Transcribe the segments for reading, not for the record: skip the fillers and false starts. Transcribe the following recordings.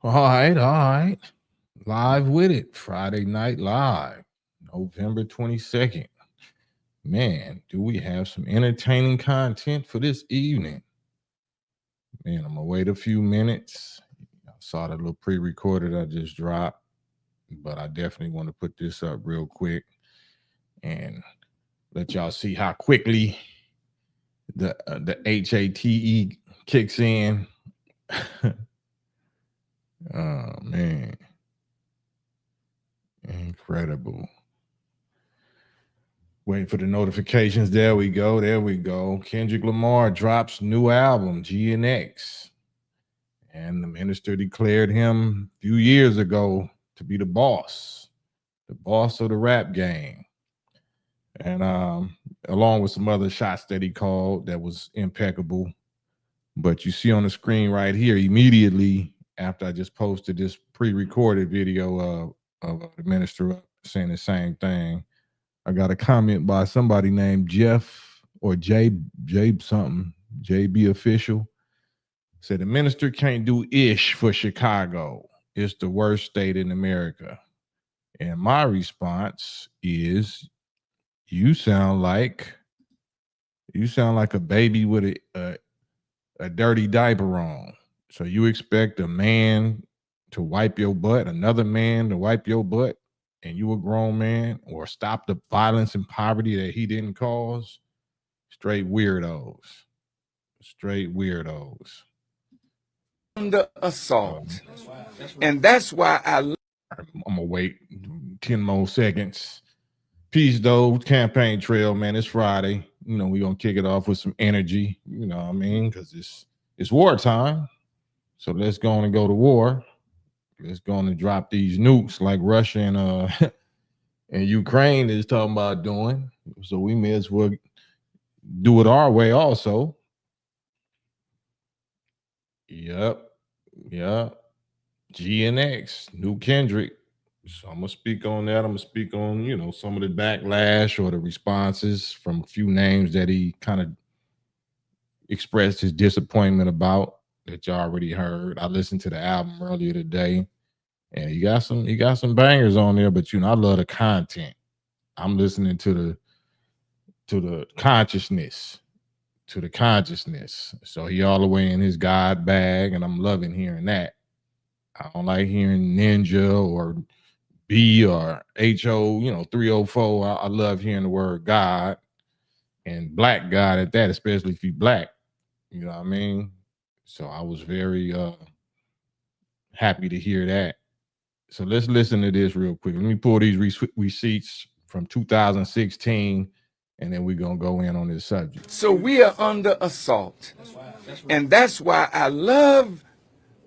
All right. Live with it. Friday Night Live, November 22nd. Man, do we have some entertaining content for this evening? Man, I'm going to wait a few minutes. I saw the little pre recorded I just dropped, but I definitely want to put this up real quick and let y'all see how quickly the HATE kicks in. Oh, man. Incredible. Waiting for the notifications. There we go. There we go. Kendrick Lamar drops new album, GNX. And the minister declared him a few years ago to be the boss of the rap game. And along with some other shots that he called that was impeccable. But you see on the screen right here, immediately after I just posted this pre-recorded video of the minister saying the same thing, I got a comment by somebody named Jeff or J something, JB official. Said the minister can't do ish for Chicago. It's the worst state in America. And my response is, you sound like a baby with a dirty diaper on. So you expect a man to wipe your butt, another man to wipe your butt, and you a grown man, or stop the violence and poverty that he didn't cause? Straight weirdos. Under assault. And that's why I'm gonna wait 10 more seconds. Peace though, campaign trail, man. It's Friday. You know, we're gonna kick it off with some energy, you know what I mean? Because it's wartime. So let's go on and go to war. Let's go on and drop these nukes like Russia and and Ukraine is talking about doing. So we may as well do it our way also. Yep. GNX, new Kendrick. So I'm gonna speak on that. I'm gonna speak on, you know, some of the backlash or the responses from a few names that he kind of expressed his disappointment about that you already heard. I listened to the album earlier today, and he got some bangers on there, but you know, I love the content. I'm listening to the consciousness. So he all the way in his God bag, and I'm loving hearing that. I don't like hearing Ninja or B or HO, 304. I love hearing the word God and black God at that, especially if you black. You know what I mean? So I was very happy to hear that. So let's listen to this real quick. Let me pull these receipts from 2016, and then we're going to go in on this subject. So we are under assault. And that's why I love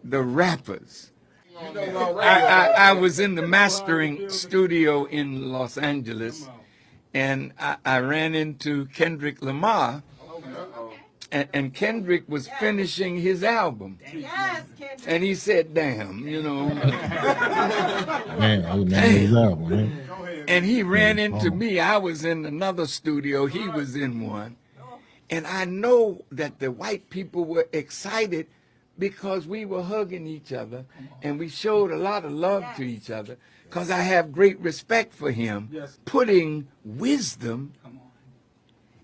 the rappers. I was in the mastering studio in Los Angeles, and I ran into Kendrick Lamar, and Kendrick was finishing his album. Yes, Kendrick. And he said, damn, you know. His album, man. And he ran into me. I was in another studio. He was in one. And I know that the white people were excited because we were hugging each other and we showed a lot of love to each other, because I have great respect for him, putting wisdom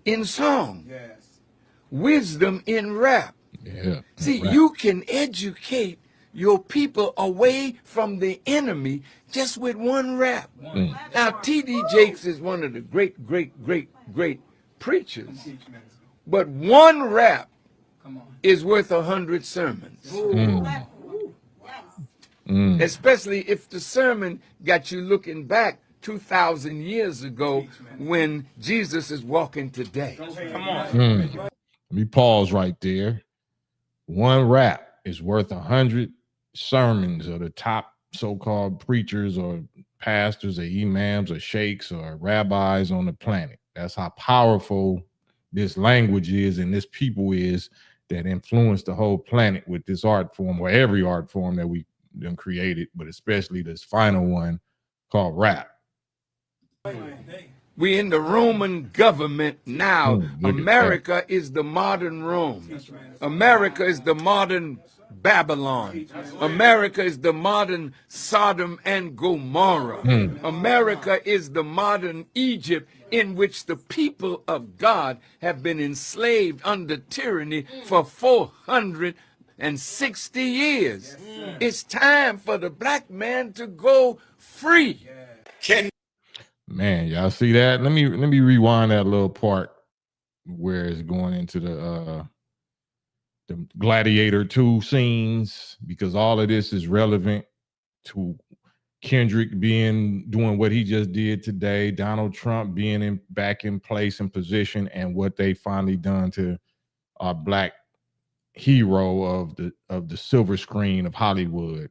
in song, wisdom in rap. Yeah. See, you can educate your people away from the enemy just with one rap. Now, T.D. Jakes is one of the great preachers, but one rap is worth 100 sermons. Especially if the sermon got you looking back 2,000 years ago when Jesus is walking today. Let me pause right there. One rap is worth 100 sermons of the top so-called preachers or pastors or imams or sheikhs or rabbis on the planet. That's how powerful this language is and this people is that influenced the whole planet with this art form, or every art form that we done created, but especially this final one called rap. We in the Roman government now. Look at that. America is the modern Rome. America is the modern Babylon. America is the modern Sodom and Gomorrah. America is the modern Egypt in which the people of God have been enslaved under tyranny for 460 years. It's time for the black man to go free. Man, y'all see that? Let me rewind that little part where it's going into the Gladiator 2 scenes, because all of this is relevant to Kendrick doing what he just did today, Donald Trump being back in place and position, and what they finally done to our black hero of the silver screen of Hollywood.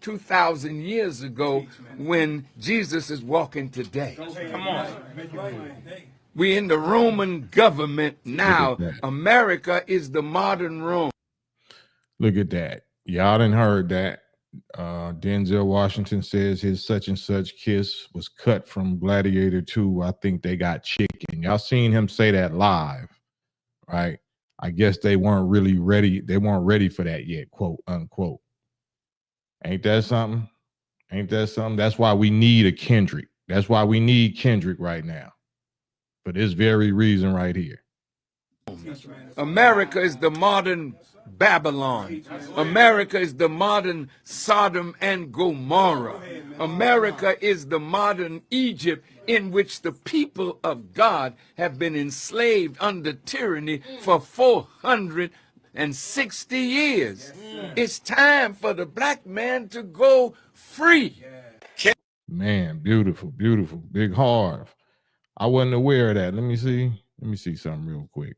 2,000 years ago when Jesus is walking today. Come on. We in the Roman government now. America is the modern Rome. Look at that. Y'all done heard that. Denzel Washington says his such and such kiss was cut from Gladiator 2. I think they got chicken. Y'all seen him say that live, right? I guess they weren't really ready. They weren't ready for that yet, quote unquote. Ain't that something? Ain't that something? That's why we need a Kendrick. That's why we need Kendrick right now. For this very reason right here. America is the modern Babylon. America is the modern Sodom and Gomorrah. America is the modern Egypt in which the people of God have been enslaved under tyranny for 460 years. It's time for the black man to go free. Man, beautiful, beautiful. Big Harv. I wasn't aware of that. Let me see something real quick.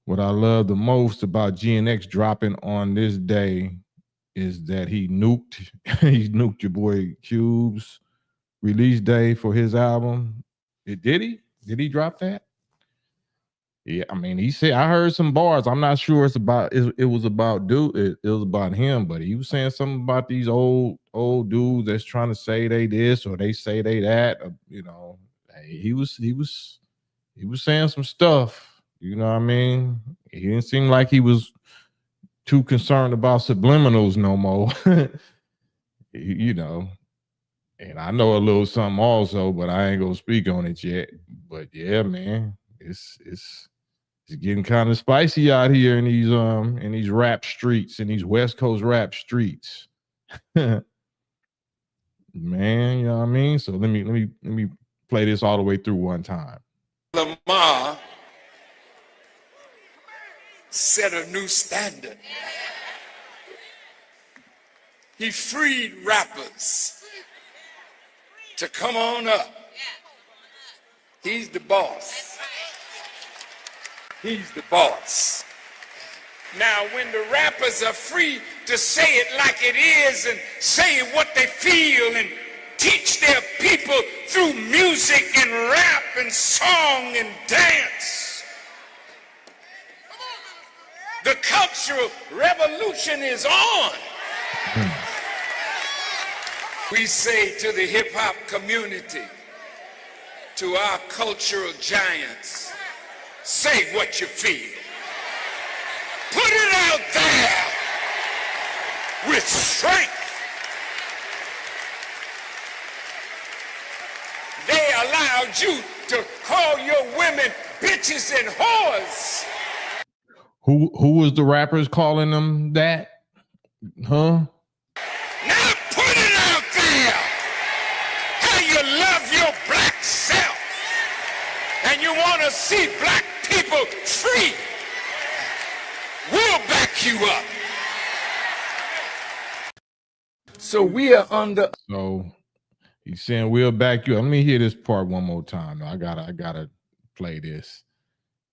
What I love the most about GNX dropping on this day is that he nuked your boy Cube's release day for his album. Did he? Did he drop that? Yeah, I mean, he said, I heard some bars. I'm not sure it was about him, but he was saying something about these old dudes that's trying to say they this or they say they that. You know, he was saying some stuff. You know what I mean? He didn't seem like he was too concerned about subliminals no more. You know, and I know a little something also, but I ain't gonna speak on it yet. But yeah, man, it's getting kind of spicy out here in these rap streets, in these West Coast rap streets. Man, you know what I mean? So let me play this all the way through one time. Lamar set a new standard. He freed rappers to come on up. He's the boss. He's the boss. Now, when the rappers are free to say it like it is and say what they feel and teach their people through music and rap and song and dance, the cultural revolution is on. We say to the hip-hop community, to our cultural giants, say what you feel. Put it out there with strength. They allowed you to call your women bitches and whores. Who was the rappers calling them that? Huh? Now put it out there how you love your black self and you want to see black people free. We'll back you up. So we are under. So he's saying we'll back you up. Let me hear this part one more time. I gotta play this.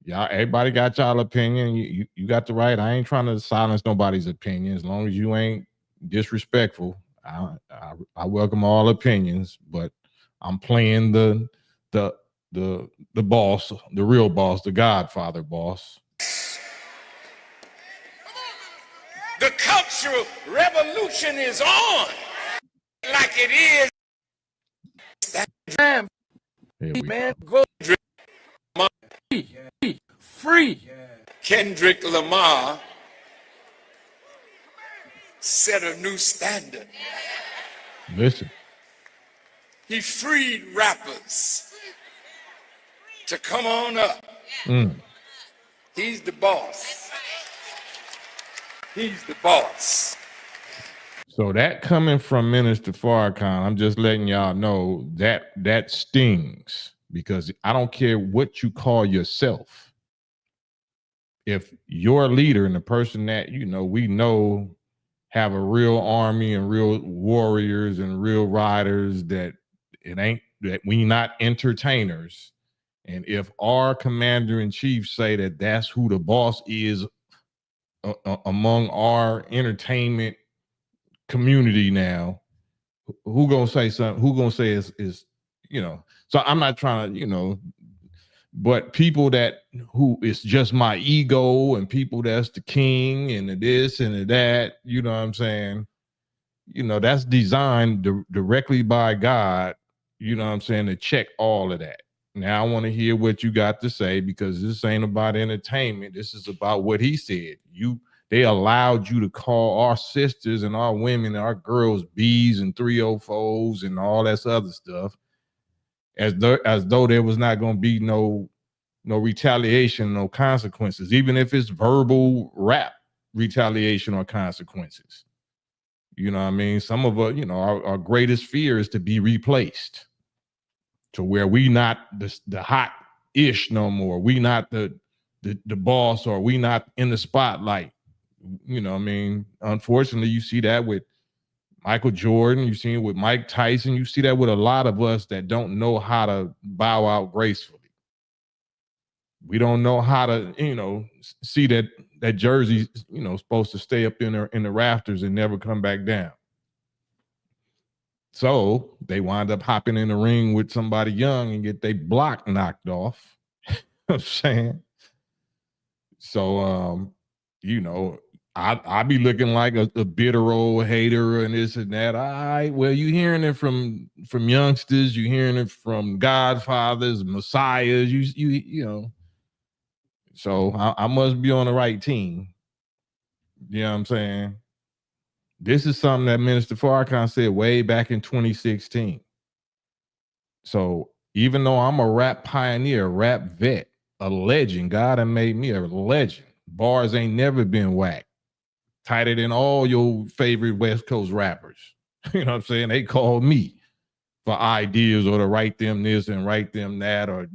Y'all, everybody got y'all opinion. You got the right. I ain't trying to silence nobody's opinion. As long as you ain't disrespectful, I welcome all opinions. But I'm playing the boss, the real boss, the Godfather boss. The cultural revolution is on, like it is. It's time Here we Man, go. go free. Kendrick Lamar set a new standard. Listen. He freed rappers to come on up. He's the boss. He's the boss. So that coming from Minister Farrakhan, I'm just letting y'all know that stings, because I don't care what you call yourself. If your leader and the person that we know have a real army and real warriors and real riders, that we not entertainers. And if our commander in chief say that that's who the boss is among our entertainment community now, who gonna say something? Who gonna say is so I'm not trying to, but people that who it's just my ego, and people that's the king and the this and the that, you know what I'm saying? That's designed directly by God, you know what I'm saying, to check all of that. Now I want to hear what you got to say, because this ain't about entertainment. This is about what he said. They allowed you to call our sisters and our women and our girls B's and 304s and all that other stuff, as though there was not going to be no retaliation, no consequences, even if it's verbal rap retaliation or consequences. You know what I mean? Some of us, our greatest fear is to be replaced, to where we not the hot ish no more. We not the boss, or we not in the spotlight. You know what I mean? Unfortunately, you see that with Michael Jordan. You see it with Mike Tyson. You see that with a lot of us that don't know how to bow out gracefully. We don't know how to, see that jersey, supposed to stay up in the rafters and never come back down. So they wind up hopping in the ring with somebody young and get their block knocked off. You know what I'm saying? So, I be looking like a bitter old hater and this and that. All right, well, you hearing it from youngsters, you hearing it from godfathers, messiahs, you know. So I must be on the right team. You know what I'm saying? This is something that Minister Farrakhan said way back in 2016. So even though I'm a rap pioneer, rap vet, a legend, God had made me a legend. Bars ain't never been whacked. Tighter than all your favorite West Coast rappers. You know what I'm saying? They call me for ideas, or to write them this and write them that, or,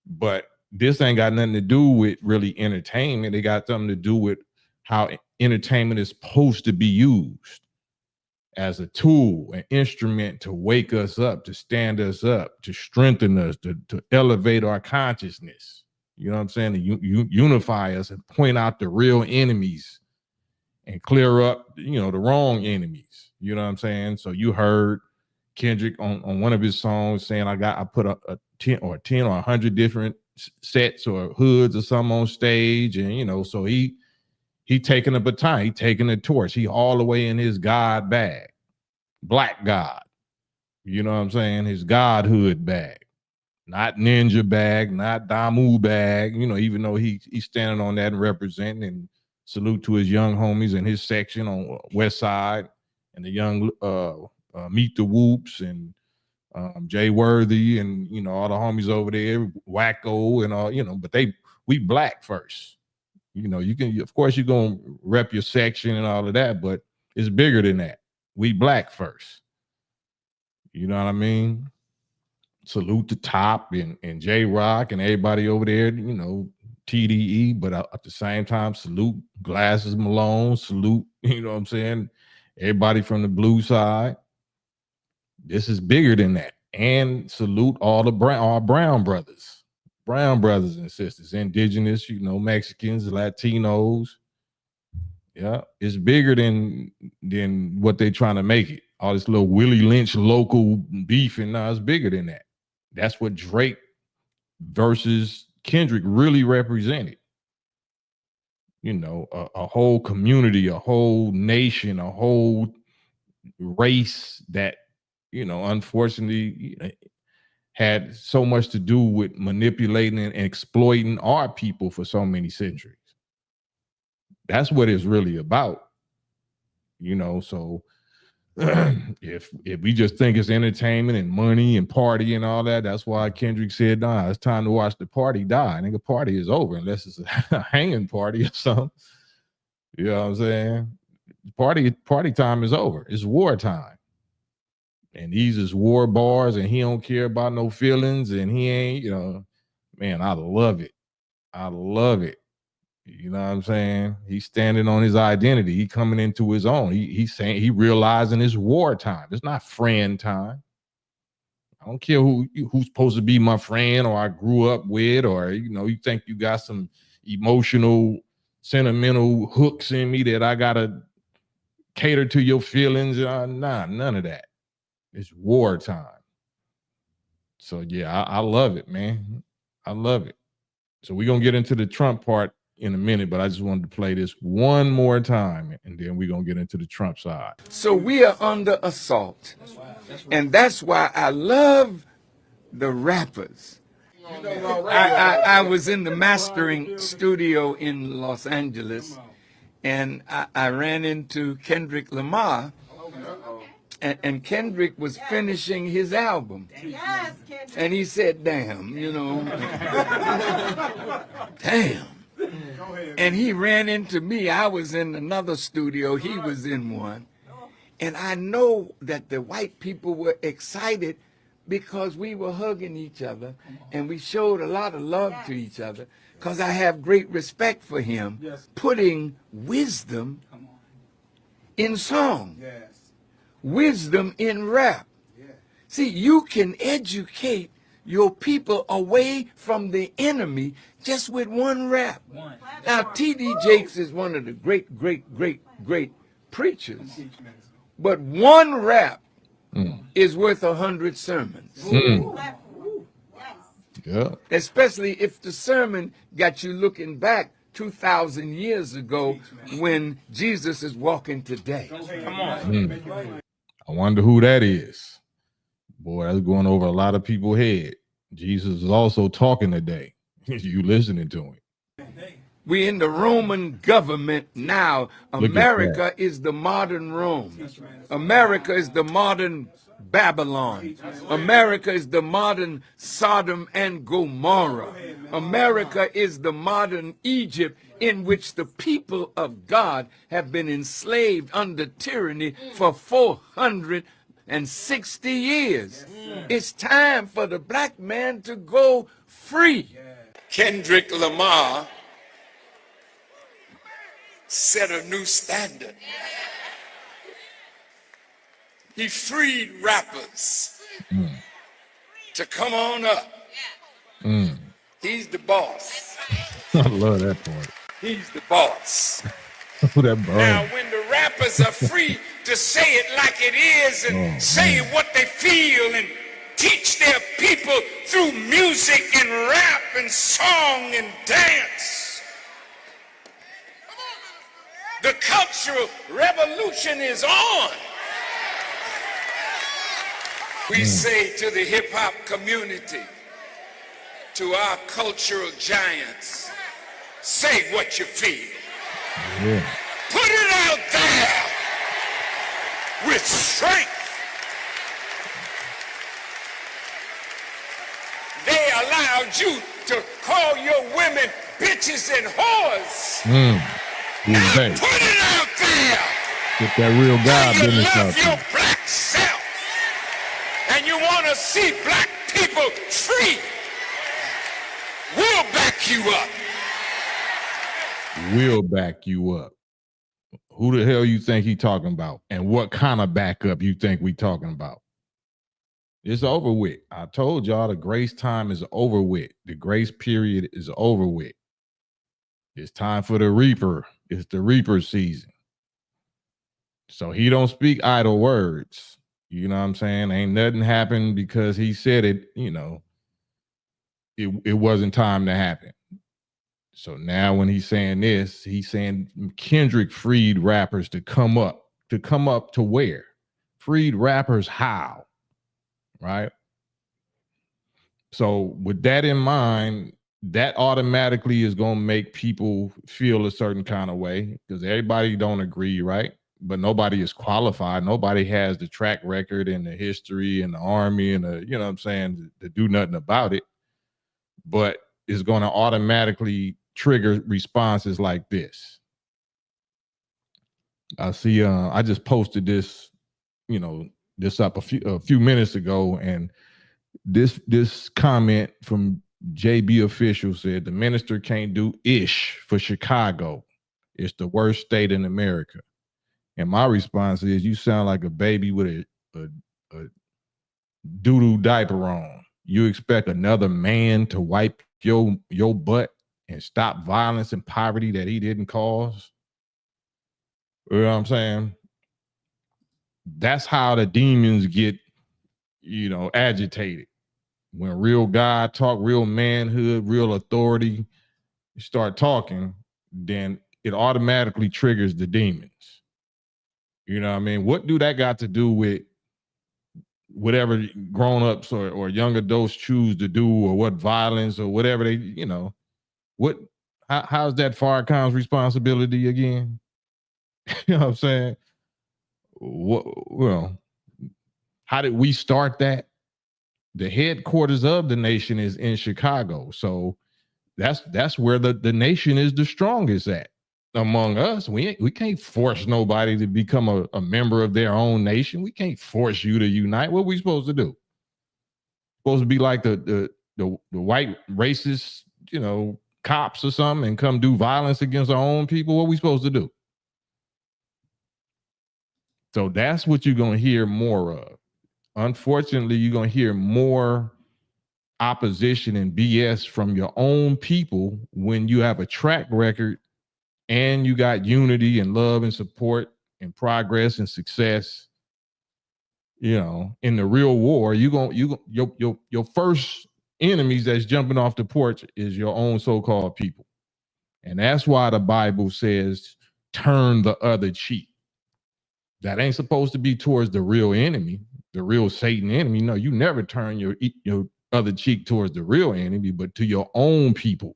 but this ain't got nothing to do with really entertainment. It got something to do with how entertainment is supposed to be used as a tool, an instrument to wake us up, to stand us up, to strengthen us, to elevate our consciousness. You know what I'm saying? To unify us and point out the real enemies and clear up, the wrong enemies. You know what I'm saying? So you heard Kendrick on one of his songs saying, I put a 10 or 100 different sets or hoods or something on stage. And, so he taking a baton, he taking a torch. He all the way in his God bag, black God. You know what I'm saying? His Godhood bag, not ninja bag, not Damu bag, even though he's standing on that and representing, and salute to his young homies in his section on West Side, and the young Meet the Whoops and Jay Worthy, and all the homies over there, Wacko and all, but we black first. You can, of course, you're gonna rep your section and all of that, but it's bigger than that. We black first. You know what I mean? Salute the Top and J Rock and everybody over there, TDE, but at the same time, salute Glasses Malone, salute, you know what I'm saying? Everybody from the blue side. This is bigger than that. And salute all our brown brothers and sisters, indigenous, Mexicans, Latinos. Yeah, it's bigger than what they're trying to make it. All this little Willie Lynch local beef, and now it's bigger than that. That's what Drake versus Kendrick really represented. A whole community, a whole nation, a whole race that, unfortunately had so much to do with manipulating and exploiting our people for so many centuries. That's what it's really about. So if we just think it's entertainment and money and party and all that, that's why Kendrick said, nah, it's time to watch the party die. Nigga, party is over unless it's a hanging party or something. You know what I'm saying? Party time is over. It's war time. And these is war bars and he don't care about no feelings and he ain't, man, I love it. I love it. You know what I'm saying? He's standing on his identity. He coming into his own. He's saying he realizing it's war time. It's not friend time. I don't care who's supposed to be my friend or I grew up with, or you think you got some emotional, sentimental hooks in me that I gotta cater to your feelings. Nah, none of that. It's war time. So yeah, I love it, man. I love it. So we're gonna get into the Trump part in a minute, but I just wanted to play this one more time and then we're gonna get into the Trump side. So we are under assault. And that's why I love the rappers. I was in the mastering studio in Los Angeles and I ran into Kendrick Lamar. And Kendrick was finishing his album. Yes, Kendrick. And he said, damn, damn. And he ran into me. I was in another studio. He was in one. And I know that the white people were excited because we were hugging each other and we showed a lot of love to each other because I have great respect for him putting wisdom in song. Wisdom in rap. See, you can educate your people away from the enemy just with one rap. Now, T.D. Jakes is one of the great preachers. But one rap is worth 100 sermons. Yeah. Especially if the sermon got you looking back 2,000 years ago when Jesus is walking today. Come on. I wonder who that is. Boy, that's going over a lot of people's head. Jesus is also talking today. You listening to him. We in the Roman government now. America is the modern Rome. America is the modern Babylon. America is the modern Sodom and Gomorrah. America is the modern Egypt in which the people of God have been enslaved under tyranny for 460 years. It's time for the black man to go free. Kendrick Lamar set a new standard. He freed rappers to come on up. He's the boss. I love that part. He's the boss. Now, when the rappers are free to say it like it is and say what they feel and teach their people through music and rap and song and dance, the cultural revolution is on. We say to the hip-hop community, to our cultural giants, say what you feel. Yeah. Put it out there with strength. They allowed you to call your women bitches and whores. Now put it out there. Get that real God business out there. You love your black self. And you want to see black people free. We'll back you up. We'll back you up. Who the hell you think he talking about? And what kind of backup you think we talking about? It's over with. I told y'all the grace time is over with. The grace period is over with. It's time for the reaper. It's the reaper season. So he don't speak idle words. You know what I'm saying? Ain't nothing happened because he said it, it wasn't time to happen. So now when he's saying this, he's saying Kendrick freed rappers to come up to where? Freed rappers how? Right? So with that in mind, that automatically is going to make people feel a certain kind of way because everybody don't agree, right? But nobody is qualified. Nobody has the track record and the history and the army and the, you know what I'm saying, to do nothing about it. But it's going to automatically trigger responses like this. I see. I just posted this, this up a few minutes ago, and this comment from JB official said the minister can't do ish for Chicago. It's the worst state in America. And my response is, you sound like a baby with a doo-doo diaper on. You expect another man to wipe your butt and stop violence and poverty that he didn't cause? You know what I'm saying? That's how the demons get, agitated. When real God talk, real manhood, real authority start talking, then it automatically triggers the demons. You know what I mean? What do that got to do with whatever grown-ups or young adults choose to do, or what violence or whatever they, how's that Farrakhan's responsibility again? You know what I'm saying? Well, how did we start that? The headquarters of the nation is in Chicago. So that's where the nation is the strongest at among us. We can't force nobody to become a member of their own nation. We can't force you to unite. What are we supposed to do? Supposed to be like the white racist, cops or something and come do violence against our own people? What are we supposed to do? So that's what you're going to hear more of. Unfortunately, you're going to hear more opposition and BS from your own people when you have a track record and you got unity and love and support and progress and success. In the real war, your first enemies that's jumping off the porch is your own so-called people. And that's why the Bible says, turn the other cheek. That ain't supposed to be towards the real enemy, the real Satan enemy. No, you never turn your other cheek towards the real enemy, but to your own people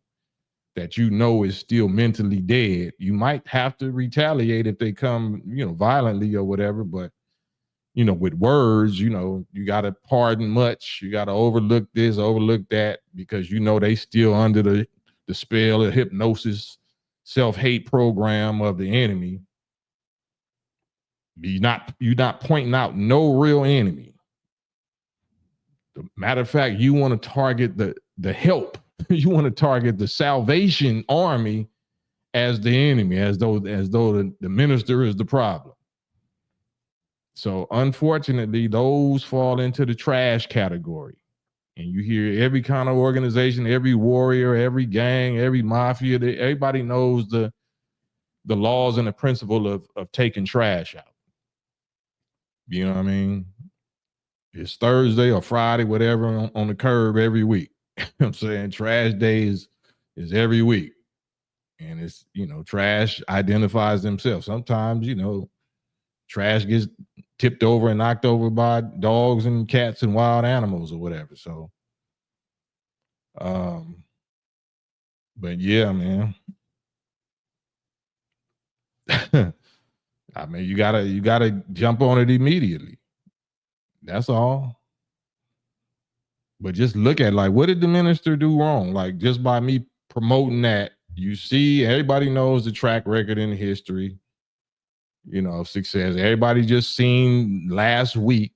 that is still mentally dead. You might have to retaliate if they come, violently or whatever, but with words, you got to pardon much. You got to overlook this, overlook that, because they still under the spell of hypnosis, self-hate program of the enemy. You're not pointing out no real enemy. Matter of fact, you want to target the help. You want to target the Salvation Army as the enemy, as though the minister is the problem. So unfortunately, those fall into the trash category. And you hear every kind of organization, every warrior, every gang, every mafia, everybody knows the laws and the principle of taking trash out. You know what I mean? It's Thursday or Friday, whatever, on the curb every week. I'm saying trash day is every week. And it's, trash identifies themselves. Sometimes, trash gets tipped over and knocked over by dogs and cats and wild animals or whatever. So, but yeah, man. I mean, you gotta jump on it immediately. That's all. But just look at, like, what did the minister do wrong? Like, just by me promoting that, you see, everybody knows the track record in history, of success. Everybody just seen last week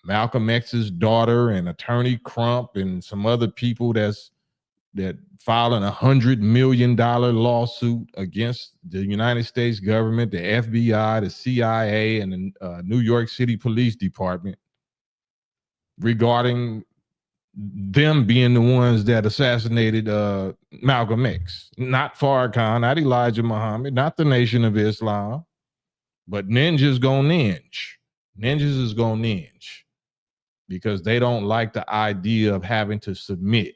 Malcolm X's daughter and Attorney Crump and some other people that filing $100 million lawsuit against the United States government, the FBI, the CIA, and the New York City Police Department regarding them being the ones that assassinated Malcolm X. Not Farrakhan, not Elijah Muhammad, not the Nation of Islam, but ninjas gonna ninja. Ninjas is gonna ninja because they don't like the idea of having to submit,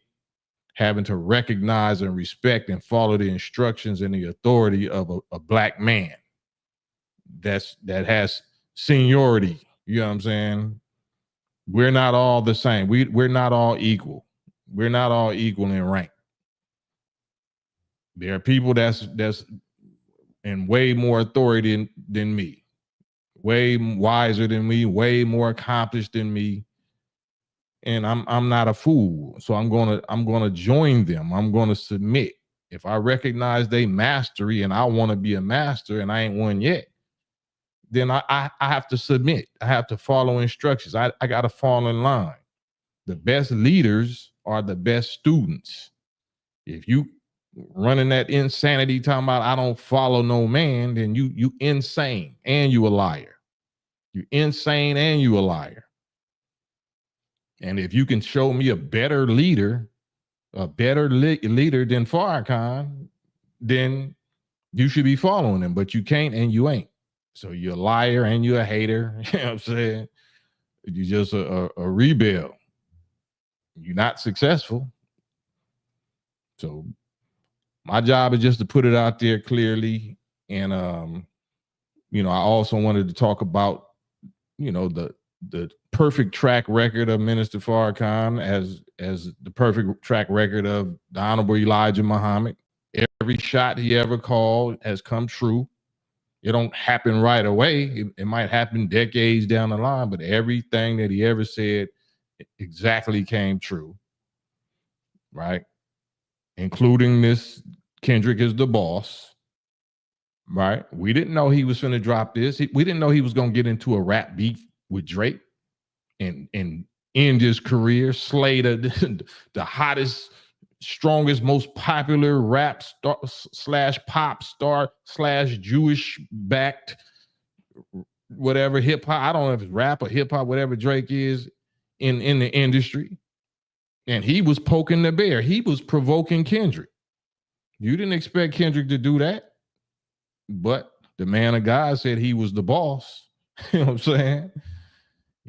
having to recognize and respect and follow the instructions and the authority of a black man that has seniority. You know what I'm saying? We're not all the same. We're not all equal. We're not all equal in rank. There are people that's in way more authority than me, way wiser than me, way more accomplished than me. And I'm not a fool. So I'm gonna join them. I'm gonna submit. If I recognize they mastery and I want to be a master and I ain't one yet, then I have to submit. I have to follow instructions. I gotta fall in line. The best leaders are the best students. If you running that insanity talking about I don't follow no man, then you insane and you a liar. You insane and you a liar. And if you can show me a better leader than Farrakhan, then you should be following him, but you can't and you ain't. So you're a liar and you're a hater. You know what I'm saying? You're just a rebel. You're not successful. So my job is just to put it out there clearly. And I also wanted to talk about, the perfect track record of Minister Farrakhan as the perfect track record of the Honorable Elijah Muhammad. Every shot he ever called has come true. It don't happen right away. It might happen decades down the line, but everything that he ever said exactly came true, right? Including this Kendrick is the boss, right? We didn't know he was going to drop this. We didn't know he was going to get into a rap beef with Drake and end his career, slay the hottest, strongest, most popular rap star / pop star / Jewish backed whatever hip hop. I don't know if it's rap or hip hop, whatever Drake is in the industry. And he was poking the bear. He was provoking Kendrick. You didn't expect Kendrick to do that, but the man of God said he was the boss. You know what I'm saying?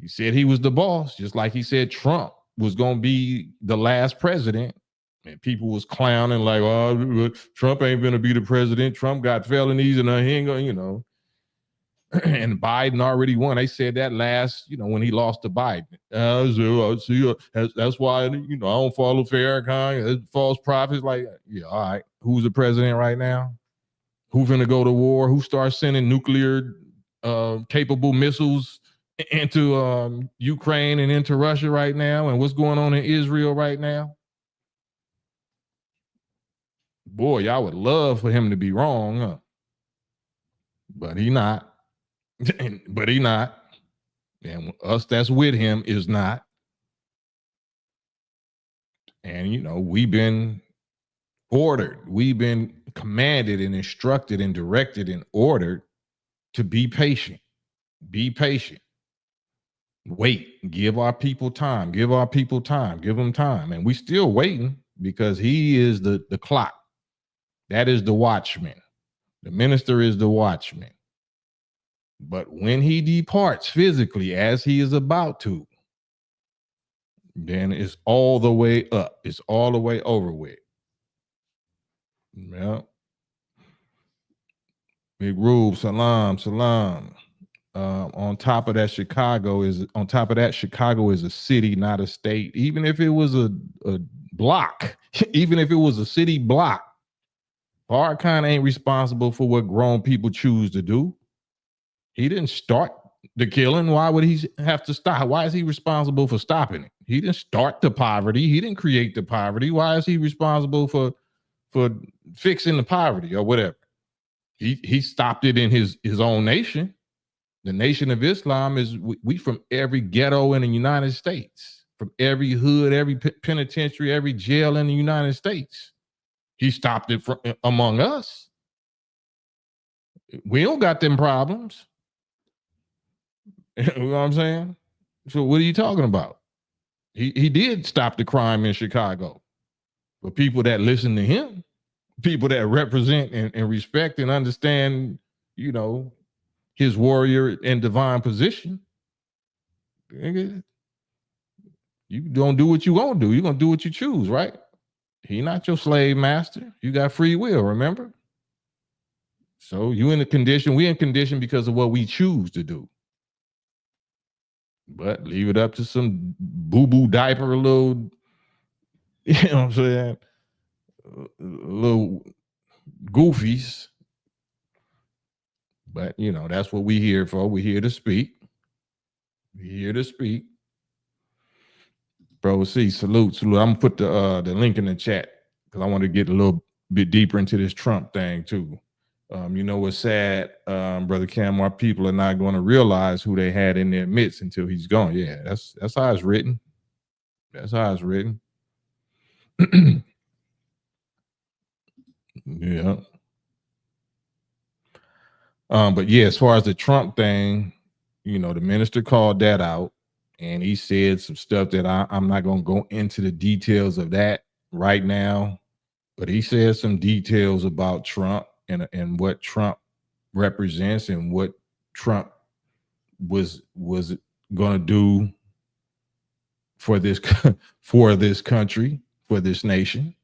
He said he was the boss, just like he said Trump was going to be the last president. And people was clowning like, oh, Trump ain't going to be the president. Trump got felonies and he ain't going, and Biden already won. They said that last, when he lost to Biden. That's why, I don't follow Farrakhan. False prophets. Like, yeah, all right. Who's the president right now? Who's going to go to war? Who starts sending nuclear capable missiles into Ukraine and into Russia right now? And what's going on in Israel right now? Boy, y'all would love for him to be wrong, huh? But he not. But he not. And us that's with him is not. And, we've been ordered. We've been commanded and instructed and directed and ordered to be patient. Be patient. Wait. Give our people time. Give our people time. Give them time. And we still waiting because he is the clock. That is the watchman. The minister is the watchman. But when he departs physically, as he is about to, then it's all the way up. It's all the way over with. Yeah. Big Rube, salam. On top of that, Chicago is a city, not a state. Even if it was a block, even if it was a city block, Farrakhan ain't responsible for what grown people choose to do. He didn't start the killing. Why would he have to stop? Why is he responsible for stopping it? He didn't start the poverty. He didn't create the poverty. Why is he responsible for fixing the poverty or whatever? He stopped it in his own nation. The Nation of Islam is we from every ghetto in the United States, from every hood, every penitentiary, every jail in the United States. He stopped it from among us. We don't got them problems. You know what I'm saying? So what are you talking about? He did stop the crime in Chicago. But people that listen to him, people that represent and respect and understand, his warrior and divine position, you don't do what you gonna do. You're gonna do what you choose, right? He not your slave master. You got free will, remember? So you in a condition, we in condition because of what we choose to do. But leave it up to some boo-boo diaper little You know what I'm saying? Little goofies. But that's what we here for. We here to speak. We here to speak. Bro, see, salute. I'm gonna put the link in the chat because I want to get a little bit deeper into this Trump thing too. What's sad, Brother Cam, our people are not going to realize who they had in their midst until he's gone. Yeah, that's how it's written. That's how it's written. Yeah. But yeah, as far as the Trump thing, the minister called that out, and he said some stuff that I'm not going to go into the details of that right now. But he said some details about Trump and what Trump represents and what Trump was going to do for this for this country, for this nation.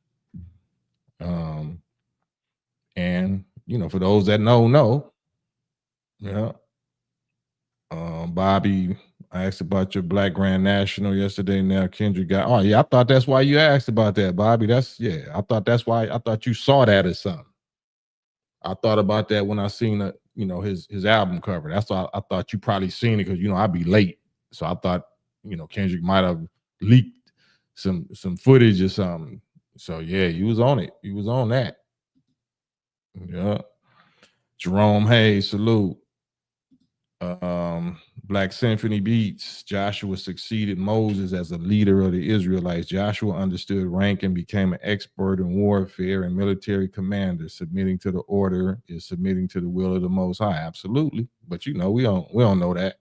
And for those that know, yeah. Bobby, I asked about your Black Grand National yesterday. Now Kendrick got. Oh yeah, I thought that's why you asked about that, Bobby. I thought that's why. I thought you saw that as something. I thought about that when I seen his album cover. That's why I thought you probably seen it because I'd be late, so I thought Kendrick might have leaked some footage or something. So yeah, he was on it. He was on that. Yeah. Jerome Hayes, salute. Black Symphony Beats. Joshua succeeded Moses as a leader of the Israelites. Joshua understood rank and became an expert in warfare and military commander. Submitting to the order is submitting to the will of the Most High. Absolutely, but we don't know that.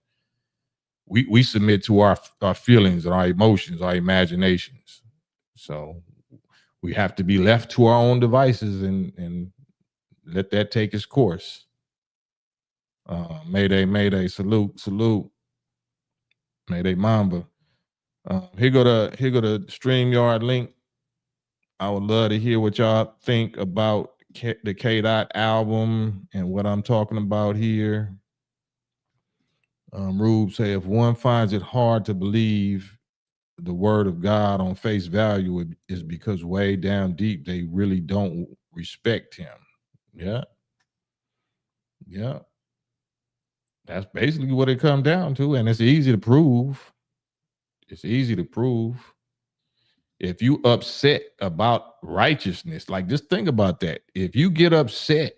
We submit to our feelings and our emotions, our imaginations. So we have to be left to our own devices and let that take its course. Mayday, Mayday, salute. Mayday Mamba. Here go the StreamYard link. I would love to hear what y'all think about the K Dot album and what I'm talking about here. Rube say if one finds it hard to believe the word of God on face value, it is because way down deep they really don't respect him. Yeah. Yeah. That's basically what it comes down to, and it's easy to prove. It's easy to prove. If you upset about righteousness, like just think about that. If you get upset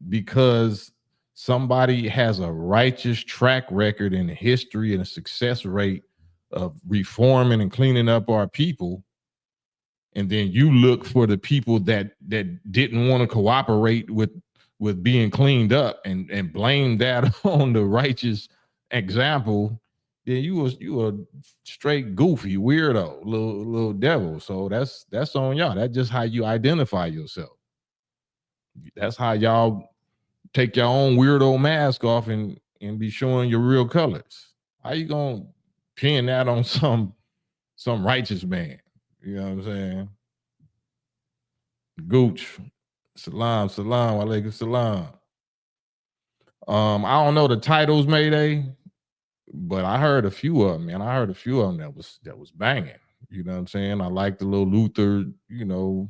because somebody has a righteous track record and a history and a success rate of reforming and cleaning up our people, and then you look for the people that didn't want to cooperate with being cleaned up and blame that on the righteous example, then you a straight goofy weirdo, little devil. So that's on y'all. That's just how you identify yourself. That's how y'all take your own weirdo mask off and be showing your real colors. How you gonna pin that on some righteous man? You know what I'm saying? Gooch, salam, alaikum salam. I don't know the titles, Mayday, but I heard a few of them, man. I heard a few of them that was banging. You know what I'm saying? I like the little Luther, the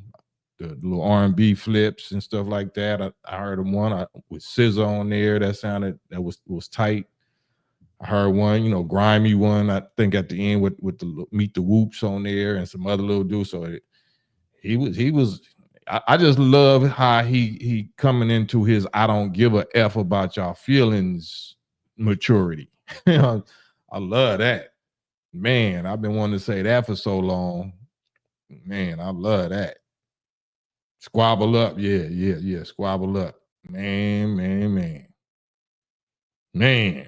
little R&B flips and stuff like that. I heard one with SZA on there that was tight. I heard one, grimy one. I think at the end with the Meet the Whoops on there and some other little dudes. So he was. I just love how he coming into his I don't give a F about y'all feelings maturity. I love that. Man, I've been wanting to say that for so long. Man, I love that. Squabble up. Yeah. Squabble up. Man.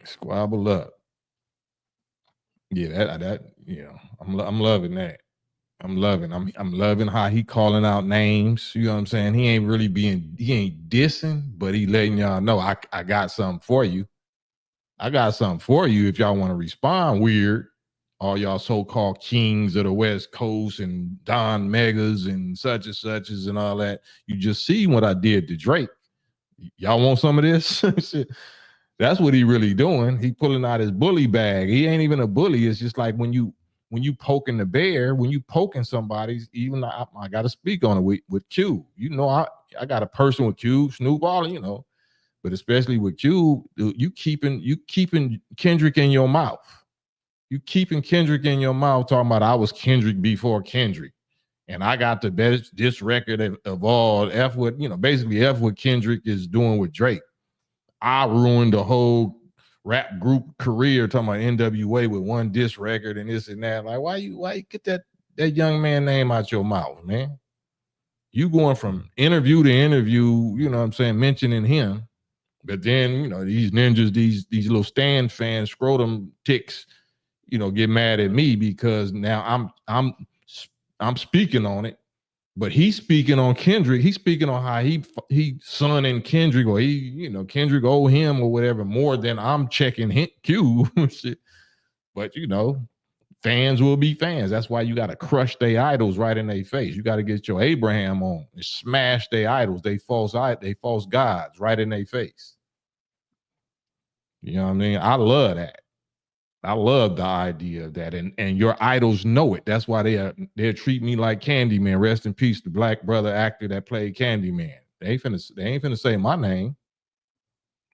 Squabble up. Yeah, that I'm loving that. I'm loving how he calling out names. You know what I'm saying? He ain't dissing, but he letting y'all know I got something for you. I got something for you if y'all want to respond weird. All y'all so-called kings of the West Coast and Don Megas and such and suches and all that. You just see what I did to Drake. Y'all want some of this? That's what he really doing. He pulling out his bully bag. He ain't even a bully. It's just like when you when you poking the bear, when you poking somebody, even I got to speak on it with Cube. You know, I got a person with Cube, Snoop, all, you know, but especially with Cube, you keeping Kendrick in your mouth. You keeping Kendrick in your mouth talking about I was Kendrick before Kendrick. And I got the best disc record of all. F what, you know, basically F what Kendrick is doing with Drake. I ruined the whole rap group career talking about NWA with one disc record and this and that. Like, why you get that young man name out your mouth, man? You going from interview to interview, you know what I'm saying, mentioning him. But then, you know, these ninjas, these little stand fans, scrotum ticks, you know, get mad at me because now I'm speaking on it, but he's speaking on Kendrick. He's speaking on how he son and Kendrick, or he, you know, Kendrick owe him or whatever more than I'm checking Q. Shit. But you know, fans will be fans. That's why you got to crush their idols right in their face. You got to get your Abraham on and smash their idols, they false gods right in their face. You know what I mean? I love that. I love the idea of that, and your idols know it. That's why they'll treat me like Candyman. Rest in peace, the black brother actor that played Candyman. They ain't finna say my name,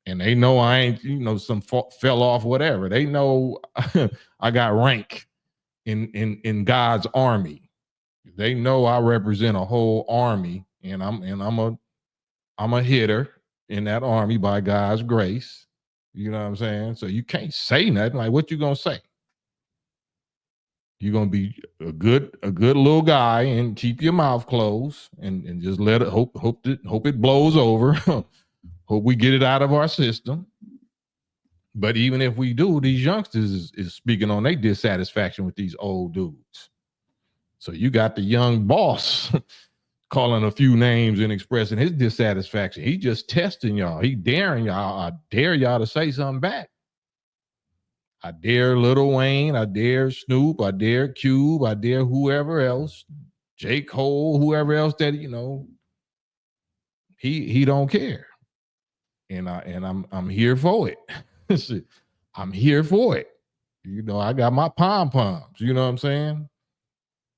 and they know I ain't, you know, some fell off whatever. They know I got rank in God's army. They know I represent a whole army, and I'm a hitter in that army by God's grace. You know what I'm saying? So you can't say nothing. Like, what you gonna say? You're gonna be a good little guy and keep your mouth closed and just let it hope it blows over. Hope we get it out of our system. But even if we do, these youngsters is speaking on their dissatisfaction with these old dudes. So you got the young boss calling a few names and expressing his dissatisfaction. He just testing y'all. He daring y'all. I dare y'all to say something back. I dare Lil Wayne. I dare Snoop. I dare Cube. I dare whoever else, J. Cole, whoever else that, you know, he don't care. And I'm here for it. I'm here for it. You know, I got my pom-poms. You know what I'm saying?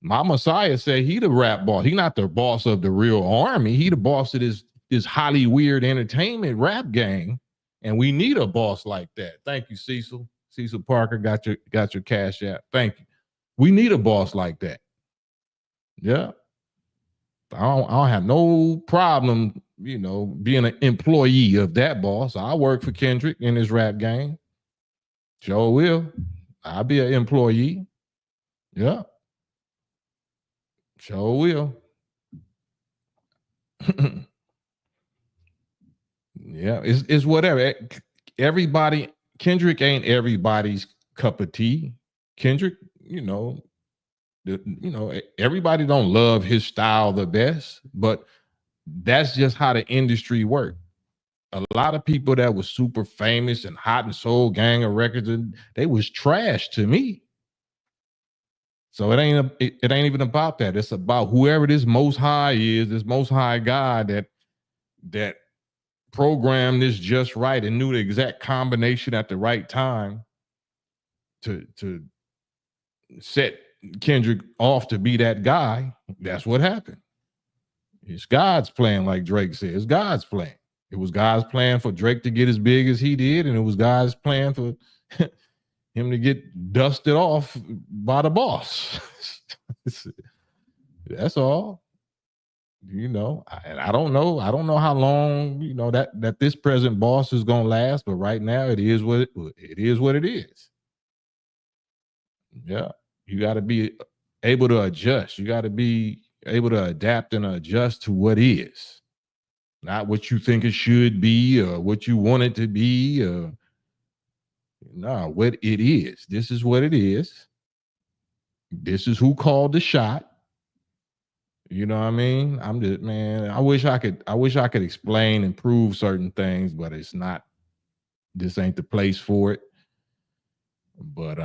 My Messiah said he the rap boss. He not the boss of the real army. He the boss of this highly weird entertainment rap gang. And we need a boss like that. Thank you, Cecil. Cecil Parker got your cash app. Thank you. We need a boss like that. Yeah. I don't have no problem, you know, being an employee of that boss. I work for Kendrick in his rap gang. Sure will. I'll be an employee. Yeah. Sure will. Yeah, it's whatever. Everybody, Kendrick ain't everybody's cup of tea. Kendrick, you know, everybody don't love his style the best, but that's just how the industry works. A lot of people that was super famous and hot and sold gang of records, and they was trash to me. So it ain't even about that. It's about whoever this most high is, this most high God that programmed this just right and knew the exact combination at the right time to set Kendrick off to be that guy. That's what happened. It's God's plan, like Drake said. It's God's plan. It was God's plan for Drake to get as big as he did, and it was God's plan for him to get dusted off by the boss. That's all. You know, I don't know. I don't know how long, you know, that this present boss is gonna last, but right now it is what it is. What it is. Yeah, you got to be able to adjust. You got to be able to adapt and adjust to what is, not what you think it should be or what you want it to be. No, what it is. This is what it is. This is who called the shot. You know what I mean? I'm just, man, I wish I could explain and prove certain things, but it's not, this ain't the place for it. But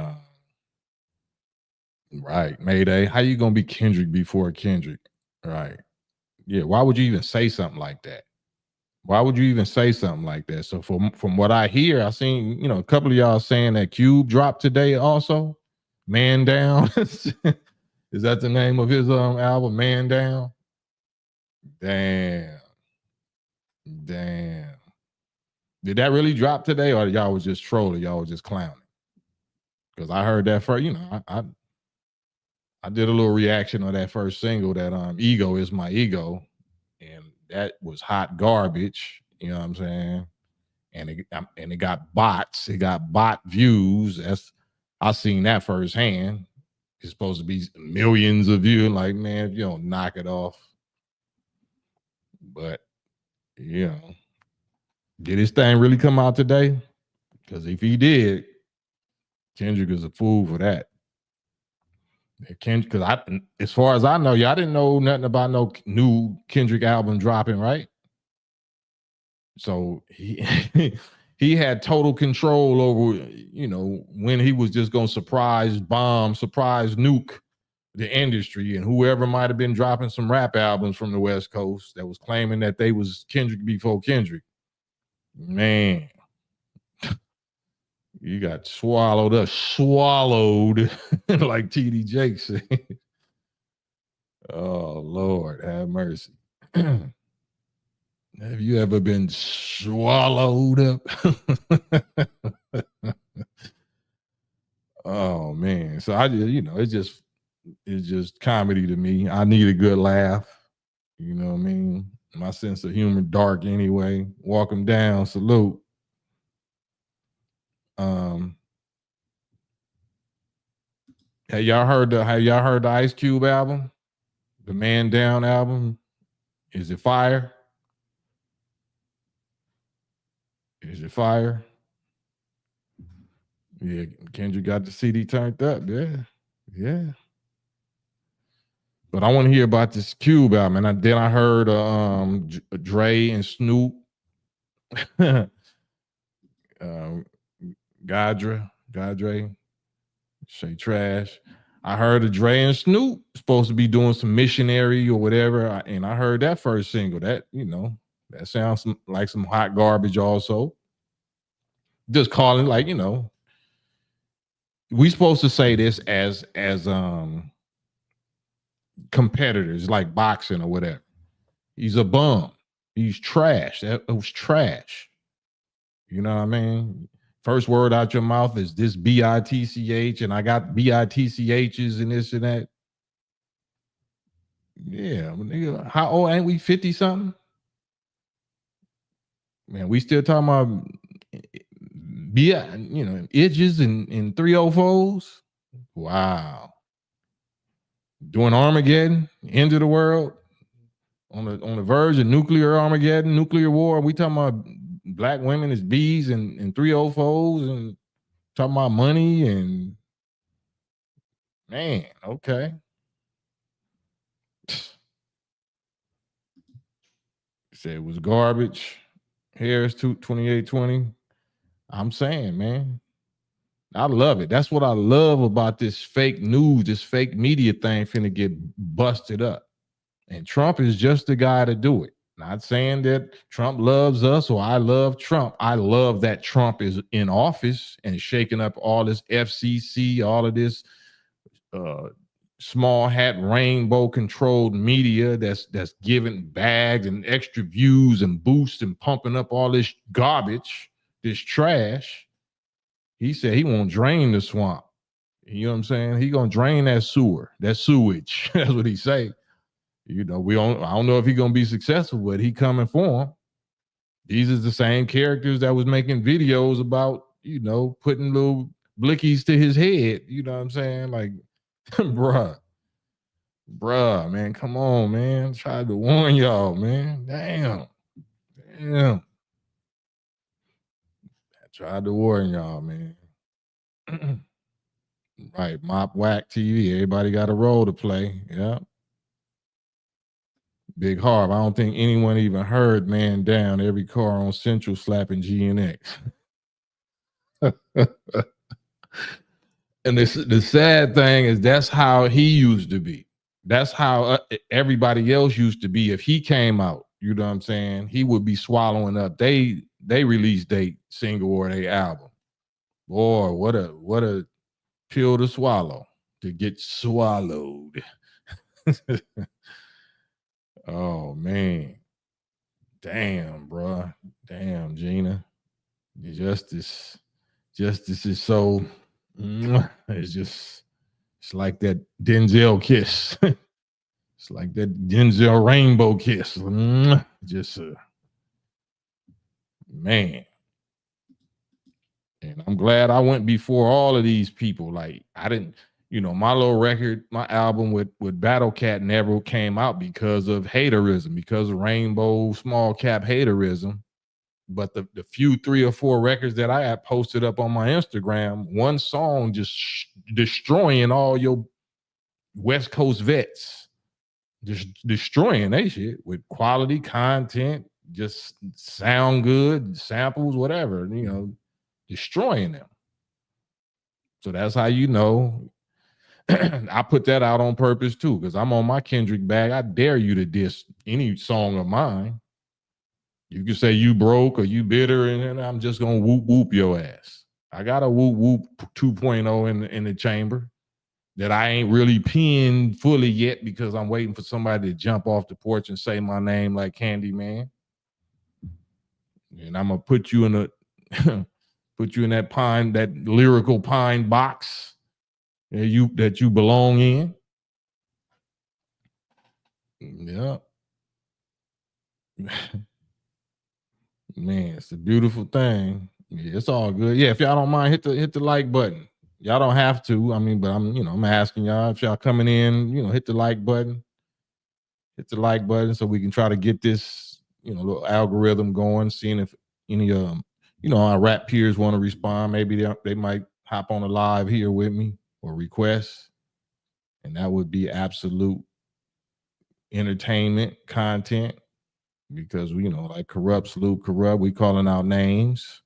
right, Mayday, how you gonna be Kendrick before Kendrick? Right. Yeah, why would you even say something like that? Why would you even say something like that? So from what I hear, I seen, you know, a couple of y'all saying that Cube dropped today also. Man Down. Is that the name of his album, Man Down? Damn. Did that really drop today, or y'all was just trolling? Y'all was just clowning? Because I heard that first, I did a little reaction on that first single, that Ego Is My Ego, and that was hot garbage. You know what I'm saying? And it got bots. It got bot views. I seen that firsthand. It's supposed to be millions of views. Like, man, if you don't knock it off. But did his thing really come out today? Because if he did, Kendrick is a fool for that. Because as far as I know, y'all didn't know nothing about no new Kendrick album dropping, right? So he had total control over, when he was just gonna surprise nuke the industry, and whoever might have been dropping some rap albums from the West Coast that was claiming that they was Kendrick before Kendrick. Man, you got swallowed like TD Jake said. Oh, Lord, have mercy. Have you ever been swallowed up? Oh, man. So I just, it's just comedy to me. I need a good laugh. You know what I mean? My sense of humor dark anyway. Walk them down. Salute. Have y'all heard the Ice Cube album? The Man Down album? Is it fire? Is it fire? Yeah, Kendrick got the CD turned up. Yeah. But I want to hear about this Cube album. And then I heard Dre and Snoop. Gadre, say trash. I heard of Dre and Snoop supposed to be doing some missionary or whatever, and I heard that first single. That that sounds like some hot garbage. Also, just calling we supposed to say this as competitors, like boxing or whatever. He's a bum. He's trash. That was trash. You know what I mean? First word out your mouth is this BITCH, and I got BITCHs and this and that. Yeah, nigga, how old ain't we? 50 something? Man, we still talking about edges and 304s. Wow. Doing Armageddon, end of the world, on the verge of nuclear Armageddon, nuclear war. We talking about black women as bees and 304s, and talking about money, and man, okay. Said it was garbage. Harris 2820. I'm saying, man, I love it. That's what I love about this fake news, this fake media thing finna get busted up. And Trump is just the guy to do it. Not saying that Trump loves us or I love Trump. I love that Trump is in office and shaking up all this FCC, all of this small hat rainbow controlled media that's giving bags and extra views and boosts and pumping up all this garbage, this trash. He said he won't drain the swamp. You know what I'm saying? He gonna drain that sewage. That's what he say. I don't know if he gonna be successful, but he coming for him. These is the same characters that was making videos about, putting little blickies to his head. You know what I'm saying? Like, bruh, man, come on, man. Tried to warn y'all, man. Damn. I tried to warn y'all, man. Right, Mop Whack TV. Everybody got a role to play. Yeah. Big Harv. I don't think anyone even heard Man Down. Every car on Central slapping GNX. And the sad thing is that's how he used to be. That's how everybody else used to be. If he came out, you know what I'm saying, he would be swallowing up they release date single or they album. Boy, what a pill to swallow, to get swallowed. Oh man. Damn, bro. Damn, Gina. Justice. Justice is so it's like that Denzel kiss. It's like that Denzel rainbow kiss. Just man. And I'm glad I went before all of these people. Like I didn't, my little record, my album with Battle Cat never came out because of haterism, because of rainbow small cap haterism. But the few 3 or 4 records that I had posted up on my Instagram, one song just destroying all your West Coast vets, just destroying that shit with quality content, just sound good, samples, whatever, destroying them. So that's how you know. I put that out on purpose too, because I'm on my Kendrick bag. I dare you to diss any song of mine. You can say you broke or you bitter, and then I'm just gonna whoop your ass. I got a whoop 2.0 in the chamber that I ain't really pinned fully yet because I'm waiting for somebody to jump off the porch and say my name like Candyman. And I'm gonna put you in that lyrical pine box that you belong in. Yeah. Man, it's a beautiful thing. Yeah, it's all good. Yeah, if y'all don't mind, hit the like button. Y'all don't have to. I mean, but I'm asking y'all if y'all coming in, hit the like button. Hit the like button so we can try to get this, little algorithm going, seeing if any our rap peers want to respond. Maybe they might hop on a live here with me or request. And that would be absolute entertainment content. Because like corrupt, salute corrupt, we calling out names.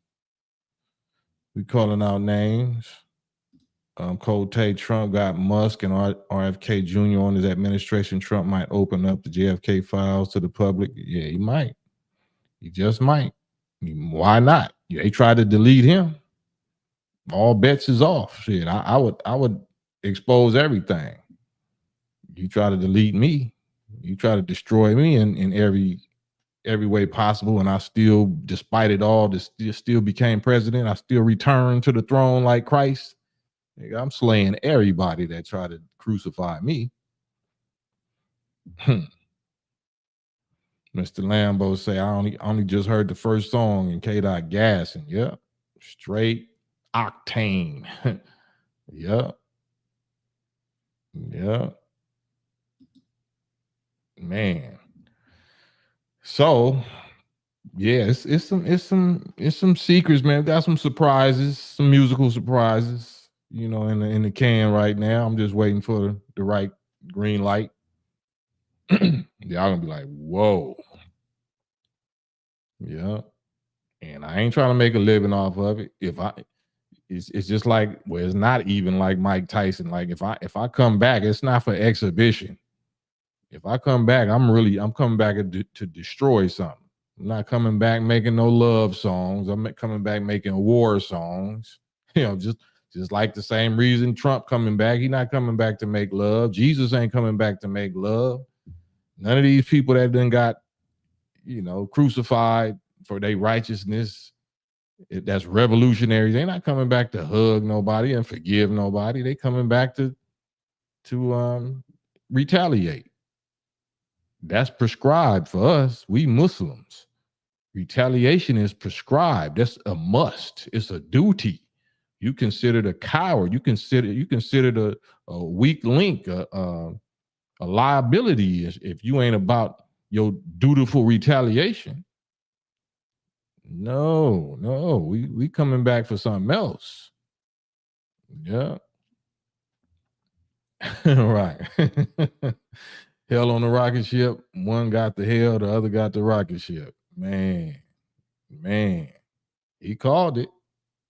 Cold Tay Trump got Musk and RFK Jr. on his administration. Trump might open up the JFK files to the public. Yeah, he might. He just might. Why not? They tried to delete him. All bets is off. Shit, I would expose everything. You try to delete me. You try to destroy me in every way possible, and I still, despite it all, still became president. I still returned to the throne like Christ. I'm slaying everybody that try to crucify me. Mr. Lambo say I only just heard the first song and K-Dot gassing. Yep, straight octane. Yep. Man. So yeah, it's some secrets, man. Got some surprises, some musical surprises, in the can right now. I'm just waiting for the right green light. Y'all gonna be like, whoa. Yeah. And I ain't trying to make a living off of it. It's just like, well, it's not even like Mike Tyson. Like if I come back, it's not for exhibition. If I come back, I'm coming back to destroy something. I'm not coming back making no love songs. I'm coming back making war songs. Just like the same reason Trump coming back. He's not coming back to make love. Jesus ain't coming back to make love. None of these people that done got, crucified for their righteousness, that's revolutionary. They're not coming back to hug nobody and forgive nobody. They coming back to retaliate. That's prescribed for us. We Muslims. Retaliation is prescribed. That's a must. It's a duty. You considered a coward. You considered a weak link, a liability if you ain't about your dutiful retaliation. No, we coming back for something else. Yeah. Right. Hell on the rocket ship. One got the hell, the other got the rocket ship. Man. He called it.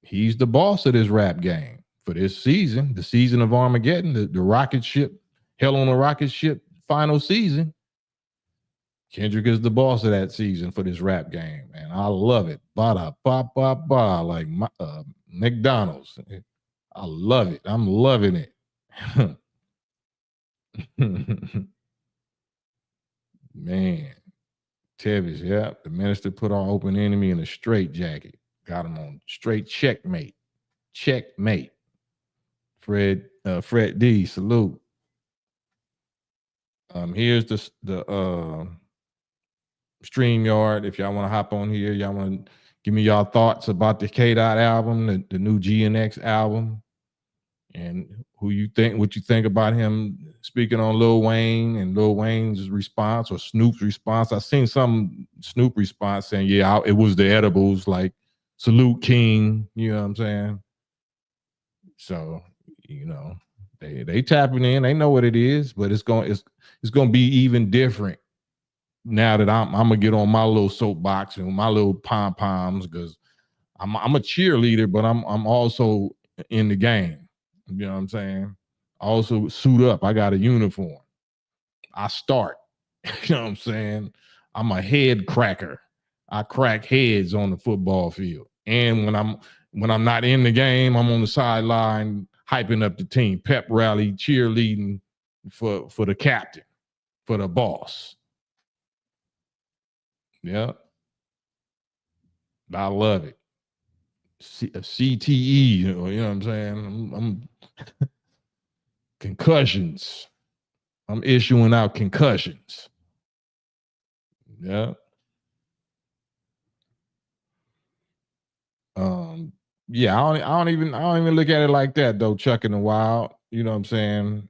He's the boss of this rap game for this season, the season of Armageddon, the rocket ship, hell on a rocket ship final season. Kendrick is the boss of that season for this rap game, man. I love it. Ba-da, ba, ba, ba, like McDonald's. I love it. I'm loving it. Man, Tevis, yeah. The minister put our open enemy in a straight jacket. Got him on straight checkmate. Checkmate. Fred D, salute. Here's the StreamYard. If y'all want to hop on here, y'all want to give me y'all thoughts about the K Dot album, the new GNX album, and what you think about him speaking on Lil Wayne and Lil Wayne's response or Snoop's response. I seen some Snoop response saying, yeah, it was the edibles, like salute King, you know what I'm saying? So, they tapping in, they know what it is, but it's gonna be even different now that I'm gonna get on my little soapbox and my little pom poms, because I'm a cheerleader, but I'm also in the game. You know what I'm saying? I also suit up. I got a uniform. I start. You know what I'm saying? I'm a head cracker. I crack heads on the football field. And when I'm not in the game, I'm on the sideline hyping up the team, pep rally, cheerleading for the captain, for the boss. Yeah. I love it. CTE, you know what I'm saying? I'm concussions. I'm issuing out concussions. Yeah. Yeah, I don't even look at it like that though, Chuck in the Wild. You know what I'm saying?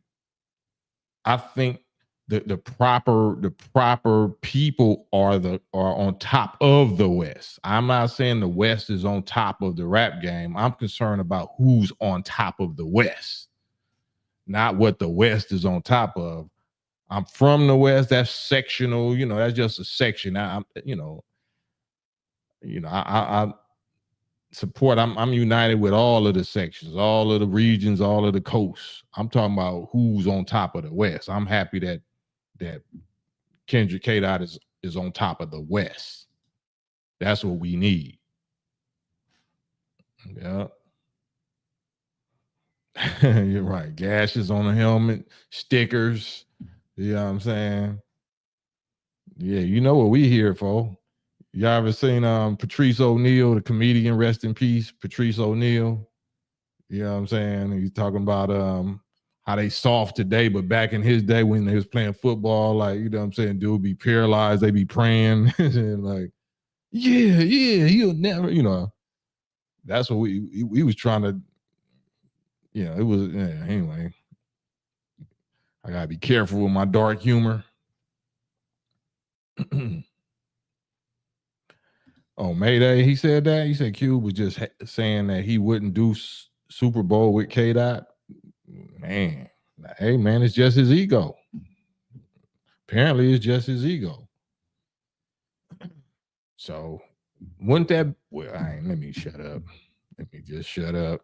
I think the proper people are on top of the West. I'm not saying the West is on top of the rap game. I'm concerned about who's on top of the West, not what the West is on top of. I'm from the West. That's sectional. That's just a section. I support. I'm united with all of the sections, all of the regions, all of the coasts. I'm talking about who's on top of the West. I'm happy that Kendrick K. Dot is on top of the West. That's what we need. Yeah. You're right. Gashes on the helmet, stickers. You know what I'm saying? Yeah, you know what we here for. Y'all ever seen Patrice O'Neal, the comedian, rest in peace, Patrice O'Neal? You know what I'm saying? He's talking about how they soft today, but back in his day when they was playing football, like, you know what I'm saying, dude be paralyzed, they be praying and like, yeah, he'll never, that's what we was trying to, it was, anyway. I gotta be careful with my dark humor. Oh, Mayday, he said that. He said Cube was just saying that he wouldn't do Super Bowl with K Dot. Man, hey man, it's just his ego. Apparently, it's just his ego. So, wouldn't that? Well, let me shut up. Let me just shut up.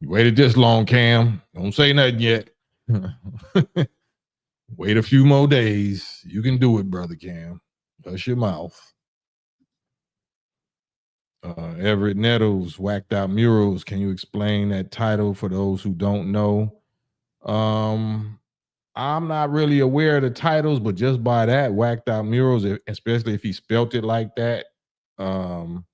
You waited this long, Cam. Don't say nothing yet. Wait a few more days. You can do it, brother Cam. Hush your mouth. Everett Nettles, Whacked Out Murals. Can you explain that title for those who don't know? I'm not really aware of the titles, but just by that, Whacked Out Murals, especially if he spelt it like that, I'm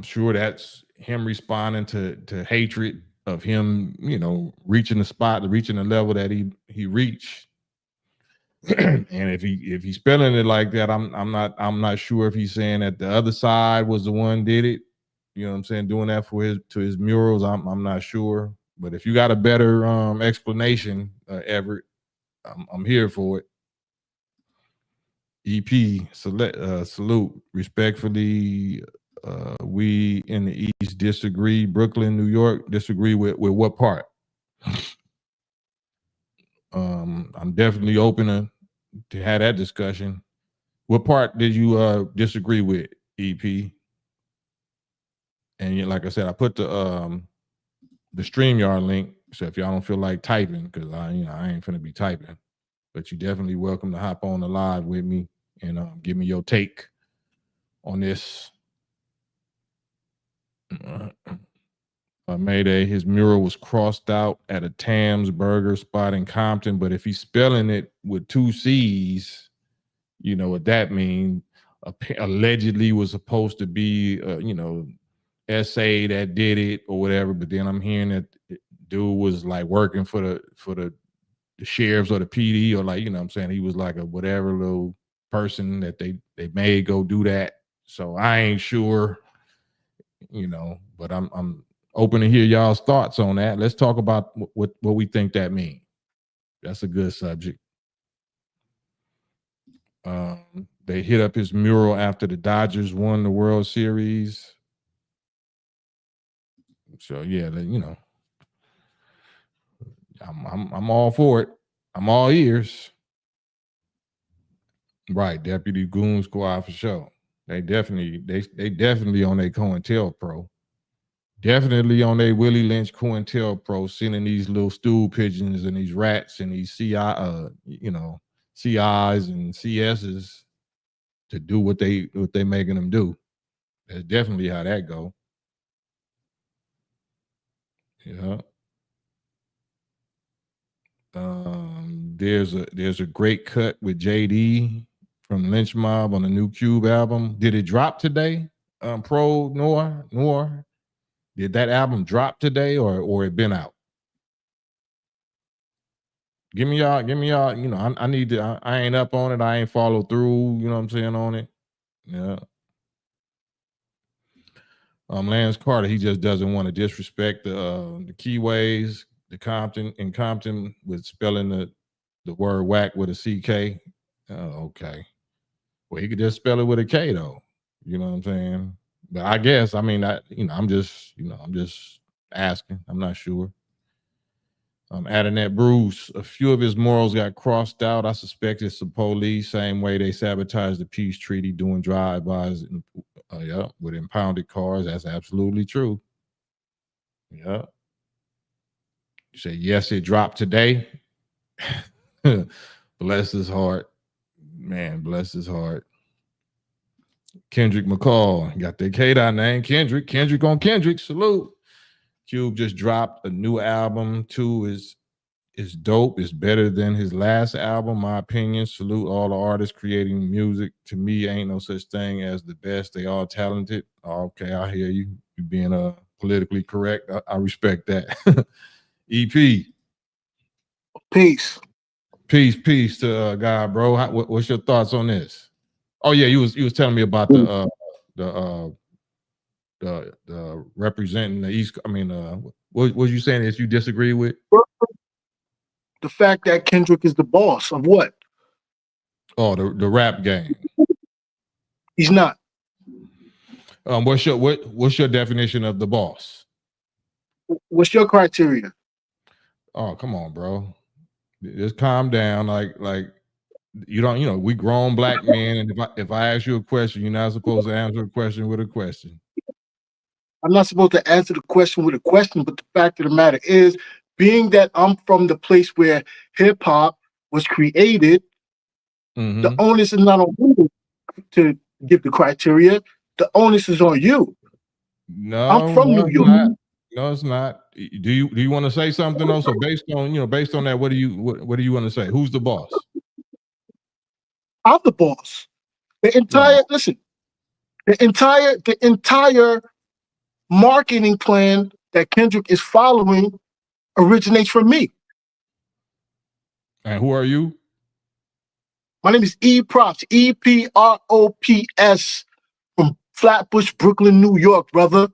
sure that's him responding to hatred of him, reaching the level that he reached. And if he's spelling it like that, I'm not sure if he's saying that the other side was the one did it. You know what I'm saying? Doing that to his murals, I'm not sure. But if you got a better explanation, Everett, I'm here for it. EP, salute. Respectfully, we in the East disagree. Brooklyn, New York, disagree with what part? I'm definitely open to have that discussion. What part did you disagree with, EP? And like I said, I put the StreamYard link. So if y'all don't feel like typing, because I ain't finna be typing, but you definitely welcome to hop on the live with me and give me your take on this. Mayday, his mural was crossed out at a Tam's Burger spot in Compton, but if he's spelling it with two C's, you know what that means. Allegedly was supposed to be, SA that did it or whatever, but then I'm hearing that dude was like working for the sheriffs or the PD, or like, you know what I'm saying, he was like a whatever little person that they made go do that. So I ain't sure, but I'm open to hear y'all's thoughts on that. Let's talk about what we think that means. That's a good subject. They hit up his mural after the Dodgers won the World Series. So yeah, I'm all for it. I'm all ears. Right, Deputy Goon Squad for sure. They definitely on their COINTELPRO. Definitely on their Willie Lynch COINTELPRO, sending these little stool pigeons and these rats and these CIs and CSs to do what they making them do. That's definitely how that go. Yeah. There's a great cut with JD from Lynch Mob on the new Cube album. Did it drop today? Pro Noir. Did that album drop today or it been out? Give me y'all. I need to. I ain't up on it. I ain't follow through. You know what I'm saying on it. Yeah. Lance Carter, he just doesn't want to disrespect the keyways, the Compton with spelling the word whack with a CK. Okay. Well, he could just spell it with a K though. You know what I'm saying? But I guess, I'm just asking. I'm not sure. Adding that Bruce, a few of his morals got crossed out. I suspect it's the police, same way they sabotaged the peace treaty doing drive-bys with impounded cars. That's absolutely true. Yeah. You say, yes, it dropped today. Bless his heart. Man, bless his heart. Kendrick McCall. Got that K-Dot name. Kendrick on Kendrick. Salute. Cube just dropped a new album. 2 is dope. It's better than his last album, my opinion. Salute all the artists creating music. To me, ain't no such thing as the best. They all talented. Okay, I hear you. You being politically correct. I respect that. EP. Peace. Peace to God, bro. What's your thoughts on this? Oh yeah, you was telling me about the representing the East. What was you saying that you disagree with? The fact that Kendrick is the boss of what? Oh, the rap game. He's not. What's your definition of the boss? What's your criteria? Oh, come on, bro. Just calm down. Like you don't, we grown black men, and if I ask you a question, you're not supposed to answer a question with a question. I'm not supposed to answer the question with a question, but the fact of the matter is, being that I'm from the place where hip hop was created, the onus is not on me to give the criteria. The onus is on you. No, I'm from New York. No, it's not. Do you want to say something else? So based on that, what do you want to say? Who's the boss? I'm the boss. The entire marketing plan that Kendrick is following originates from me. And who are you? My name is E-Props, EPROPS, from Flatbush, Brooklyn, New York, brother.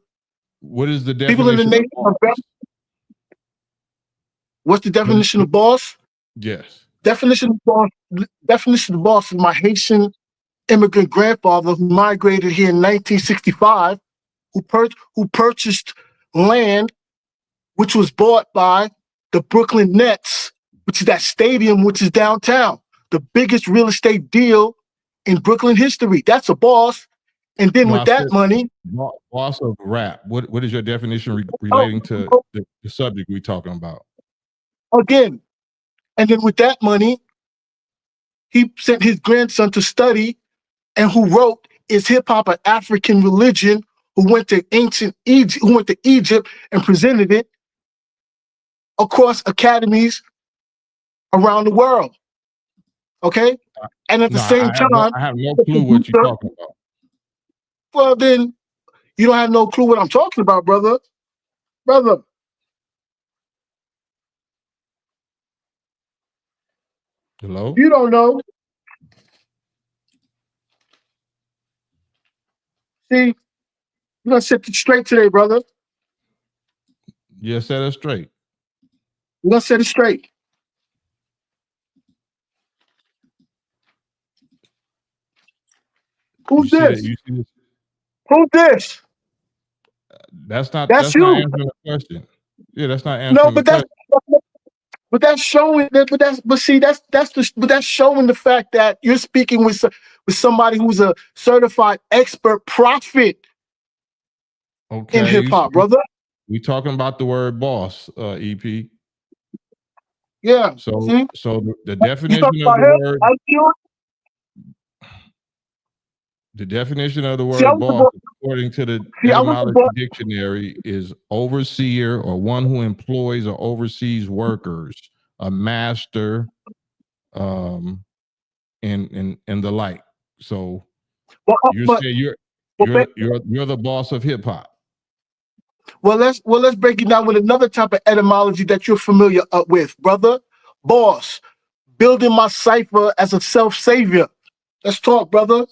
What is the definition? People in the nation of boss? What's the definition of boss? Yes. Definition of boss is my Haitian immigrant grandfather who migrated here in 1965, who purchased land which was bought by the Brooklyn Nets, which is that stadium which is downtown. The biggest real estate deal in Brooklyn history. That's a boss. And then with that money, boss of rap. What is your definition relating to the subject we're talking about? Again, and then with that money, he sent his grandson to study, and who wrote, "Is hip hop an African religion, who went to ancient Egypt, who went to Egypt and presented it across academies around the world. Okay? And at the same time, I have no clue what you're talking about. Well, then you don't have no clue what I'm talking about, brother. Brother. Hello? You don't know. See, we're gonna set it straight today, brother. Yeah, set it straight. We're gonna set it straight. Who's this? Who's this? That's not That's you. not answering the question. Yeah, that's not answering No, the but question. that's showing that. But that's showing the fact that you're speaking with somebody who's a certified expert prophet in hip hop, brother. We talking about the word boss, EP. Yeah. So see? the definition of the word. The definition of the word boss, according to the etymology dictionary, is overseer or one who employs or oversees workers, a master, and the like. So you're saying you're the boss of hip hop. Well, let's break it down with another type of etymology that you're familiar with, brother. Boss, building my cipher as a self-savior. Let's talk, brother.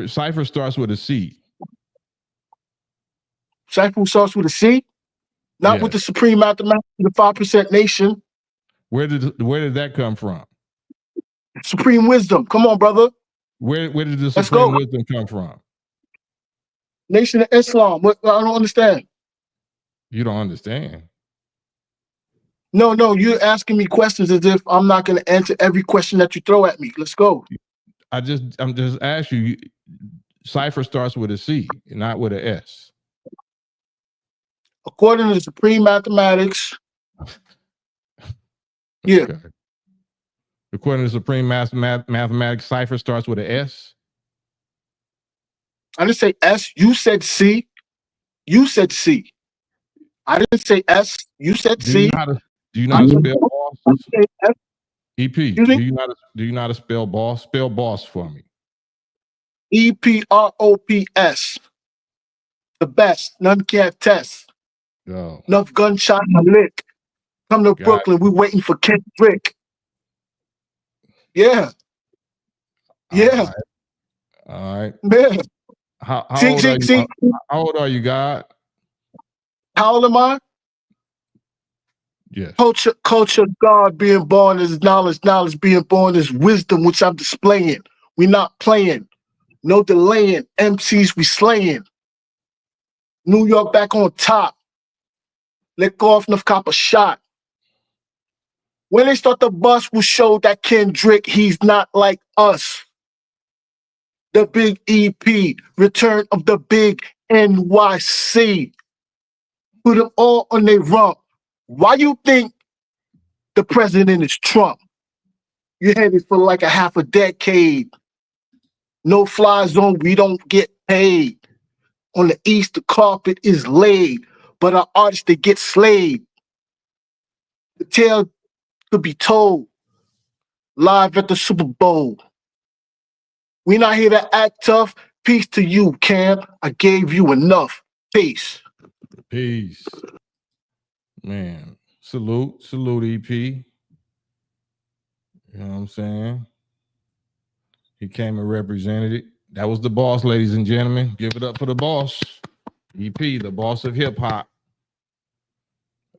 Cipher starts with a C. Cipher starts with a C? Not with the supreme mathematics of the 5% nation. Where did that come from? Supreme wisdom. Come on, brother. Where did the supreme wisdom come from? Nation of Islam. What? I don't understand. You don't understand. No, you're asking me questions as if I'm not going to answer every question that you throw at me. Let's go. I'm just asking you. Cipher starts with a C, not with an S. According to the supreme mathematics, yeah. Okay. According to supreme mathematics, cipher starts with an S. I didn't say S. You said C. You said C. I didn't say S. You said C. Do you know how to spell boss? EP. Do you know how to spell boss? Spell boss for me. EPROPS. The best. None can't test. Oh. Enough gunshots a lick. Come to Brooklyn. We're waiting for Kendrick. Yeah. Yeah. All right. Yeah. How old are you? How old are you, God? How old am I? Yes. Culture, God being born is knowledge, knowledge being born is wisdom, which I'm displaying. We not playing. No delaying. MCs we slaying. New York back on top. Let go off enough cop a shot. When they start the bus, will show that Kendrick, he's not like us. The big EP, return of the big NYC. Put them all on their rump. Why you think the president is Trump? You had it for like a half a decade. No fly zone, we don't get paid. On the East, the carpet is laid, but our artists, they get slayed. The tale could be told live at the Super Bowl. We not here to act tough. Peace to you, Cam. I gave you enough. Peace. Peace. Man, salute, EP. You know what I'm saying? He came and represented it. That was the boss, ladies and gentlemen. Give it up for the boss. EP, the boss of hip hop.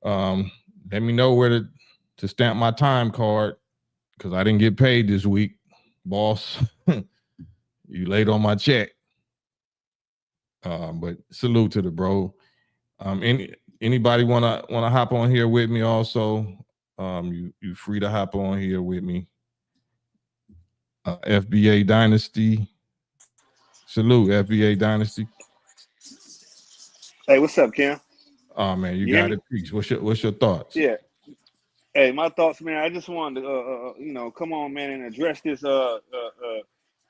Let me know where to stamp my time card, because I didn't get paid this week. Boss, you late on my check. But salute to the bro. Anybody wanna hop on here with me also? You free to hop on here with me. FBA Dynasty. Salute, FBA Dynasty. Hey, what's up, Cam? Oh man, you got it. Peace. What's your thoughts? Yeah. Hey, my thoughts, man. I just wanted to, come on, man, and address this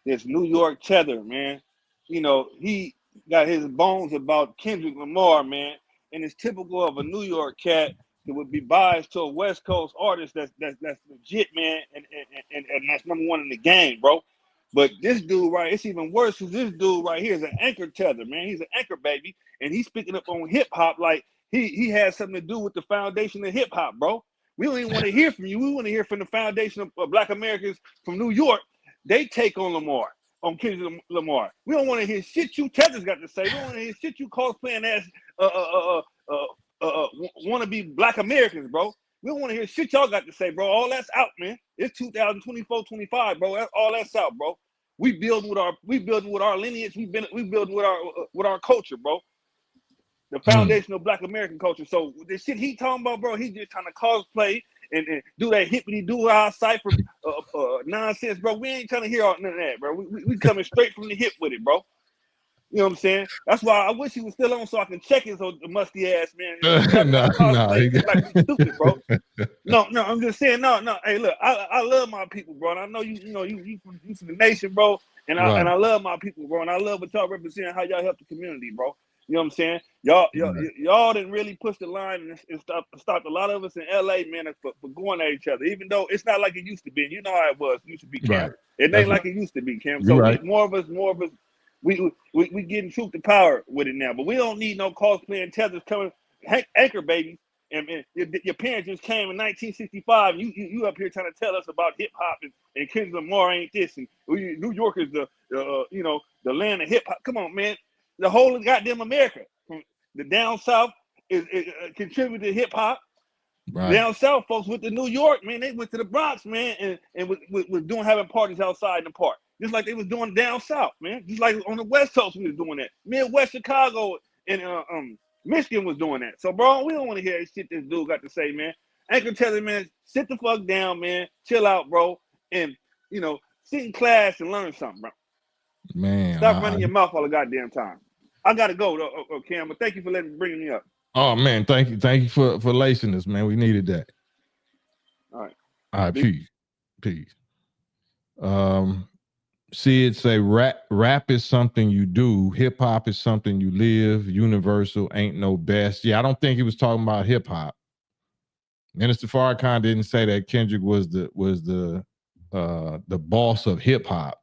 this New York tether, man. He got his bones about Kendrick Lamar, man, and it's typical of a New York cat that would be biased to a West Coast artist that's legit, man, and that's number one in the game, bro. But this dude, right, it's even worse because this dude right here is an anchor tether, man. He's an anchor baby, and he's picking up on hip hop like he has something to do with the foundation of hip hop, bro. We don't even want to hear from you. We want to hear from the foundation of Black Americans from New York. They take on Lamar, on Kendrick Lamar. We don't want to hear shit you Tethers got to say. We don't want to hear shit you cosplaying as want to be Black Americans, bro. We don't want to hear shit y'all got to say, bro. All that's out, man. It's 2024, 25, bro. All that's out, bro. We building with our lineage. We building with our culture, bro. The foundational Black American culture. So the shit he talking about, bro, he just trying to cosplay and do that hippity doo our cipher nonsense, bro. We ain't trying to hear all none of that, bro. We coming straight from the hip with it, bro. You know what I'm saying? That's why I wish he was still on so I can check his musty ass, man. No, like we stupid, bro. No, I'm just saying, no. Hey, look, I love my people, bro. And I know you from the nation, bro. And I love my people, bro. And I love what y'all represent, how y'all help the community, bro. You know what I'm saying? Y'all didn't really push the line and stopped a lot of us in LA, man, for going at each other. Even though it's not like it used to be. You know how it was. It used to be, Cam. Right. It ain't like it used to be, Cam. So more of us, we getting truth to power with it now. But we don't need no cosplaying tethers coming anchor babies. And your parents just came in 1965. You up here trying to tell us about hip hop and Kendrick Lamar ain't this, and New York is the land of hip hop. Come on, man. The whole of goddamn America, from the down south, is contributed to hip hop. Right. Down south, folks went to New York, man. They went to the Bronx, man, and was having parties outside in the park, just like they was doing down south, man. Just like on the West Coast, we was doing that. Midwest Chicago and Michigan was doing that. So, bro, we don't want to hear shit this dude got to say, man. Anchor telling, man, sit the fuck down, man. Chill out, bro, and sit in class and learn something, bro. Man, stop running your mouth all the goddamn time. I gotta go, Cam. But thank you for bringing me up. Oh man, thank you for lacing us, man. We needed that. All right, peace. Sid say rap is something you do. Hip hop is something you live. Universal ain't no best. Yeah, I don't think he was talking about hip hop. Minister Farrakhan didn't say that Kendrick was the boss of hip hop.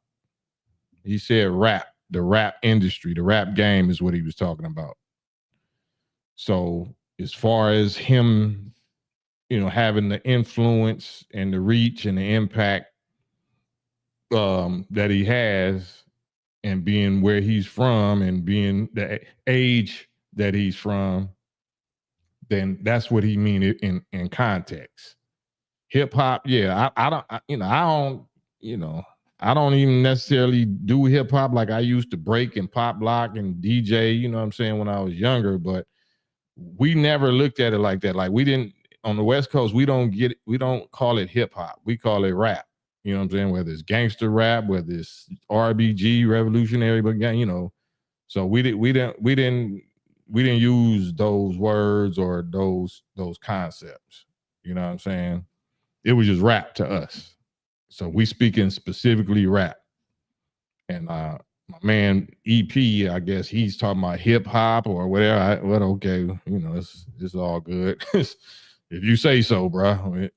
He said rap, the rap industry, the rap game is what he was talking about. So as far as him, having the influence and the reach and the impact that he has, and being where he's from and being the age that he's from, then that's what he mean in context. Hip hop, yeah, I don't even necessarily do hip hop like I used to break and pop lock and DJ, you know what I'm saying, when I was younger, but we never looked at it like that. Like we didn't, on the West Coast, we don't call it hip hop. We call it rap. You know what I'm saying? Whether it's gangster rap, whether it's RBG, revolutionary, but so we didn't use those words or those concepts. You know what I'm saying? It was just rap to us. So we speaking specifically rap. And my man EP, I guess he's talking about hip hop or whatever. Okay, it's all good. If you say so, bro,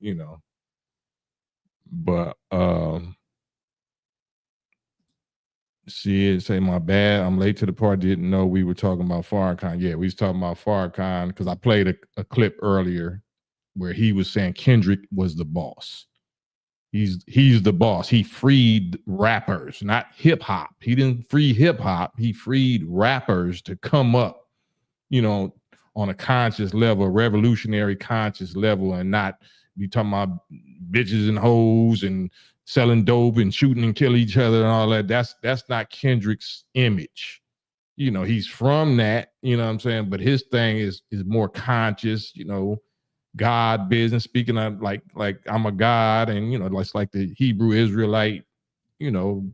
But Sid say, my bad, I'm late to the party, didn't know we were talking about Farrakhan. Yeah, we was talking about Farrakhan because I played a clip earlier where he was saying Kendrick was the boss. He's the boss. He freed rappers, not hip hop. He didn't free hip hop. He freed rappers to come up, on a conscious level, revolutionary conscious level, and not be talking about bitches and hoes and selling dope and shooting and kill each other and all that. That's not Kendrick's image. He's from that, you know what I'm saying? But his thing is more conscious, God business, speaking of like I'm a God, and it's like the Hebrew Israelite, the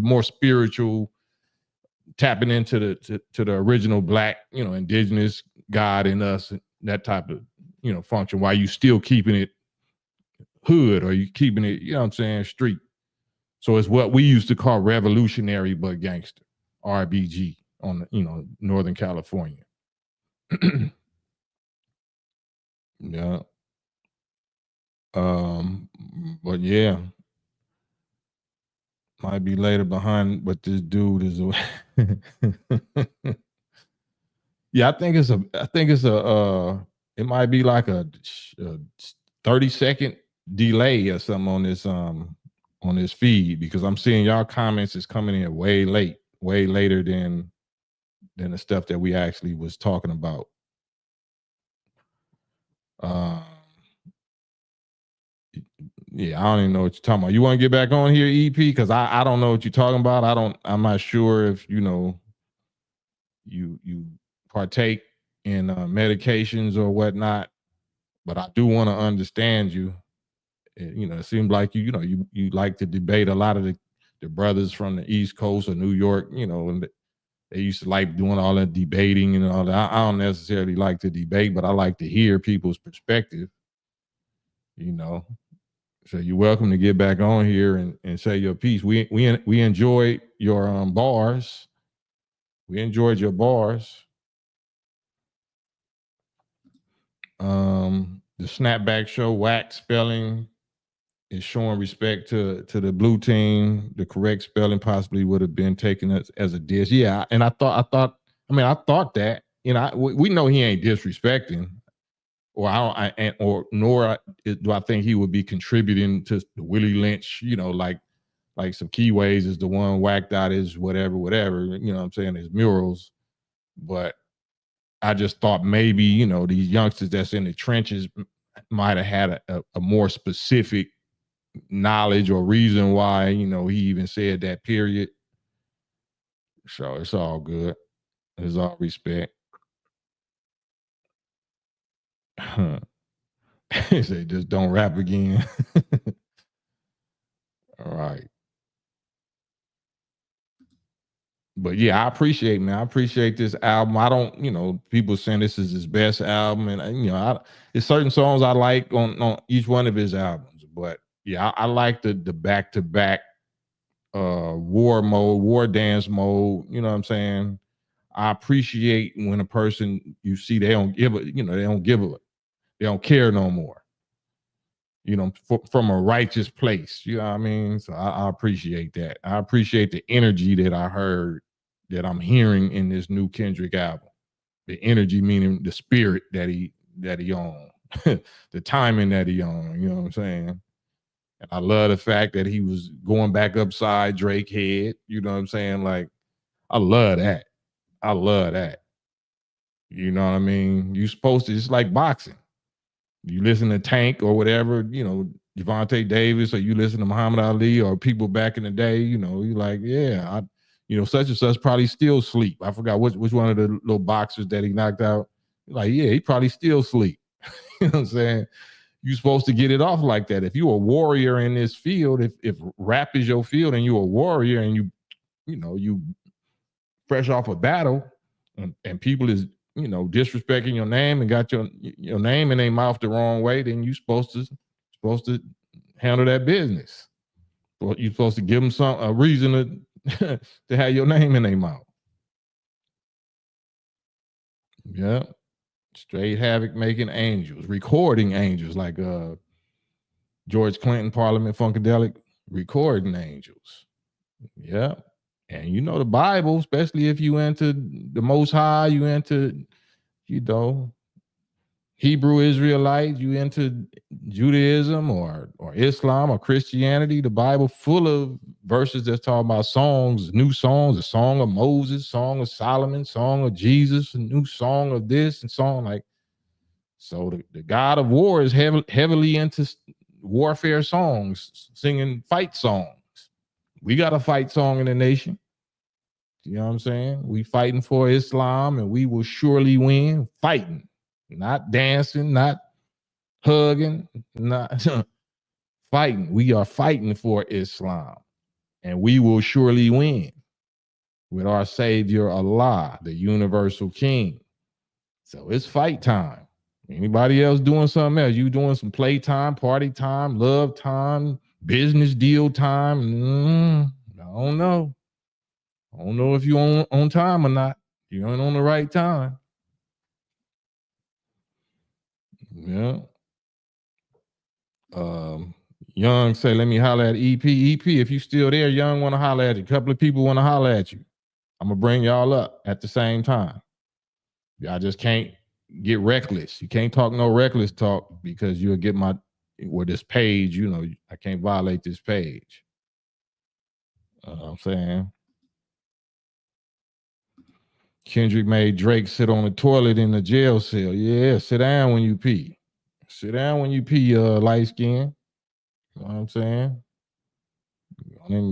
more spiritual, tapping into the original Black, indigenous God in us, that type of function, while you still keeping it hood, or you keeping it, street. So it's what we used to call revolutionary but gangster, RBG. on Northern California. Yeah. But yeah, might be later behind, but this dude is yeah, I think it's a it might be like a 30-second delay or something on this feed, because I'm seeing y'all comments is coming in way later than the stuff that we actually was talking about. Yeah, I don't even know what you're talking about. You want to get back on here, EP? Because I don't know what you're talking about. I'm not sure if you partake in medications or whatnot, but I do want to understand you. It seems like you like to debate a lot of the brothers from the East Coast or New York, and they used to like doing all that debating and all that. I don't necessarily like to debate, but I like to hear people's perspective, So you're welcome to get back on here and say your piece. We enjoyed your bars. We enjoyed your bars. The Snapback Show, whack spelling is showing respect to the blue team. The correct spelling possibly would have been taken as a diss. Yeah, and I thought that. We know he ain't disrespecting, nor do I think he would be contributing to the Willie Lynch. Like some Keyways is the one whacked out his whatever. You know what I'm saying? His murals, but I just thought maybe these youngsters that's in the trenches might have had a more specific knowledge or reason why he even said that, period. So it's all good. It's all respect. He said just don't rap again. All right. But yeah, I appreciate this album. I don't, people saying this is his best album, and there's certain songs I like on each one of his albums. But yeah, I like the back-to-back war dance mode. You know what I'm saying? I appreciate when a person you see they don't they don't care no more. From a righteous place. You know what I mean? So I appreciate that. I appreciate the energy that I heard, that I'm hearing in this new Kendrick album. The energy meaning the spirit that he on, the timing that he on. You know what I'm saying? And I love the fact that he was going back upside Drake head. You know what I'm saying? Like, I love that. You know what I mean? You supposed to, it's like boxing. You listen to Tank or whatever, Javante Davis, or you listen to Muhammad Ali or people back in the day, you're like, yeah, such and such probably still sleep. I forgot which one of the little boxers that he knocked out. Like, yeah, he probably still sleep. You know what I'm saying? You're supposed to get it off like that. If you're a warrior in this field, if rap is your field and you're a warrior and you fresh off a battle and people is disrespecting your name and got your name in their mouth the wrong way, then you supposed to handle that business. Or you're supposed to give them a reason to to have your name in their mouth. Yeah, straight havoc making angels, recording angels, like George Clinton, Parliament Funkadelic, recording angels. Yeah. And the Bible, especially if you into the Most High, you into Hebrew Israelites, you into Judaism or Islam or Christianity, the Bible full of verses that's talking about songs, new songs, a song of Moses, song of Solomon, song of Jesus, a new song of this and song like. So the God of War is heavily into warfare songs, singing fight songs. We got a fight song in the nation. You know what I'm saying? We fighting for Islam and we will surely win. Fighting, not dancing, not hugging, not fighting. We are fighting for Islam and we will surely win with our Savior Allah, the universal King. So it's fight time. Anybody else doing something else? You doing some play time, party time, love time, business deal time? I don't know. I don't know if you on time or not. You ain't on the right time. Yeah. Young say, let me holler at EP. EP, if you still there, Young want to holler at you. A couple of people want to holler at you. I'm gonna bring y'all up at the same time. Y'all just can't get reckless. You can't talk no reckless talk because you'll get this page, I can't violate this page. I'm saying. Kendrick made Drake sit on the toilet in the jail cell. Yeah, sit down when you pee. Sit down when you pee, light skin. You know what I'm saying?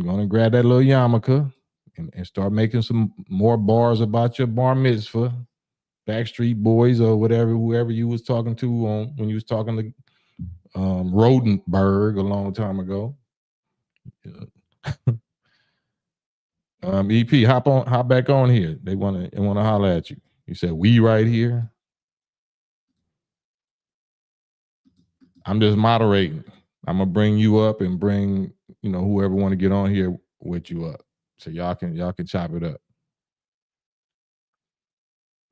Gonna grab that little yarmulke and start making some more bars about your bar mitzvah, Backstreet Boys or whatever, whoever you was talking to when you was talking to Rodenberg a long time ago. EP, hop back on here. They want to holler at you. You said we right here. I'm just moderating. I'm gonna bring you up and bring whoever want to get on here with you up, so y'all can chop it up.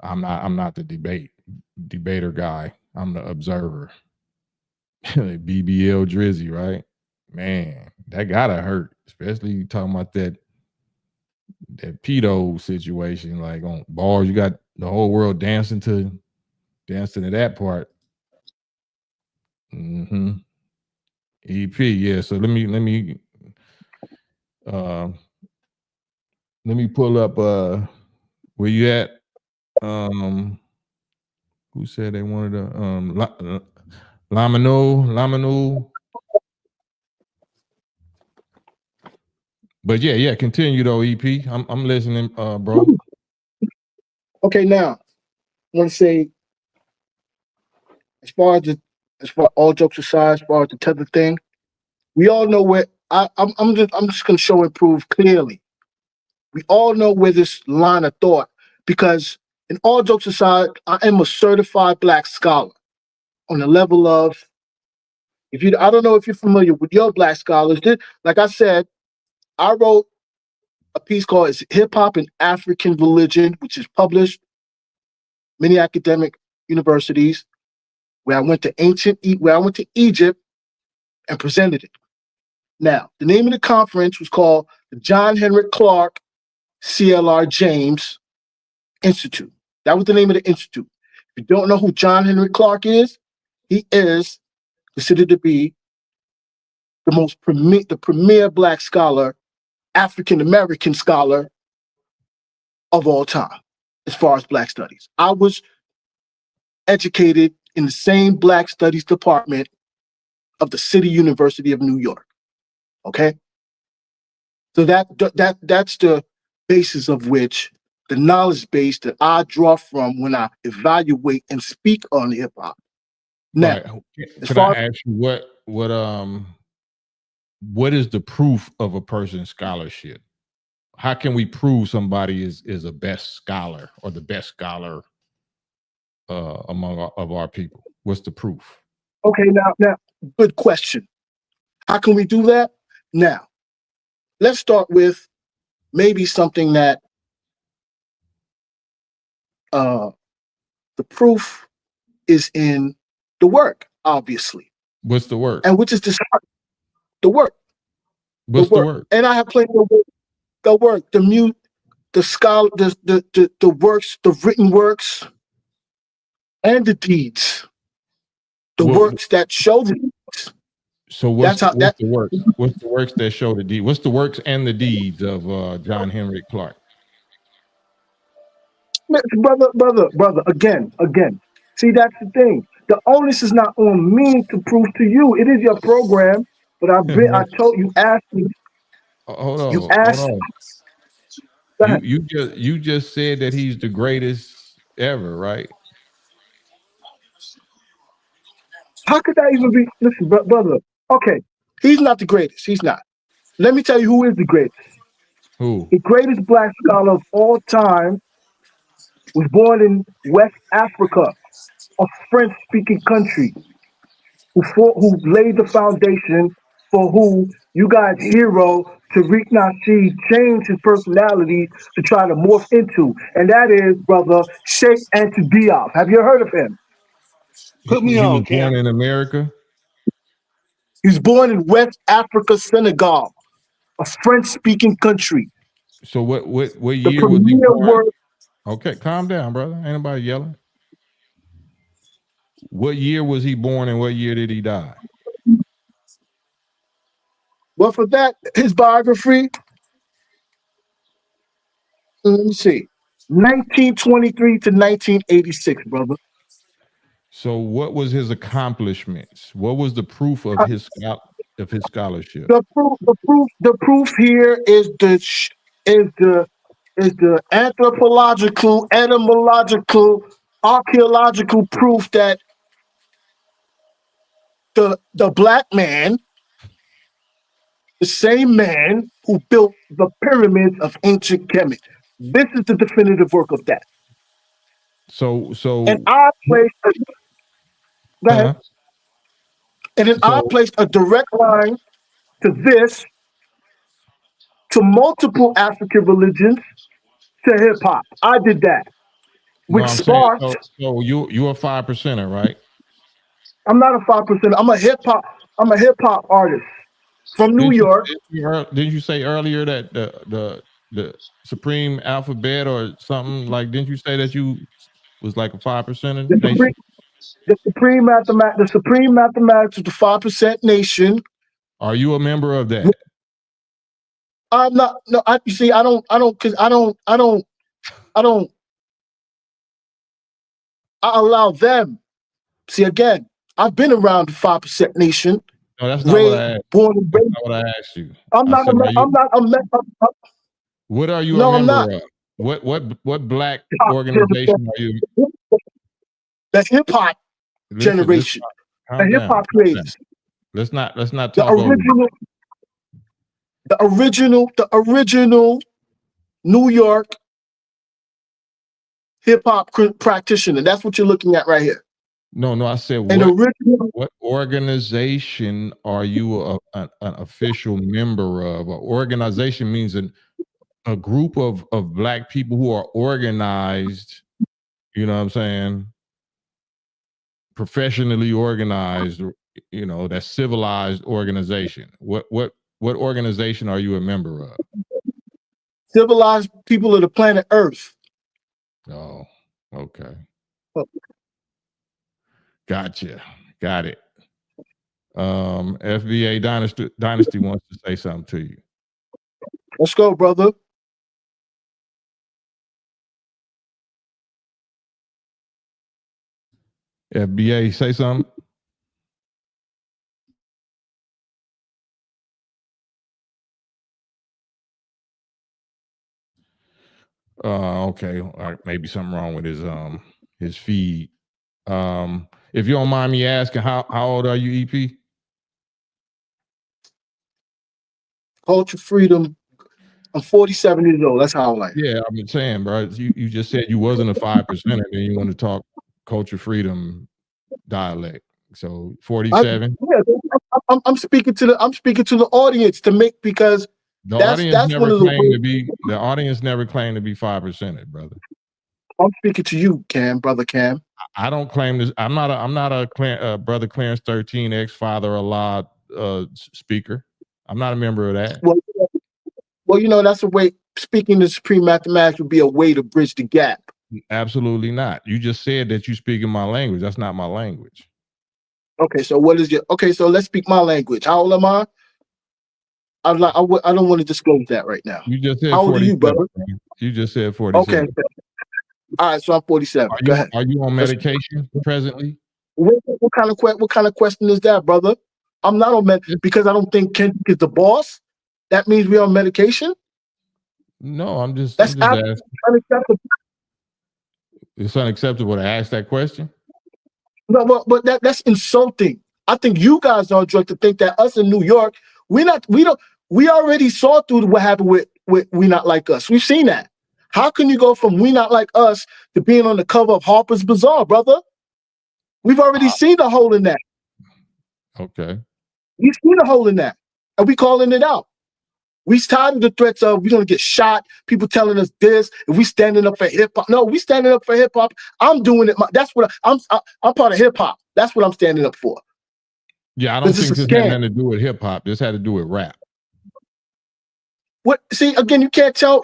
I'm not the debater guy. I'm the observer. BBL Drizzy, right? Man, that gotta hurt, especially talking about that pedo situation. Like on bars, you got the whole world dancing to that part. Mm-hmm. EP, yeah. So let me pull up where you at. Who said they wanted to Lamino. But yeah, continue though, EP. I'm listening, bro. Okay, now I want to say, as far all jokes aside, as far as the tether thing, we all know where I'm just gonna show and prove clearly. We all know where this line of thought, because in all jokes aside, I am a certified Black scholar on the level of, I don't know if you're familiar with your Black scholars. Like I said, I wrote a piece called "Hip Hop and African Religion," which is published many academic universities, where I went to Egypt and presented it. Now, the name of the conference was called the John Henrik Clarke CLR James Institute. That was the name of the institute. If you don't know who John Henrik Clarke is, he is considered to be the premier Black scholar, African American scholar of all time, as far as Black studies. I was educated in the same Black studies department of the City University of New York. Okay, so that's the basis of which the knowledge base that I draw from when I evaluate and speak on hip hop. Now, right. Can I ask you what is the proof of a person's scholarship? How can we prove somebody is a best scholar or the best scholar among our people? What's the proof? Okay, now, good question. How can we do that? Now, let's start with maybe something that the proof is in the work, obviously. What's the work? And which is the work. What's the work? And I have plenty of the work, the scholar, the works, the written works, and the deeds. The works that show the deeds. So what's the works? What's the works that show the deed? What's the works and the deeds of John Henrik Clarke? Brother, again. See, that's the thing. The onus is not on me to prove to you. It is your program, but I told you, asked me. Hold on. You asked. You just said that he's the greatest ever, right? How could that even be? Listen, brother. Okay, he's not the greatest. He's not. Let me tell you who is the greatest. Who? The greatest Black scholar of all time was born in West Africa, a French-speaking country, who laid the foundation for who you guys hero Tariq Nasheed changed his personality to try to morph into, and that is brother Sheikh Anta Diop. Have you heard of him? Put me He was on, born Cam. in America. He was born in West Africa, Senegal, a French-speaking country. So what The year was he premier born? word. Okay, calm down, brother. Ain't nobody yelling. What year was he born and what year did he die? Well, for that, his biography, let me see, 1923 to 1986, brother. So what was his accomplishments? What was the proof of Uh, his scholarship? the proof here is is the the anthropological, etymological, archaeological proof that the black man, the same man who built the pyramids of ancient Kemet. This is the definitive work of that. And So I place, go ahead. huh? And then I So placed a direct line to this, to multiple African religions, to hip hop. I did that, no, which I'm saying sparked. so you a 5%er, right? I'm not a 5%. I'm a hip hop. I'm a hip hop artist from New York. Didn't you say earlier that the supreme alphabet or something, like, didn't you say that you was like a 5% The nation? supreme, the supreme mathematics of the 5% nation. Are you a member of that? I'm not. No, you see, because I don't. I allow them. See, again, I've been around the 5% nation. No, that's not what I asked. Born and That's raised. not what I asked you. I'm I not. said, I'm not. what are you a No, I'm member not. of? What black Hip-hop organization are you? The hip hop Listen, generation. The calm hip down. hop creators. Let's not The talk over. the original New York hip hop practitioner. That's what you're looking at right here. No, I said what organization are you an official member of? An organization means a group of black people who are organized, you know what I'm saying? Professionally organized, that's civilized organization. What organization are you a member of? Civilized people of the planet Earth. Oh, okay. Oh. Gotcha. Got it. FBA Dynasty wants to say something to you. Let's go, brother. FBA, say something. Okay. All right. Maybe something wrong with his feed. If you don't mind me asking, how old are you, EP? Culture freedom. I'm 47 years old. That's how old I am. Yeah, I've been saying, bro. You just said you wasn't a 5%, and then you want to talk culture freedom dialect. So 47. I'm speaking to the audience to make, because The that's one of the ways. The audience never claimed to be 5%, brother. I'm speaking to you, brother Cam. I don't claim this. I'm not a brother Clarence 13 ex Father Allah speaker. I'm not a member of that. Well, that's a way. Speaking the supreme mathematics would be a way to bridge the gap. Absolutely not. You just said that you speak in my language. That's not my language. Okay, so what is your? Okay, so let's speak my language. How old am I? I don't want to disclose that right now. You just said how old are you, brother? You just said 47. Okay. All right, so I'm 47. Go ahead. Are you on medication presently? What kind of question is that, brother? I'm not on because I don't think Kendrick is the boss. That means we're on medication. No, I'm just asking. Unacceptable. It's unacceptable to ask that question. No, but that's insulting. I think you guys are on drugs to think that us in New York, we already saw through what happened with We Not Like Us. We've seen that. How can you go from We Not Like Us to being on the cover of Harper's Bazaar, brother? We've already seen the hole in that. Okay. We see the hole in that, and we calling it out. We tired of the threats of we're gonna get shot. People telling us this. If we standing up for hip hop, no, we standing up for hip hop. I'm doing it. That's what I'm part of hip hop. That's what I'm standing up for. Yeah, I don't think this had nothing to do with hip hop. This had to do with rap. What? See, again, you can't tell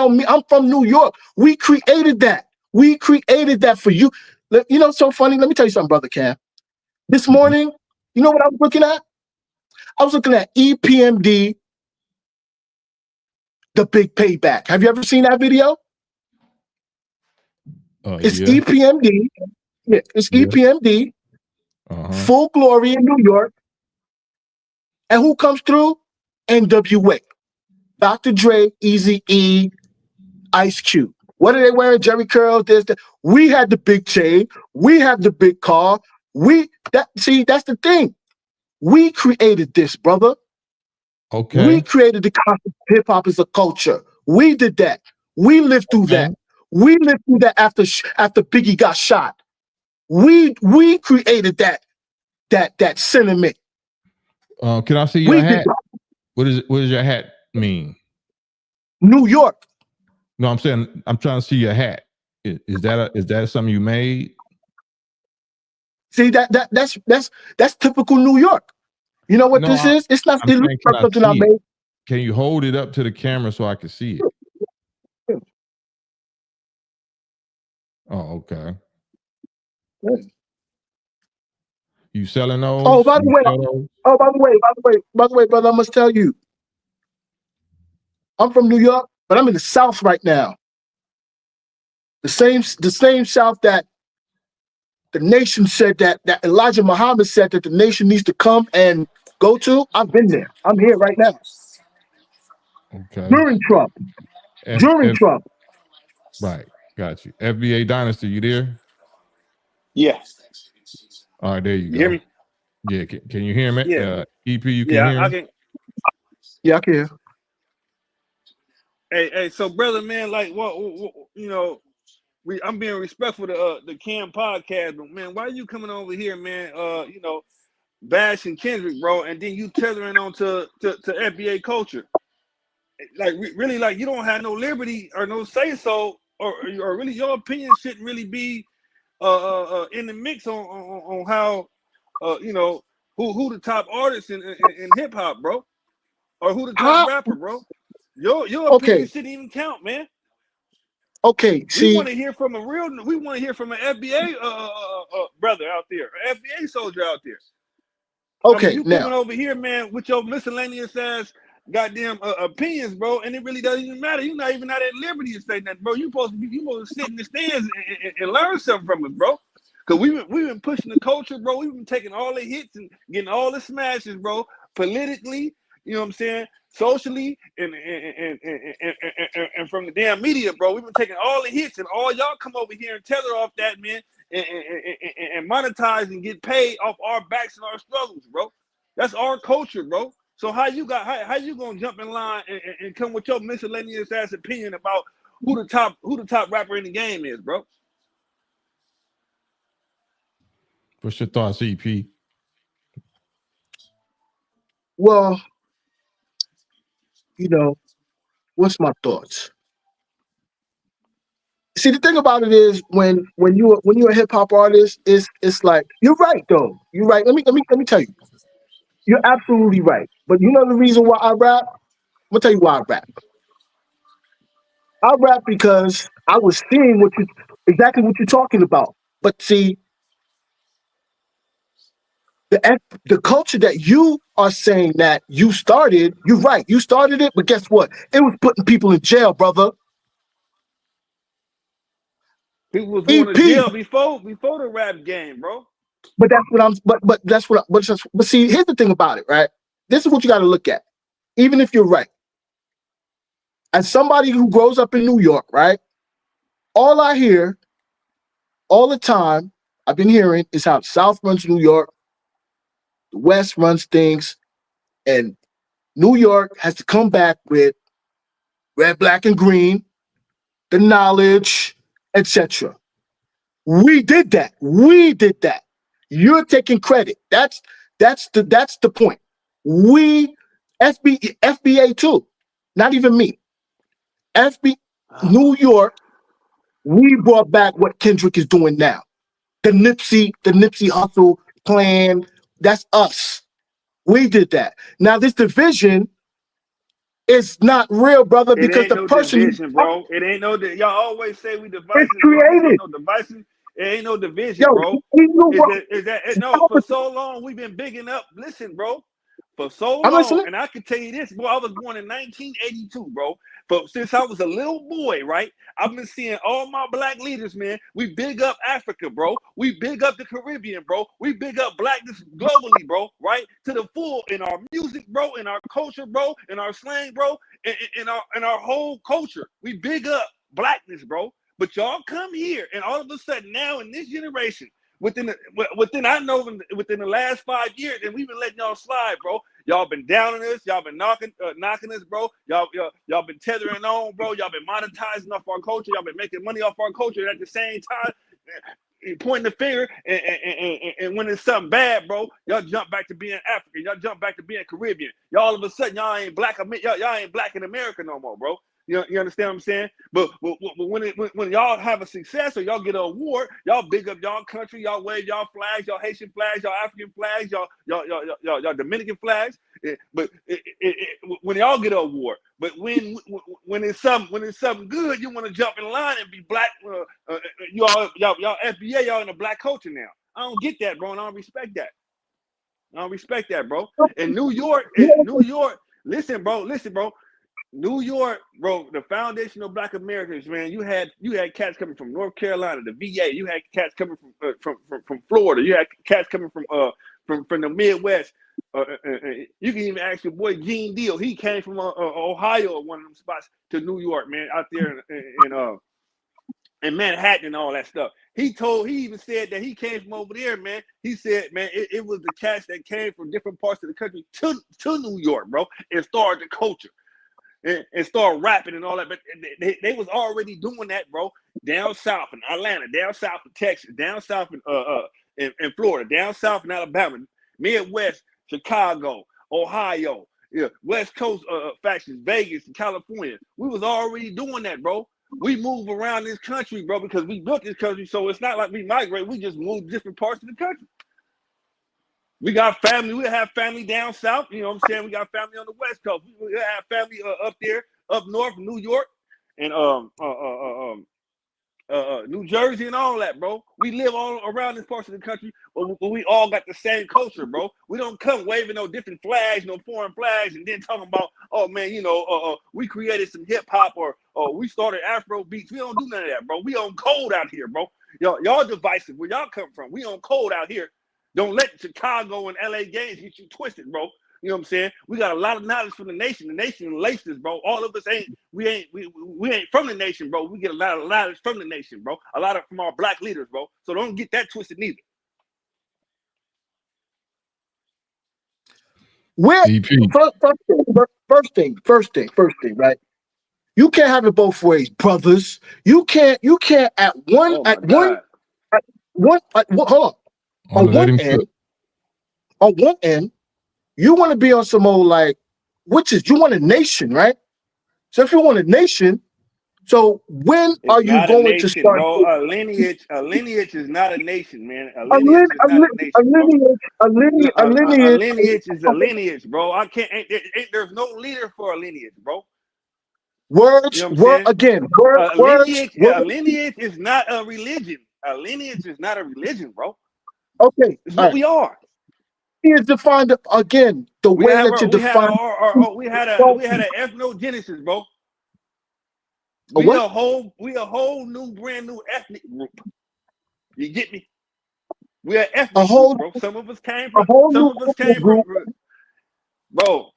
me. I'm from New York. We created that. We created that for you. You know, so funny. Let me tell you something, brother Cam. This morning, you know what I was looking at? I was looking at EPMD, The Big Payback. Have you ever seen that video? It's yeah. EPMD. Yeah, it's EPMD. Full Glory in New York. And who comes through? NWA. Dr. Dre, Eazy-E, Ice Cube. What are they wearing? Jerry curls. We had the big chain. We have the big car. That's the thing. We created this, brother. Okay. We created the concept of hip hop as a culture. We did that. We lived through that. We lived through that after Biggie got shot. We created that sentiment. Can I see your hat? What does your hat mean? New York. No, I'm saying I'm trying to see your hat. Is that something you made? See that's typical New York. You know what this is? It's not something I made. Can you hold it up to the camera so I can see it? Oh, okay. You selling those? Oh, by the way, brother, I must tell you. I'm from New York, but I'm in the South right now. The same South that the nation said that Elijah Muhammad said that the nation needs to come and go to. I've been there. I'm here right now. Okay. During Trump. Trump. Right. Got you. FBA Dynasty, you there? Yeah. All right, there you go. Hear me? Yeah. Can you hear me? Yeah. EP, you can hear me? I can. Yeah, I can hear. Hey, so brother, man, like what you know, I'm being respectful to the Cam podcast, but man, why are you coming over here, man? You know, bashing Kendrick, bro, and then you tethering on to FBA culture. Like really, like you don't have no liberty or no say so, or really your opinion shouldn't really be in the mix on how you know who the top artist in hip hop, bro, or who the top rapper, bro. Your opinion shouldn't even count, man. Okay, we want to hear from an FBA brother out there, an FBA soldier out there. Okay, I mean, you coming over here, man, with your miscellaneous ass goddamn opinions, bro, and it really doesn't even matter. You're not even at liberty to say nothing, bro. You supposed to sit in the stands and learn something from us, bro. Cause we've been pushing the culture, bro. We've been taking all the hits and getting all the smashes, bro. Politically, you know what I'm saying? Socially and from the damn media, bro. We've been taking all the hits, and all y'all come over here and tether off that, man, and monetize and get paid off our backs and our struggles, bro. That's our culture, bro. So how you gonna jump in line and come with your miscellaneous ass opinion about who the top rapper in the game is, bro? What's your thoughts, EP? Well, you know, what's my thoughts? See, the thing about it is when you're a hip hop artist, it's like you're right though. You're right. Let me tell you. You're absolutely right. But you know the reason why I rap? I'm gonna tell you why I rap. I rap because I was seeing exactly what you're talking about. But see, the culture that you are saying that you started, you're right. You started it, but guess what? It was putting people in jail, brother. People was going to jail before the rap game, bro. But that's what I'm. But see, here's the thing about it, right? This is what you got to look at. Even if you're right, as somebody who grows up in New York, right? All I hear, all the time, I've been hearing is how the South runs New York, the West runs things, and New York has to come back with red, black, and green, the knowledge, etc. We did that. You're taking credit. That's the point. We FBA too. Not even me. New York. We brought back what Kendrick is doing now. The Nipsey Hustle plan. That's us. We did that. Now this division is not real, brother, because the person division, bro. It ain't no. Y'all always say we divisive, it's bro. This ain't created. no divisive. It ain't no division, Yo, bro. we knew what. No? For so long we've been bigging up. Listen, bro. For so I'm long, listening. and I can tell you this, bro. I was born in 1982, bro. But since I was a little boy, right, I've been seeing all my black leaders, man. We big up Africa, bro. We big up the Caribbean, bro. We big up blackness globally, bro. Right, to the full in our music, bro, in our culture, bro, in our slang, bro, in our whole culture. We big up blackness, bro. But y'all come here, and all of a sudden now in this generation, within the last 5 years, and we've been letting y'all slide, bro. Y'all been downing us. Y'all been knocking us, bro. Y'all been tethering on, bro. Y'all been monetizing off our culture. Y'all been making money off our culture. And at the same time, pointing the finger, and when it's something bad, bro, y'all jump back to being African. Y'all jump back to being Caribbean. Y'all all of a sudden, y'all ain't black. Y'all ain't black in America no more, bro. You understand what I'm saying? But when y'all have a success or y'all get an award, y'all big up y'all country, y'all wave y'all flags, y'all Haitian flags, y'all African flags, y'all Dominican flags. But when y'all get an award, but when it's something good, you want to jump in line and be black. Y'all FBA, y'all in the black culture now. I don't get that, bro, and I don't respect that. Bro. In New York, listen, bro. New York, bro, the foundational black Americans, man. You had cats coming from North Carolina, the VA. You had cats coming from Florida. You had cats coming from the Midwest. You can even ask your boy Gene Deal. He came from Ohio, one of them spots, to New York, man, out there in Manhattan and all that stuff. He even said that he came from over there, man. He said, man, it was the cats that came from different parts of the country to New York, bro, and started the culture. And start rapping and all that, but they was already doing that, bro. Down south in Atlanta, down south in Texas, down south in Florida, down south in Alabama, Midwest, Chicago, Ohio, West Coast factions, Vegas, and California. We was already doing that, bro. We move around this country, bro, because we built this country, so it's not like we migrate. We just move different parts of the country. We got family. We have family down south. You know what I'm saying? We got family on the West Coast. We have family up there, up north, New York, and New Jersey and all that, bro. We live all around this part of the country, but we all got the same culture, bro. We don't come waving no different flags, no foreign flags, and then talking about, oh man, we created some hip hop or we started Afro beats. We don't do none of that, bro. We on code out here, bro. Y'all divisive. Where y'all come from? We on code out here. Don't let Chicago and LA games get you twisted, bro. You know what I'm saying? We got a lot of knowledge from the nation. The nation laced us, bro. All of us ain't from the nation, bro. We get a lot of knowledge from the nation, bro. A lot of from our black leaders, bro. So don't get that twisted neither. First thing, right? You can't have it both ways, brothers. You can't at one hold on. On one end, you want to be on some old you want a nation, right? So if you want a nation, so when are you going to start? Bro, a lineage is not a nation, man. A lineage is not a nation. A lineage is a lineage, bro. I can't. There's no leader for a lineage, bro. Words, you know words. A lineage is not a religion. A lineage is not a religion, bro. Okay, it's what we are. Is defined again the way that you define. We had an ethnogenesis, bro. We a whole new brand new ethnic group. You get me? We are ethnic group, bro. Some of us came from bro.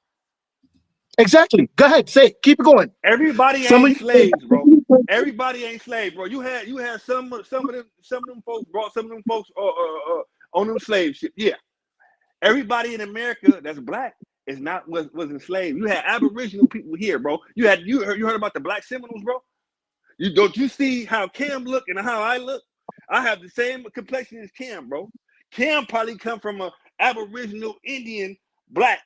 Exactly. Go ahead, say it. Keep it going. Everybody ain't slaves, bro. Everybody ain't slaves, bro. You had some of them folks brought some of them folks on them slave ship. Yeah. Everybody in America that's black was enslaved. You had Aboriginal people here, bro. You heard about the Black Seminoles, bro? Don't you see how Cam look and how I look? I have the same complexion as Cam, bro. Cam probably come from a Aboriginal Indian black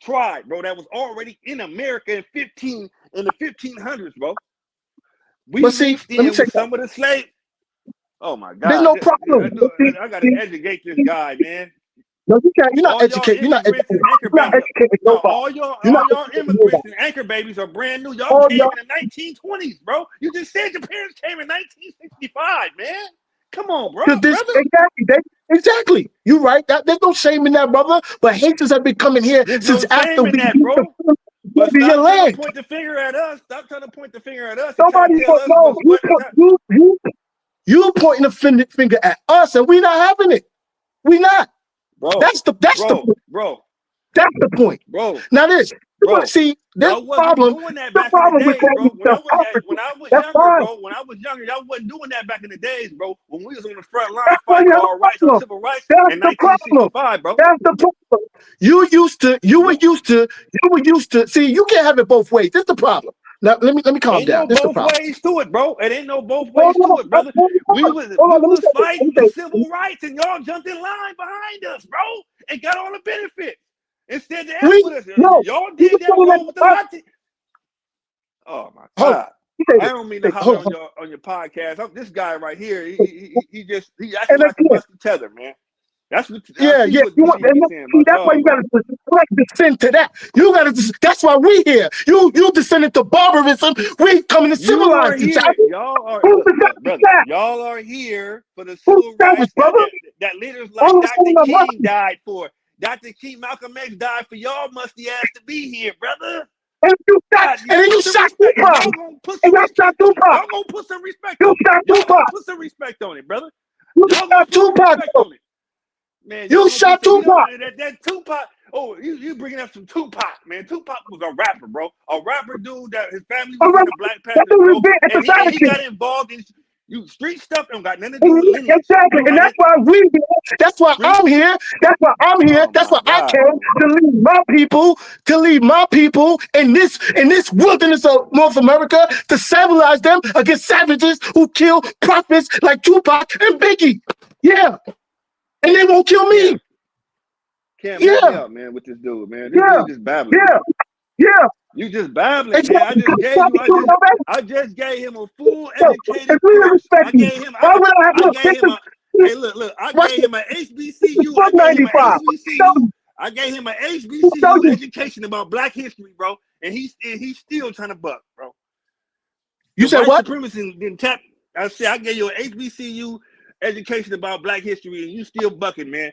tribe, bro, that was already in America in the 1500s, bro. We mixed in with some of the slaves. Oh my God! There's no problem. I gotta educate this guy, man. No, you can't. You're not educated. You're not educated. No, all y'all immigrants and anchor babies are brand new. Y'all came in the 1920s, bro. You just said your parents came in 1965, man. Come on, bro. Exactly. You're right. There's no shame in that, brother. But Haitians have been coming here since after we that, bro. But stop trying to point the finger at us. Stop trying to point the finger at us. Nobody you pointing the finger at us, and we're not having it. We not. Bro, that's the point. Bro. That's the point. Bro. Now see, there's a problem. Doing that back in the days, bro. When I was younger, bro. When I was younger, y'all wasn't doing that back in the days, bro. When we was on the front line fighting for our rights and civil rights in 1965, bro. That's the problem. You were used to see, you can't have it both ways. That's the problem. Now let me calm down. Ain't no both ways to it, bro. It ain't no both ways to it, brother. We was fighting for civil rights, and y'all jumped in line behind us, bro, and got all the benefits. Instead of with us, y'all did that wrong with the Latin. Oh my God! I don't mean to hop on your podcast. This guy right here, he acting like a busted tether, man. That's what. That's why you got to descend to that. You got to. That's why we here. You descended to barbarism. We coming to civilize each other. Y'all are here for the civil rights that leaders like Dr. King died for. Dr. King, Malcolm X died for y'all musty ass to be here, brother. And then you shot Tupac. Y'all gonna put some respect on it. Y'all gonna put some respect on it, brother. You shot Tupac. Man, you shot Tupac. That Tupac. Oh, you bringing up some Tupac, man. Tupac was a rapper, bro. A rapper dude that his family was in the Black Panther, bro. And he got involved in street stuff and got nothing to do with lineage. Exactly, and that's why I'm here. That's why I'm here. That's why I came to lead my people in this wilderness of North America to civilize them against savages who kill prophets like Tupac and Biggie. Yeah. And they won't kill me. Can't me up, man, with this dude, man. This dude just babbling. Yeah. You just babbling, man. I just gave him a full educated course. I gave him an HBCU. I gave him an HBCU education about Black history, bro. And he's still trying to buck, bro. You said what? Supremacy didn't tap. I said I gave you an HBCU education about Black history, and you still bucking, man.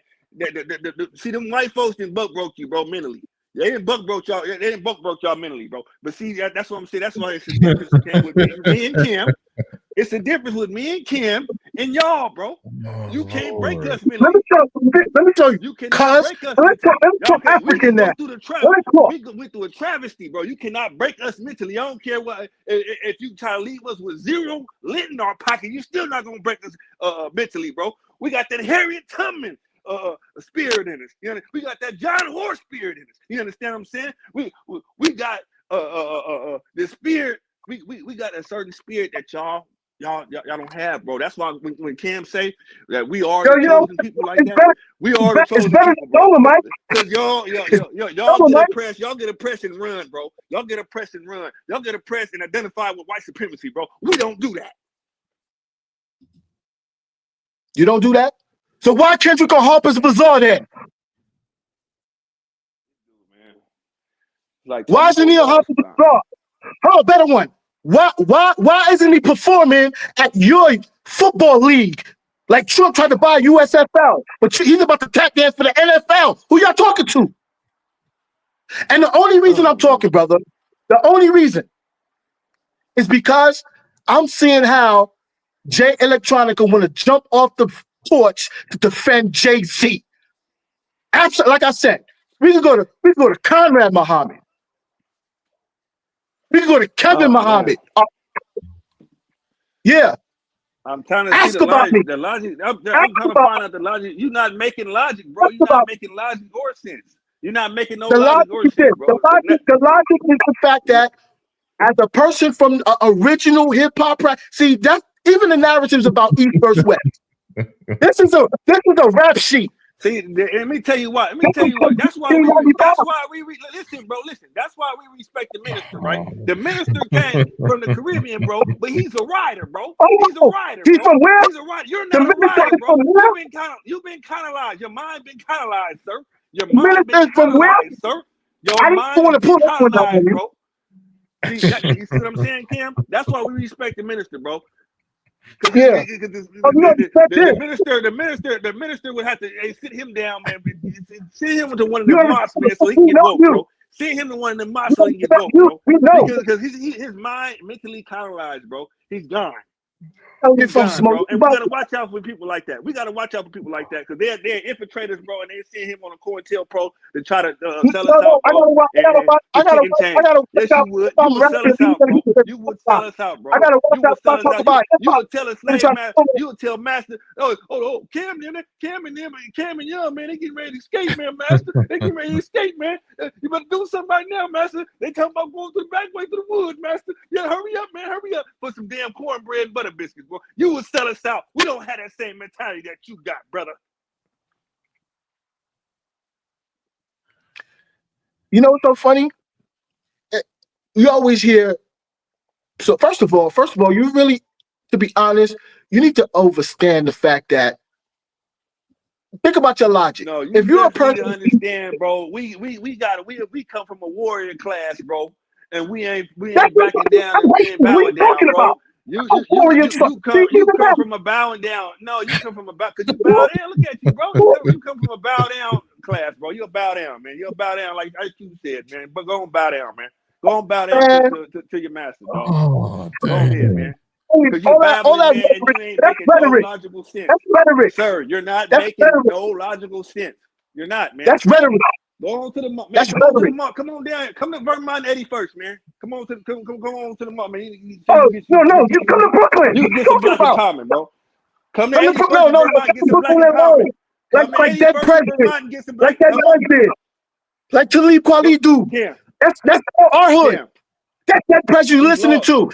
See, them white folks didn't buck broke you, bro, mentally. They didn't buck broke y'all. They didn't buck broke y'all mentally, bro. But see, that's what I'm saying. That's why it's a difference with me and Kim. It's a difference with me and Kim and y'all, bro. You can't break us mentally. Let me show you. You cannot break us mentally. We went through a travesty, bro. You cannot break us mentally. I don't care what. If you try to leave us with zero lint in our pocket, you're still not gonna break us mentally, bro. We got that Harriet Tubman spirit in us. You know, we got that John Horse spirit in us. You understand what I'm saying? We got the spirit. We got a certain spirit that y'all don't have, bro. That's why when Cam say that we are the chosen people like that, we are the chosen people, bro. Because y'all get oppressed and run, bro. Y'all get oppressed and run. Y'all get oppressed and identify with white supremacy, bro. We don't do that. You don't do that? So why Kendrick on Harper's Bazaar then? Why isn't he on Harper's Bazaar? How a better one? Why isn't he performing at your football league? Like Trump tried to buy USFL, but he's about to tap dance for the NFL. Who y'all talking to? And the only reason I'm talking, brother, the only reason is because I'm seeing how Jay Electronica want to jump off the porch to defend Jay-Z. Absolutely, like I said, we can go to Conrad Muhammad. We can go to Kevin Muhammad. Yeah. I'm trying to see the logic. I'm trying to find out the logic. You're not making logic, bro. You're not making logic or sense. You're not making no logic or sense, bro. The logic is the fact that as a person from original hip hop, see that even the narratives about East versus West. This is a rap sheet. See, let me tell you what. Let me tell you what. That's why we. Listen, bro. Listen. That's why we respect the minister, right? The minister came from the Caribbean, bro. But he's a writer, bro. He's a writer, bro. He's from where? He's a writer. You're not a writer, bro. You've been canalized. Your mind been canalized, sir. Your mind been canalized, sir. Your mind has been canalized, bro. See, you see what I'm saying, Kim? That's why we respect the minister, bro. Yeah. The minister would have to sit him down, man. Send him to one of the mosques, man, so he can get woke, bro. Send him to one of the mosques so he can get woke, bro. Because his mind mentally paralyzed, bro. He's gone. He's gone, bro. And we gotta watch out for people like that. We gotta watch out for people like that because they're infiltrators, bro, and they send him on a COINTELPRO to try to sell us out, bro. Yes, you would. You would sell us out, bro. You would sell us out, bro. You would sell us out. You would tell a slave master. You would tell master, Cam and Young, man, they getting ready to escape, man, master. They getting ready to escape, man. You better do something right now, master. They talking about going to the back way to the woods, master. Yeah, hurry up, man, hurry up. Put some damn cornbread and butter biscuits, bro. You would sell us out. We don't have that same mentality that you got, brother. You know what's so funny? You always hear. So first of all, you really, to be honest, you need to understand the fact that. Think about your logic. No, you if you're a person, understand, bro. We come from a warrior class, bro, and we ain't backing down and we ain't bowing down, bro. You come from a bowing down. No, you come from a bow because you bow down. Look at you, bro. You come from a bow down class, bro. You're a bow down, man. You're a bow down like you said, man. But go on bow down, man. Go on bow down to your master, dog. Go ahead, man. Because you babbling, man, and you ain't making no logical sense. That's rhetoric. Sir, you're not making no logical sense. You're not, man. That's rhetoric. Go on to the mark. That's rhetoric. Come on down. Come to Vermont 81st, man. Come on to the mark, man. You come to Brooklyn. You can get some black and common, bro. Come to 81st Vermont, get some black and common. Like that president. Get some like that man did. Like Talib Kweli do. Yeah. That's our hood. Yeah. That's that president you're listening to.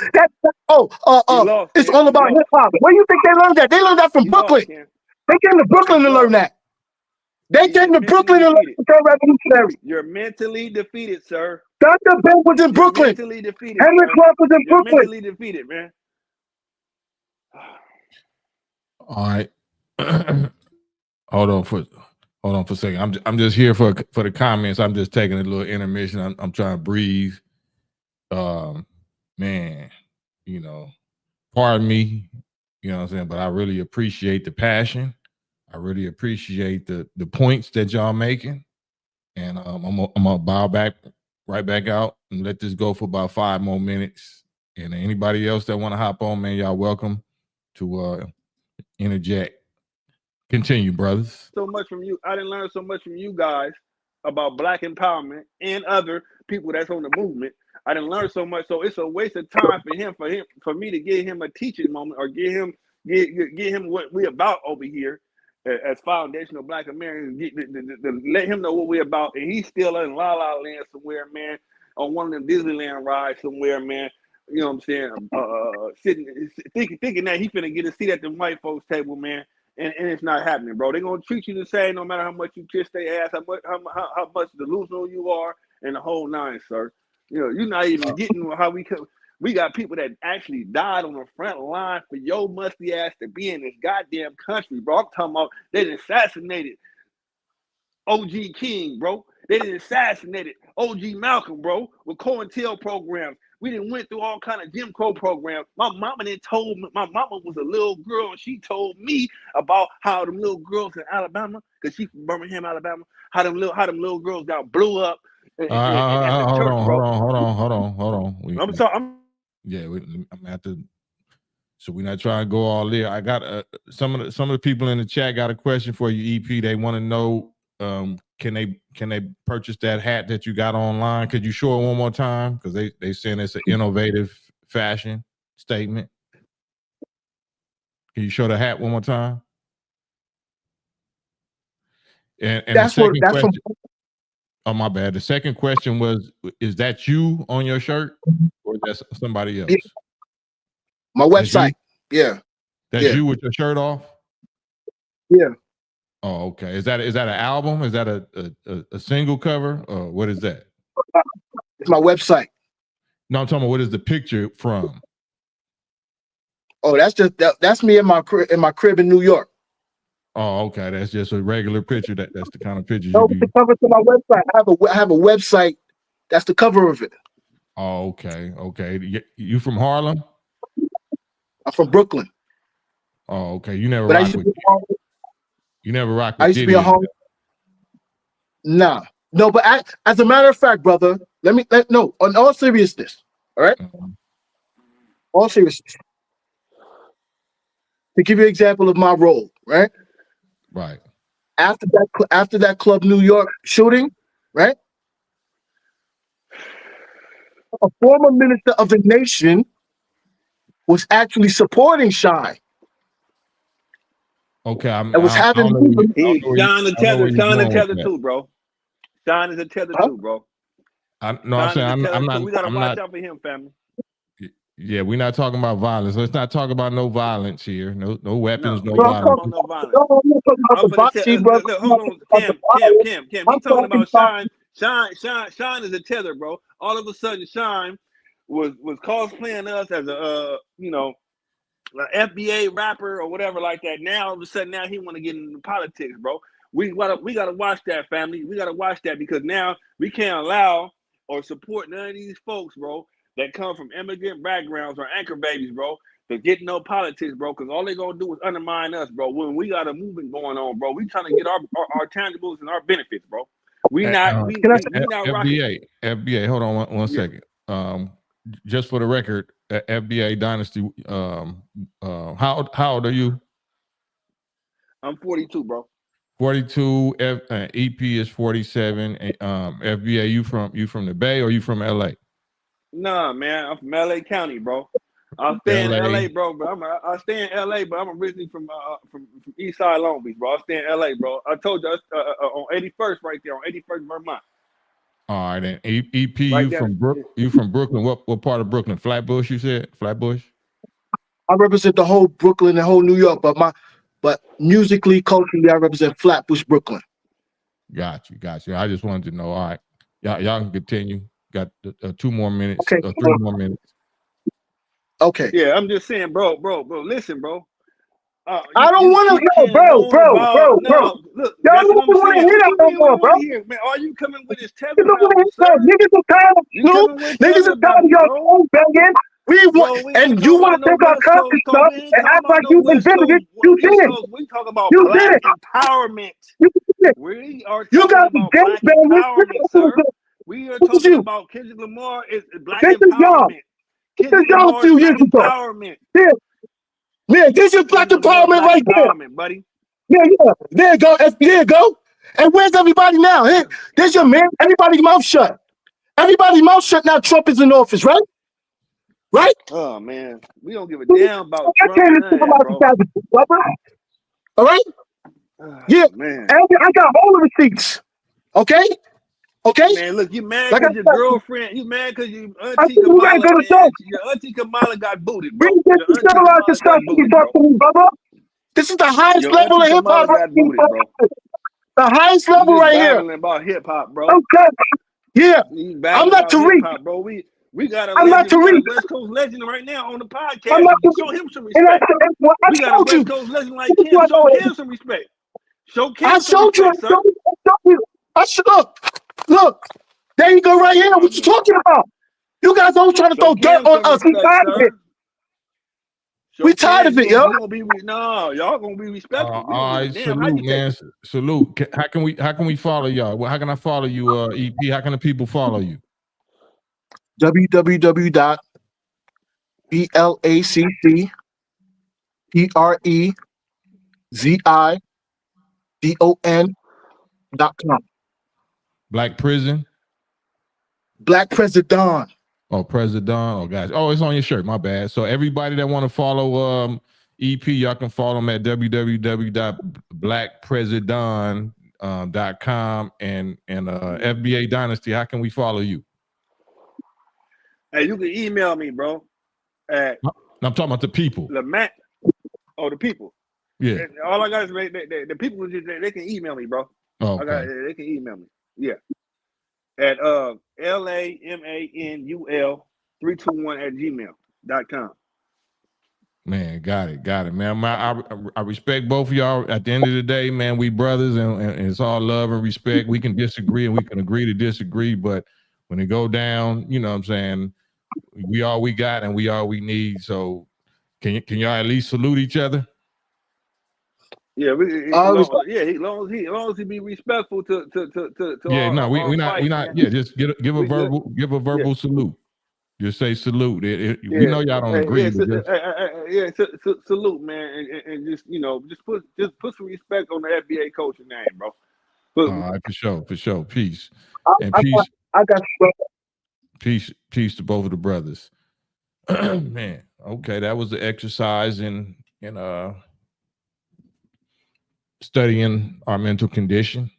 It's all about hip hop. Where do you think they learned that? They learned that from Brooklyn. They came to Brooklyn to learn that. They came to Brooklyn to learn the revolutionary. You're mentally defeated, sir. Dr. Ben was in Brooklyn. Mentally defeated. Henry Clark was in Brooklyn. Mentally defeated, man. All right. Hold on for a second. I'm just here for the comments. I'm just taking a little intermission. I'm trying to breathe. Man, pardon me, you know what I'm saying, but I really appreciate the passion. I really appreciate the points that y'all making, and I'm gonna bow right back out and let this go for about 5 more minutes. And anybody else that want to hop on, man, y'all welcome to interject. Continue, brothers. So much from you. I didn't learn so much from you guys about Black empowerment and other people that's on the movement. I didn't learn so much, so it's a waste of time for me to give him a teaching moment or get him what we about over here as foundational Black Americans. Let him know what we're about, and he's still in La La Land somewhere, man, on one of them Disneyland rides somewhere, man. You know what I'm saying? Thinking that he finna get a seat at the white folks table, man, and it's not happening, bro. They're gonna treat you the same no matter how much you kiss their ass, how much delusional you are, and the whole nine, sir. You're not even getting how we come. We got people that actually died on the front line for your musty ass to be in this goddamn country, bro. I'm talking about they done assassinated OG King, bro. They done assassinated OG Malcolm, bro, with COINTEL programs. We done went through all kind of Jim Crow programs. My mama was a little girl, and she told me about how them little girls in Alabama, because she's from Birmingham, Alabama, how them little girls got blew up. Hold on. I'm sorry. I'm gonna have to. So we're not trying to go all there. I got some of the people in the chat got a question for you, EP. They want to know, can they purchase that hat that you got online? Could you show it one more time? Because they saying it's an innovative fashion statement. Can you show the hat one more time? And that's the second question. Oh, my bad. The second question was, is that you on your shirt or that's somebody else? Yeah. My website. Yeah. That's you with your shirt off? Yeah. Oh, okay. Is that an album? Is that a single cover? Or what is that? It's my website. No, I'm talking about what is the picture from? Oh, that's me in my crib in New York. Oh, okay. That's just a regular picture. That's the kind of pictures No, you it's be. the cover to my website. I have a website. That's the cover of it. Oh, okay. Okay. You from Harlem? I'm from Brooklyn. Oh, okay. You never But rock with. You never rock with I used to be Diddy. a home. Nah. No, but as a matter of fact, brother, no, on all seriousness, all right? All seriousness. To give you an example of my role, right? Right. After that Club New York shooting, right? A former minister of the nation was actually supporting Shine. Okay. And was having Shine the tether that. too, bro. Shine is a tether too, bro. I'm not. We gotta I'm watch not. out for him, family. Yeah, we're not talking about violence. Let's not talk about no violence here. No weapons, no We ain't talking violence. about no violence. I'm finna tell, look, hold on, Kim. He talking about Shine. Shine is a tether, bro. All of a sudden, Shine was cosplaying us as a an FBA rapper or whatever like that. Now all of a sudden, now he want to get into politics, bro. We gotta watch that, family. We gotta watch that because now we can't allow or support none of these folks, bro, that come from immigrant backgrounds or anchor babies, bro, to get no politics, bro, because all they gonna do is undermine us, bro. When we got a movement going on, bro, we trying to get our tangibles and our benefits, bro. We not rocking. FBA, hold on one second. Just for the record, FBA Dynasty, how old are you? I'm 42, bro. 42. EP is 47. FBA, you from the Bay or you from LA? Nah, man, I'm from LA County, bro. I stay in LA, bro. But I stay in LA, but I'm originally from East Side Long Beach, bro. I stay in LA, bro. I told you on 81st right there, on 81st Vermont. All right, and EP, right you from Brooklyn? What part of Brooklyn? Flatbush, you said? Flatbush? I represent the whole Brooklyn and whole New York, but musically, culturally, I represent Flatbush, Brooklyn. Got you. I just wanted to know. All right, y'all can continue. Got 2 more minutes, okay. 3 more minutes. Okay. Yeah, I'm just saying, bro. Listen, bro. I don't want to go, bro. Look, y'all that's what don't I'm want to saying. hear that no more, bro. Man, are you coming with this tether Niggas power, sir? are tired of Snoop. Niggas are tired of y'all banging. And you want to take our country stuff and act like you invented it. You did. We talk about black empowerment. We are talking about black empowerment, sir. We are talking about Kendrick Lamar is black empowerment. Kendrick Lamar is black empowerment. Yeah, this is black empowerment right there, buddy. Yeah. There you go. And where's everybody now? Hey, there's your man. Everybody's mouth shut. Everybody's mouth shut now. Trump is in office, right? Right? Oh man, we don't give a damn about Trump. All right? Yeah, man. And I got all the receipts. Okay? Man, look, you mad because your girlfriend, you mad because your auntie Kamala, man, your auntie Kamala got booted, bro. This is the highest level of hip hop right here, bro. The highest level right here. Babbling about hip hop, bro. Okay. Yeah. I'm not Tariq, bro. We got a West Coast legend right now on the podcast. Show him some respect. We got a West Coast legend like Kim. Show Kim some respect. Show Kim some respect, sir. Look. There you go right here. What you talking about? You guys always trying to throw dirt on us. We tired of it. We tired of it, yo. Y'all gonna be respectful. All right, salute, man. Salute. How can we follow y'all? How can I follow you, EP? How can the people follow you? www.blackprezidon.com. Black Prison? Black President. Oh, President. Oh, guys. Oh, it's on your shirt. My bad. So everybody that want to follow EP, y'all can follow him at www.blackpresident.com and FBA Dynasty. How can we follow you? Hey, you can email me, bro. I'm talking about the people. Lamont. Oh, the people. Yeah. All I got is the people just they can email me, bro. Oh, okay. They can email me. Yeah. At LAMANUL321@gmail.com. Man, got it, man. I respect both of y'all. At the end of the day, man, we brothers, and it's all love and respect. We can disagree and we can agree to disagree, but when it go down, you know what I'm saying, we all we got and we all we need. So can y'all at least salute each other? Yeah, was, as long as he be respectful to Yeah, no, our we fight, not. man. Yeah, just give a Yeah, verbal salute. Just say salute. We yeah, know y'all don't agree, but just salute, man, and just put some respect on the FBA coaching name, bro. But, all right, for sure. Peace and I got, I got you. peace to both of the brothers. Man, okay, that was the exercise in studying our mental condition.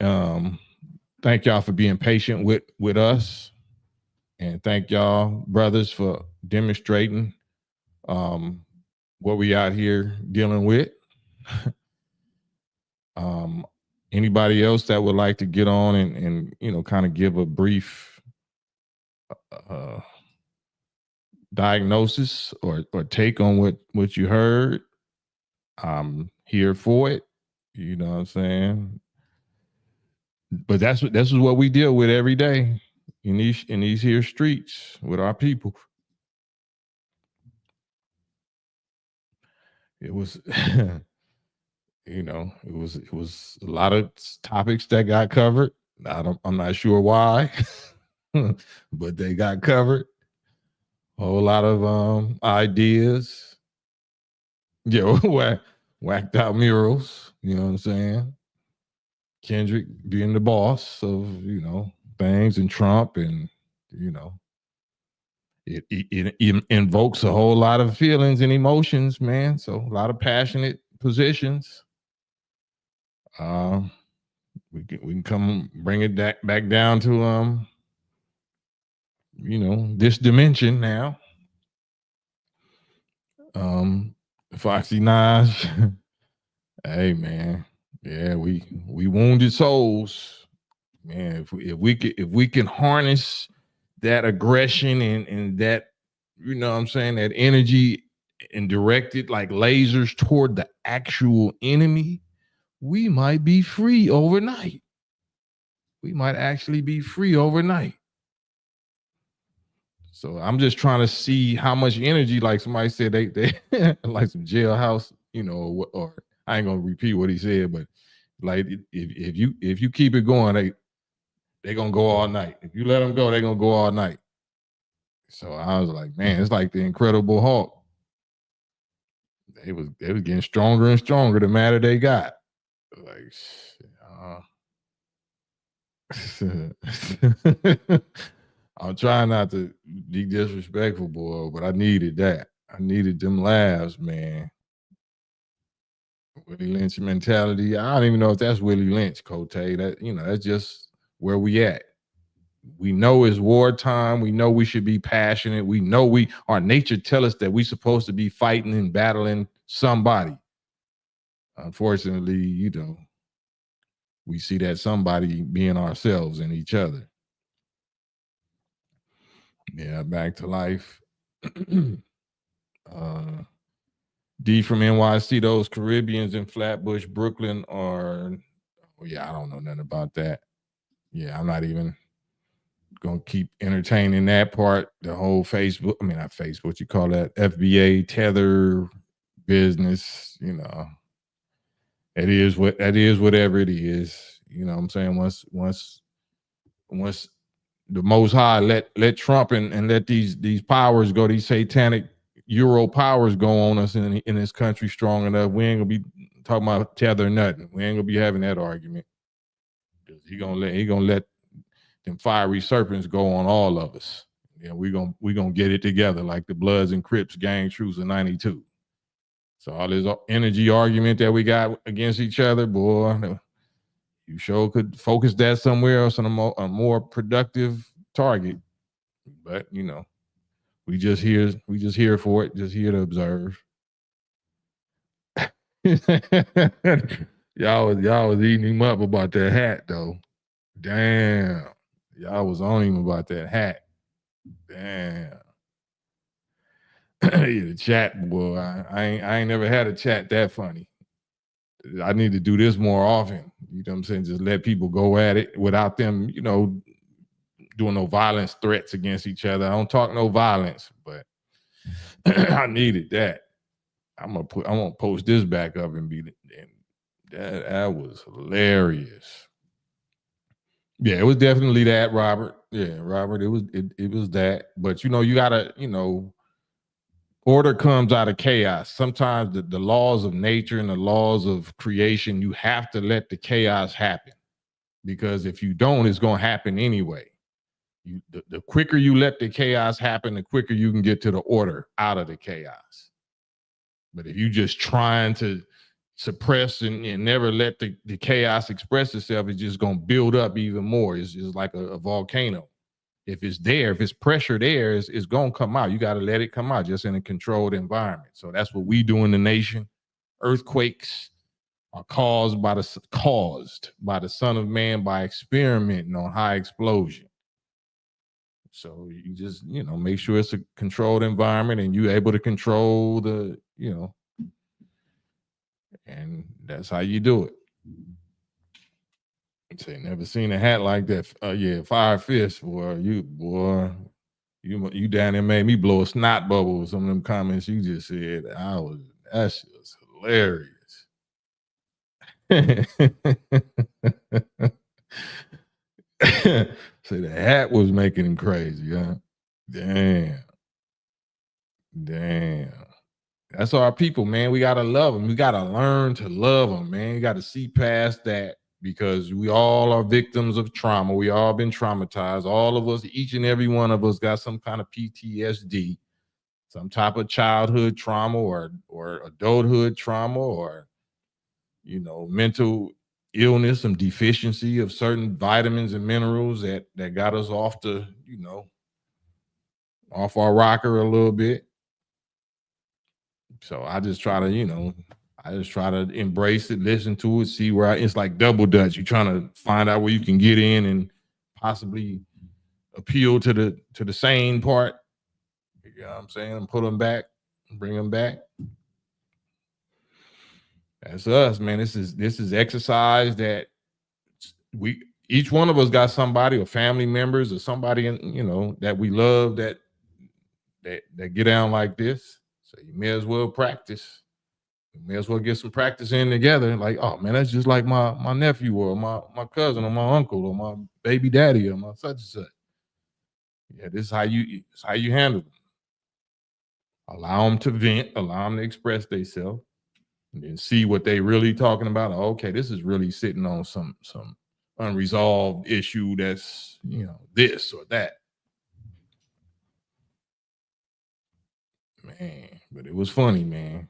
Thank y'all for being patient with us, and thank y'all brothers for demonstrating what we out here dealing with. Anybody else that would like to get on and kind of give a brief diagnosis or take on what you heard, I'm here for it. You know what I'm saying? But this is what we deal with every day in these here streets with our people. It was it was a lot of topics that got covered. I'm not sure why, but they got covered. A whole lot of ideas. Yeah, whacked out murals. You know what I'm saying? Kendrick being the boss of things, and Trump, and it invokes a whole lot of feelings and emotions, man. So a lot of passionate positions. We can come bring it back down to this dimension now. Foxy Naj, hey man, yeah, we wounded souls, man. If we can harness that aggression and that, you know what I'm saying, that energy, and direct it like lasers toward the actual enemy, we might be free overnight. We might actually be free overnight. So I'm just trying to see how much energy, like somebody said, they like some jailhouse, or I ain't gonna repeat what he said, but like if you keep it going, they gonna go all night. If you let them go, they gonna go all night. So I was like, man, it's like the Incredible Hulk. They was getting stronger and stronger the madder they got. Like, I'm trying not to be disrespectful, boy, but I needed that. I needed them laughs, man. Willie Lynch mentality. I don't even know if that's Willie Lynch, Cote. That that's just where we at. We know it's wartime. We know we should be passionate. We know our nature tell us that we supposed to be fighting and battling somebody. Unfortunately, we see that somebody being ourselves and each other. Yeah, back to life. D from NYC, those Caribbeans in Flatbush, Brooklyn are, I don't know nothing about that. Yeah, I'm not even gonna keep entertaining that part. The whole Facebook, I mean not Facebook, what you call that, FBA tether business, it is whatever it is. You know what I'm saying? Once the Most High let Trump and let these powers go, these satanic Euro powers go on us in this country strong enough, we ain't gonna be talking about tether nothing. We ain't gonna be having that argument. He gonna let them fiery serpents go on all of us. Yeah, we gonna get it together like the Bloods and Crips gang truce of '92. So all this energy argument that we got against each other, boy, you sure could focus that somewhere else on a more productive target. But we just here for it, just here to observe. y'all was eating him up about that hat though. Damn. Y'all was on him about that hat. Damn. Yeah, the chat, boy. I ain't never had a chat that funny. I need to do this more often. You know what I'm saying? Just let people go at it without them, doing no violence threats against each other. I don't talk no violence, but I needed that. I'm gonna post this back up and that was hilarious. Yeah, it was definitely that, Robert. Yeah, Robert, it was that. But you gotta, order comes out of chaos. Sometimes the laws of nature and the laws of creation, you have to let the chaos happen. Because if you don't, it's gonna happen anyway. The quicker you let the chaos happen, the quicker you can get to the order out of the chaos. But if you just trying to suppress and never let the chaos express itself, it's just going to build up even more. It's just like a volcano. If it's there, if it's pressure there, it's going to come out. You got to let it come out just in a controlled environment. So that's what we do in the nation. Earthquakes are caused by the Son of Man by experimenting on high explosion. So you just, make sure it's a controlled environment and you're able to control the, and that's how you do it. Say, never seen a hat like that. Yeah, fire fist, boy. You down there made me blow a snot bubble with some of them comments you just said. That shit was hilarious. Say the hat was making him crazy, huh? Damn. That's our people, man. We gotta love them. We gotta learn to love them, man. You gotta see past that because we all are victims of trauma. We all been traumatized. All of us, each and every one of us, got some kind of PTSD, some type of childhood trauma or adulthood trauma or mental illness, some deficiency of certain vitamins and minerals that got us off off our rocker a little bit. So I just try to, embrace it, listen to it, see where it's like double dutch. You're trying to find out where you can get in and possibly appeal to the sane part. You know what I'm saying? And put them back, bring them back. That's us, man. This is exercise that each one of us got somebody or family members or somebody that we love that get down like this. So you may as well practice. You may as well get some practice in together. Like, oh man, that's just like my nephew or my cousin or my uncle or my baby daddy or my such and such. Yeah, this is how you handle them. Allow them to vent, allow them to express themselves, and then see what they really talking about. Okay, this is really sitting on some unresolved issue that's this or that. Man, but it was funny, man.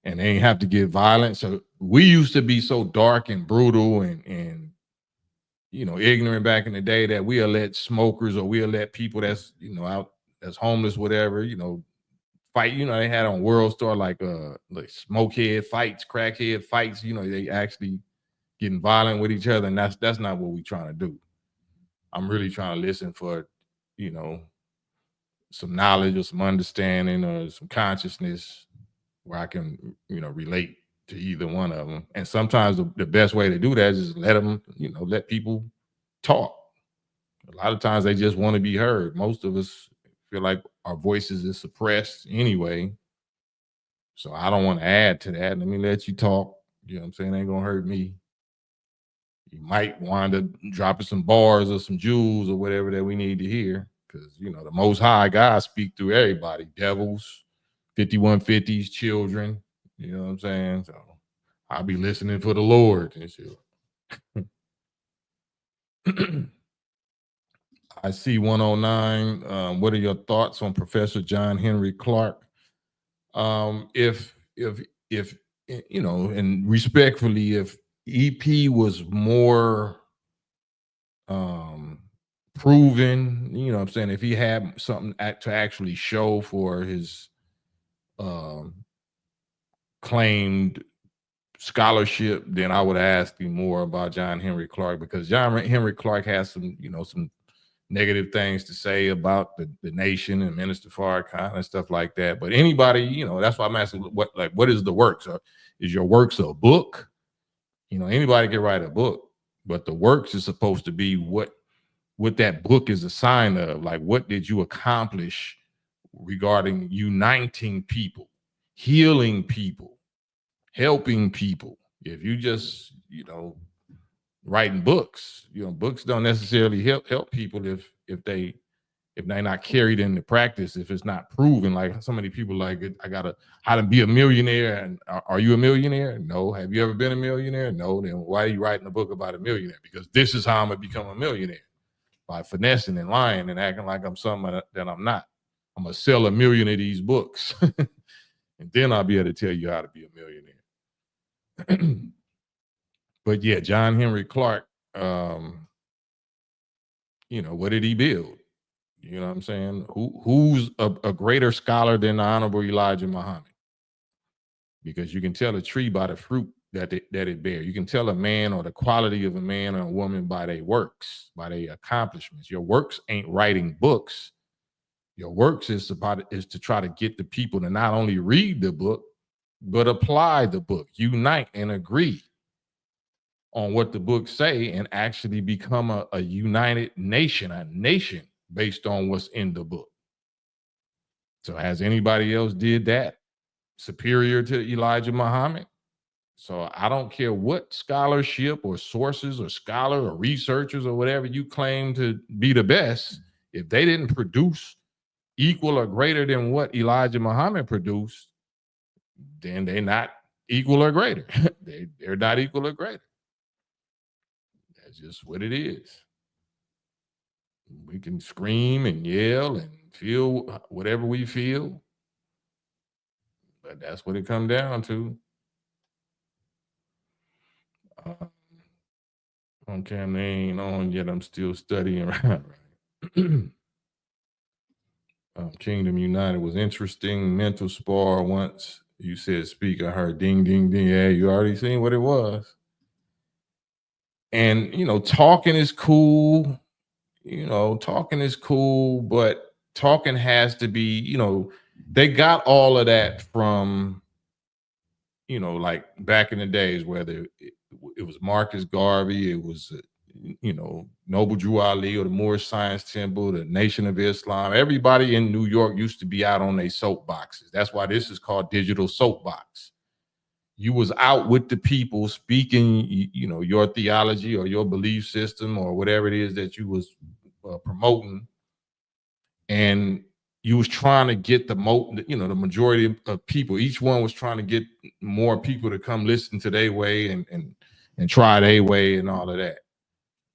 And they ain't have to get violent. So we used to be so dark and brutal and ignorant back in the day that we'll let smokers or we'll let people that's out that's homeless, whatever, fight. They had on World Star like smokehead fights, crackhead fights. They actually getting violent with each other, and that's not what we're trying to do. I'm really trying to listen for, some knowledge or some understanding or some consciousness where I can, relate to either one of them. And sometimes the best way to do that is let them, let people talk. A lot of times they just want to be heard. Most of us feel like our voices is suppressed anyway. So I don't want to add to that. Let me let you talk. You know what I'm saying? It ain't gonna hurt me. You might wind up dropping some bars or some jewels or whatever that we need to hear. Because the Most High God speak through everybody. Devils, 5150s, children. You know what I'm saying? So I'll be listening for the Lord and shit. I see 109. What are your thoughts on Professor John Henry Clark? If and respectfully, if EP was more proven, what I'm saying, if he had something to actually show for his claimed scholarship, then I would ask you more about John Henry Clarke, because John Henry Clarke has some, some negative things to say about the nation and Minister Farrakhan and stuff like that. But anybody, that's why I'm asking, what is the works? Is your works a book? Anybody can write a book, but the works is supposed to be what that book is a sign of. Like, what did you accomplish regarding uniting people, healing people, helping people? If you just, writing books, books don't necessarily help people if they're not carried into practice, if it's not proven. Like, so many people like, I gotta how to be a millionaire. And are you a millionaire? No. Have you ever been a millionaire? No. Then why are you writing a book about a millionaire? Because this is how I'm gonna become a millionaire, by finessing and lying and acting like I'm something that I'm not. I'm gonna sell 1 million of these books, and then I'll be able to tell you how to be a millionaire. But yeah, John Henry Clarke, what did he build? You know what I'm saying? Who's a greater scholar than the Honorable Elijah Muhammad? Because you can tell a tree by the fruit that it bears. You can tell a man or the quality of a man or a woman by their works, by their accomplishments. Your works ain't writing books. Your works is to try to get the people to not only read the book, but apply the book, unite and agree on what the books say, and actually become a united nation, a nation based on what's in the book. So has anybody else did that superior to Elijah Muhammad? So I don't care what scholarship or sources or scholar or researchers or whatever you claim to be the best, if they didn't produce equal or greater than what Elijah Muhammad produced, then they're not equal or greater. They're not equal or greater. That's just what it is. We can scream and yell and feel whatever we feel, but that's what it comes down to. Okay, they ain't on yet. I'm still studying. Right. Kingdom United was interesting. Mental spar once. You said speak. I heard ding, ding, ding. Yeah, you already seen what it was. And, talking is cool. Talking is cool, but talking has to be, they got all of that from, like back in the days, whether it was Marcus Garvey, it was, Noble Drew Ali, or the Moorish Science Temple, the Nation of Islam. Everybody in New York used to be out on their soapboxes. That's why this is called digital soapbox. You was out with the people speaking, your theology or your belief system or whatever it is that you was promoting, and you was trying to get the majority of people. Each one was trying to get more people to come listen to their way and try their way and all of that.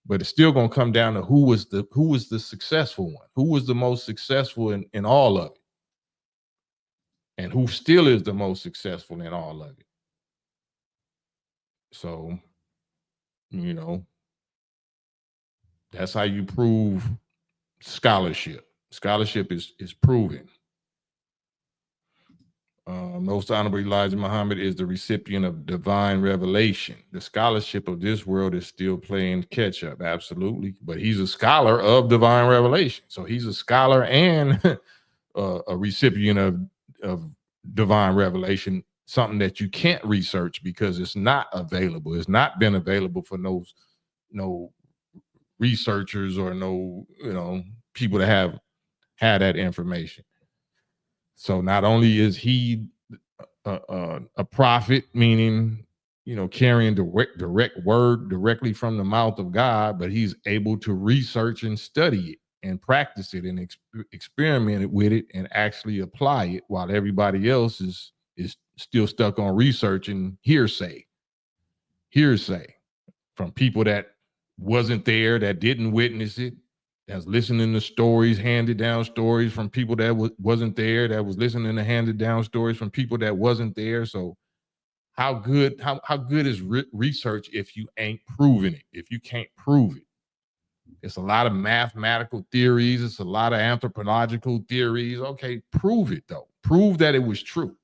But it's still gonna come down to who was the successful one, who was the most successful in all of it, and who still is the most successful in all of it. So, that's how you prove scholarship. Scholarship is proven. Most Honorable Elijah Muhammad is the recipient of divine revelation. The scholarship of this world is still playing catch up, absolutely. But he's a scholar of divine revelation. So he's a scholar and a recipient of divine revelation, something that you can't research because it's not available. It's not been available for no researchers or no people that have had that information. So not only is he a prophet, meaning carrying direct word directly from the mouth of God, but he's able to research and study it and practice it and experiment with it and actually apply it, while everybody else is still stuck on research and hearsay from people that wasn't there, that didn't witness it, that's listening to stories, handed down stories from people that wasn't there, that was listening to handed down stories from people that wasn't there. So how good is research if you ain't proving it, if you can't prove it? It's a lot of mathematical theories. It's a lot of anthropological theories. Okay, prove it though. Prove that it was true.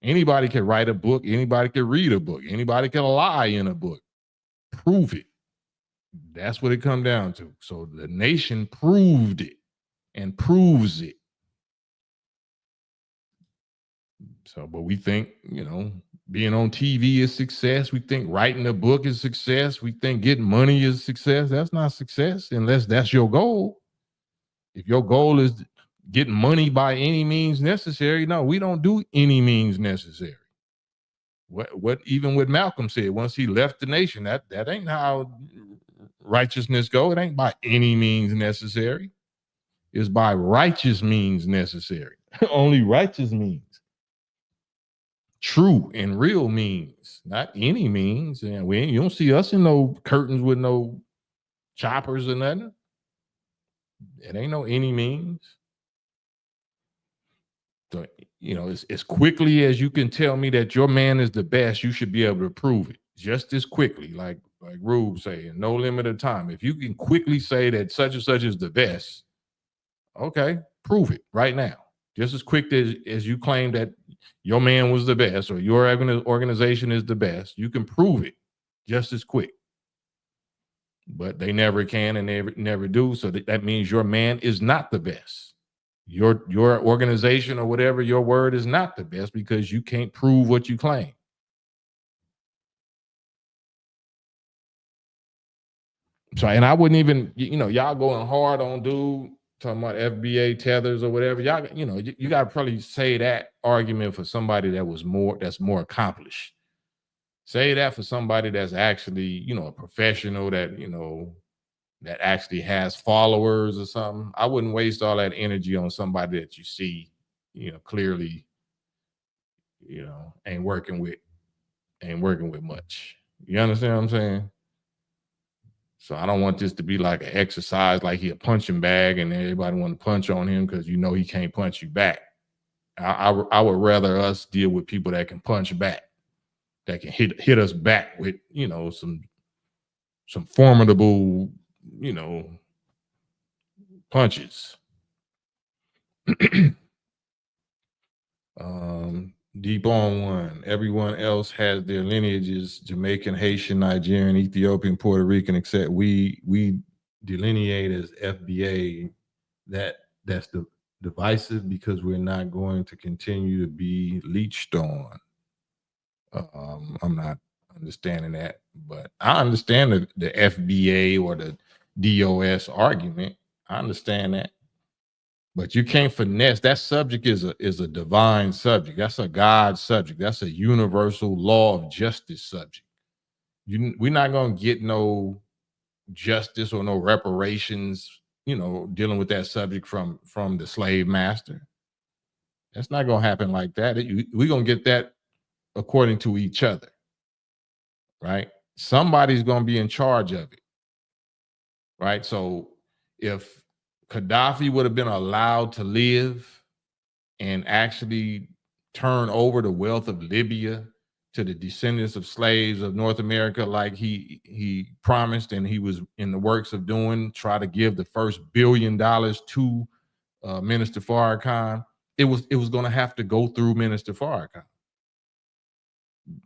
Anybody can write a book. Anybody can read a book. Anybody can lie in a book. Prove it. That's what it comes down to. So the nation proved it and proves it. So, but we think, being on TV is success. We think writing a book is success. We think getting money is success. That's not success unless that's your goal. If your goal is getting money by any means necessary, no, we don't do any means necessary. What even what Malcolm said once he left the nation, that ain't how righteousness go. It ain't by any means necessary. It's by righteous means necessary. Only righteous means. True and real means, not any means. And you don't see us in no curtains with no choppers or nothing. It ain't no any means. So, as quickly as you can tell me that your man is the best, you should be able to prove it just as quickly, like Rube say, in no limit of time. If you can quickly say that such and such is the best, okay, prove it right now. Just as quick as you claim that your man was the best or your organization is the best, you can prove it just as quick. But they never can and they never do. So that means your man is not the best. Your organization or whatever, your word is not the best because you can't prove what you claim. So, and I wouldn't even, y'all going hard on dude talking about FBA tethers or whatever. Y'all, you got to probably say that argument for somebody that's more accomplished. Say that for somebody that's actually, a professional that, that actually has followers or something. I wouldn't waste all that energy on somebody that you see, clearly, ain't working with much. You understand what I'm saying? So I don't want this to be like an exercise, like he a punching bag and everybody want to punch on him because he can't punch you back. I would rather us deal with people that can punch back, that can hit us back with, some formidable, punches. Deep on one. Everyone else has their lineages: Jamaican, Haitian, Nigerian, Ethiopian, Puerto Rican, except we delineate as FBA. That's the divisive because we're not going to continue to be leached on. I'm not understanding that, but I understand the FBA or the DOS argument. I understand that. But you can't finesse. That subject is a divine subject. That's a God subject. That's a universal law of justice subject. We're not going to get no justice or no reparations, dealing with that subject from the slave master. That's not going to happen like that. We're going to get that according to each other, right? Somebody's going to be in charge of it, right? So if Gaddafi would have been allowed to live and actually turn over the wealth of Libya to the descendants of slaves of North America, like he promised and he was in the works of doing, try to give the first $1 billion to Minister Farrakhan, it was going to have to go through Minister Farrakhan.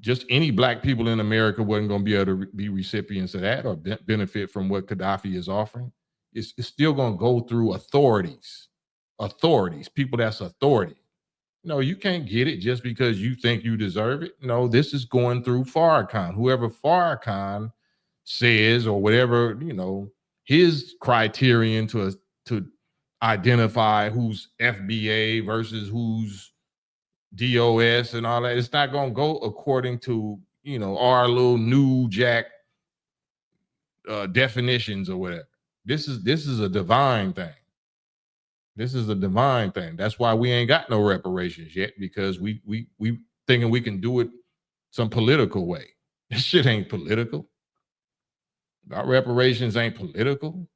Just any black people in America wasn't going to be able to be recipients of that or benefit from what Gaddafi is offering. It's still going to go through authorities, people that's authority. No, you can't get it just because you think you deserve it. No, this is going through Farrakhan. Whoever Farrakhan says or whatever, his criterion to identify who's FBA versus who's DOS and all that. It's not going to go according to, our little new jack definitions or whatever. This is a divine thing. This is a divine thing. That's why we ain't got no reparations yet, because we thinking we can do it some political way. This shit ain't political. Our reparations ain't political.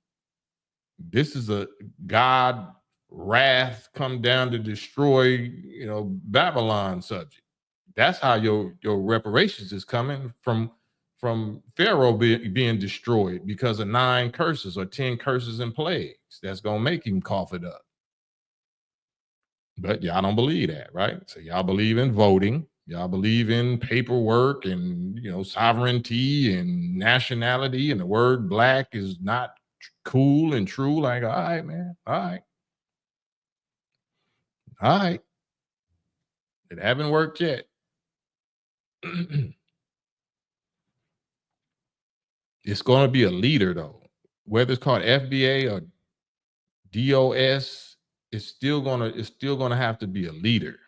This is a God wrath come down to destroy, Babylon subject. That's how your reparations is coming from Pharaoh being destroyed because of 9 curses or 10 curses and plagues. That's gonna make him cough it up. But y'all don't believe that, right? So y'all believe in voting. Y'all believe in paperwork and, sovereignty and nationality, and the word black is not cool and true. Like, all right, man. All right. All right. It haven't worked yet. It's going to be a leader, though. Whether it's called FBA or DOS, it's still gonna have to be a leader.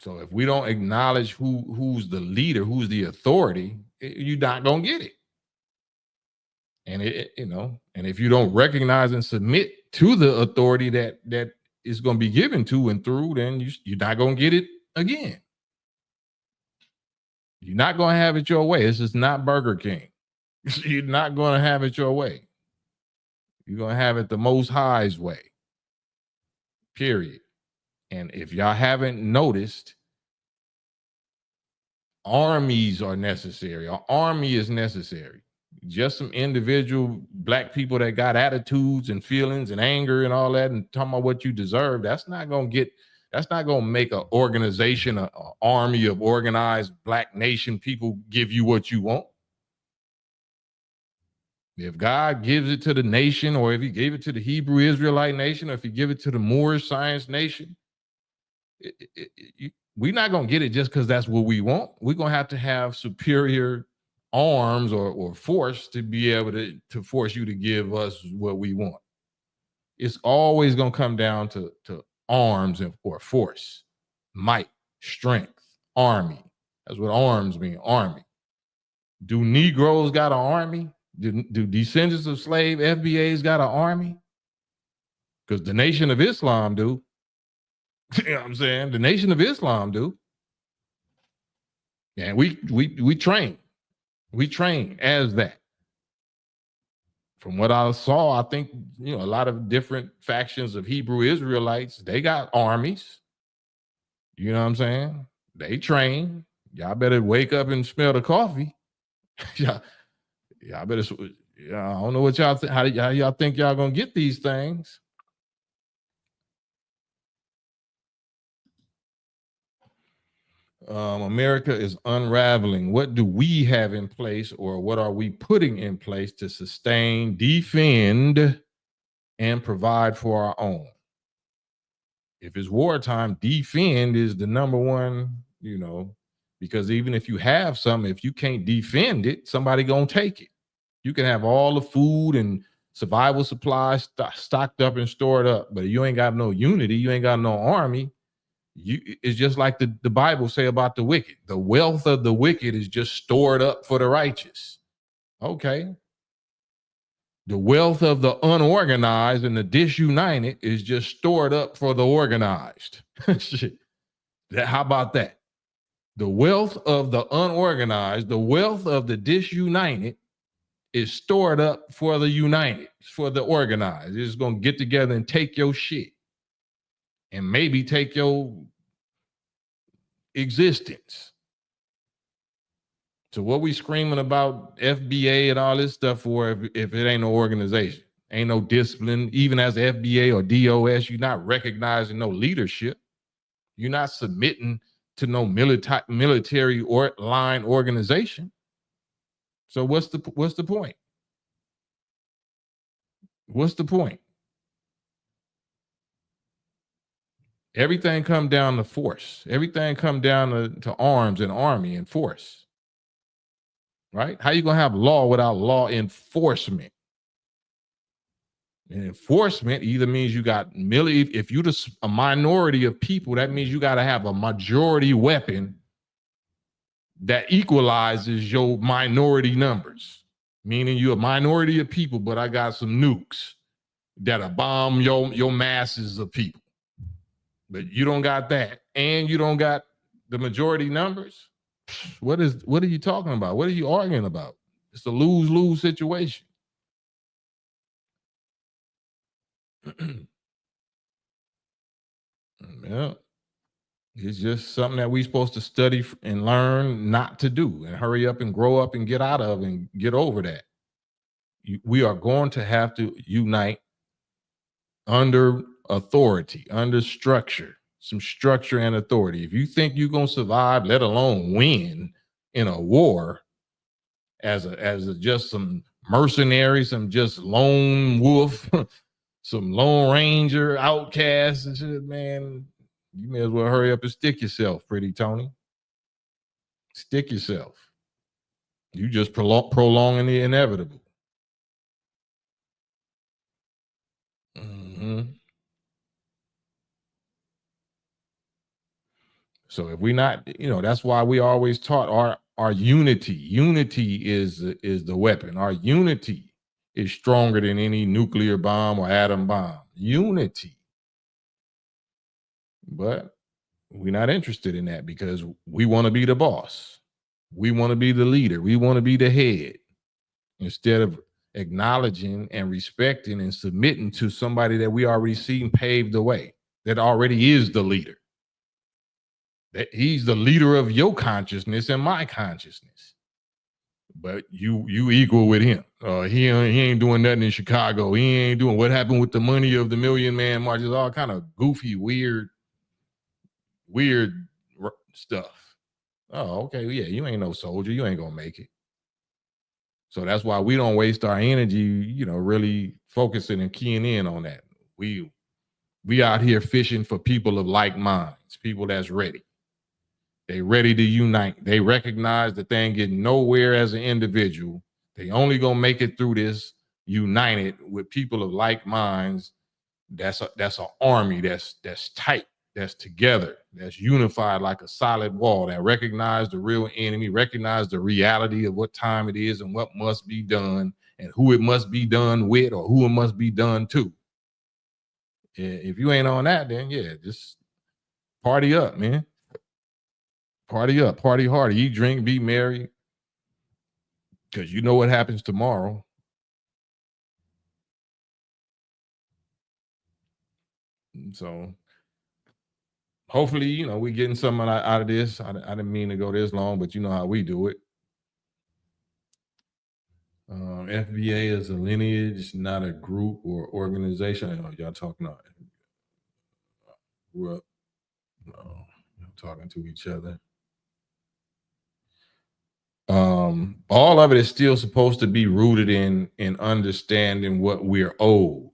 So if we don't acknowledge who's the leader, who's the authority, you're not gonna get it. And and if you don't recognize and submit to the authority that is going to be given to and through, then you're not going to get it again. You're not going to have it your way. This is not Burger King. You're not going to have it your way. You're going to have it the Most High's way. Period. And if y'all haven't noticed, armies are necessary. An army is necessary. Just some individual black people that got attitudes and feelings and anger and all that and talking about what you deserve, that's not going to make an organization, an army of organized black nation people give you what you want. If God gives it to the nation, or if he gave it to the Hebrew Israelite nation, or if he give it to the Moorish science nation, we're not going to get it just because that's what we want. We're going to have superior arms or force to be able to force you to give us what we want. It's always going to come down to arms or force, might, strength, army. That's what arms mean, army. Do Negroes got an army? Do descendants of slave FBAs got an army? Because the Nation of Islam do. You know what I'm saying? The Nation of Islam do. And we train. We train as that. From what I saw, I think, a lot of different factions of Hebrew Israelites, they got armies. You know what I'm saying? They train. Y'all better wake up and smell the coffee. y'all better, I don't know what y'all how y'all think y'all gonna get these things. America is unraveling. What do we have in place, or what are we putting in place to sustain, defend, and provide for our own? If it's wartime, defend is the number one, because even if you have something, if you can't defend it, somebody gonna take it. You can have all the food and survival supplies stocked up and stored up, but you ain't got no unity, you ain't got no army. It's just like the Bible say about the wicked. The wealth of the wicked is just stored up for the righteous. Okay. The wealth of the unorganized and the disunited is just stored up for the organized. How about that? The wealth of the unorganized, the wealth of the disunited is stored up for the united, for the organized. It's going to get together and take your shit. And maybe take your existence. So what we screaming about FBA and all this stuff for if it ain't no organization, ain't no discipline, even as FBA or DOS, you're not recognizing no leadership. You're not submitting to no military or line organization. So what's the point? What's the point? Everything come down to force. Everything come down to arms and army and force. Right? How you going to have law without law enforcement? And enforcement either means you got if you're a minority of people, that means you got to have a majority weapon that equalizes your minority numbers. Meaning you're a minority of people, but I got some nukes that'll bomb your masses of people. But you don't got that, and you don't got the majority numbers. What are you talking about? What are you arguing about? It's a lose-lose situation. Yeah. It's just something that we're supposed to study and learn not to do, and hurry up and grow up and get out of and get over that. We are going to have to unite under authority, under structure. some structure and authority. If you think you're gonna survive, let alone win in a war, as just some mercenary, some just lone wolf, some lone ranger, outcast and shit, man, you may as well hurry up and stick yourself, pretty Tony. Stick yourself. You just prolonging the inevitable. Mm-hmm. So if we not, that's why we always taught our unity. Unity is the weapon. Our unity is stronger than any nuclear bomb or atom bomb. Unity. But we're not interested in that because we want to be the boss. We want to be the leader. We want to be the head. Instead of acknowledging and respecting and submitting to somebody that we already seen paved the way, that already is the leader. That he's the leader of your consciousness and my consciousness. But you equal with him. He ain't doing nothing in Chicago. He ain't doing what happened with the money of the Million Man March. It's all kind of goofy, weird stuff. Oh, okay. Yeah, you ain't no soldier. You ain't gonna make it. So that's why we don't waste our energy, really focusing and keying in on that. We out here fishing for people of like minds, people that's ready. They ready to unite. They recognize that they ain't getting nowhere as an individual. They only gonna make it through this united with people of like minds. That's an army that's tight, that's together, that's unified like a solid wall, that recognize the real enemy, recognize the reality of what time it is and what must be done and who it must be done with or who it must be done to. If you ain't on that, then yeah, just party up, man. Party up, party hard, eat, drink, be merry, because you know what happens tomorrow. So hopefully, we're getting something out of this. I didn't mean to go this long, but you know how we do it. FBA is a lineage, not a group or organization. I know y'all talking about. Grew up talking to each other. All of it is still supposed to be rooted in understanding what we're owed.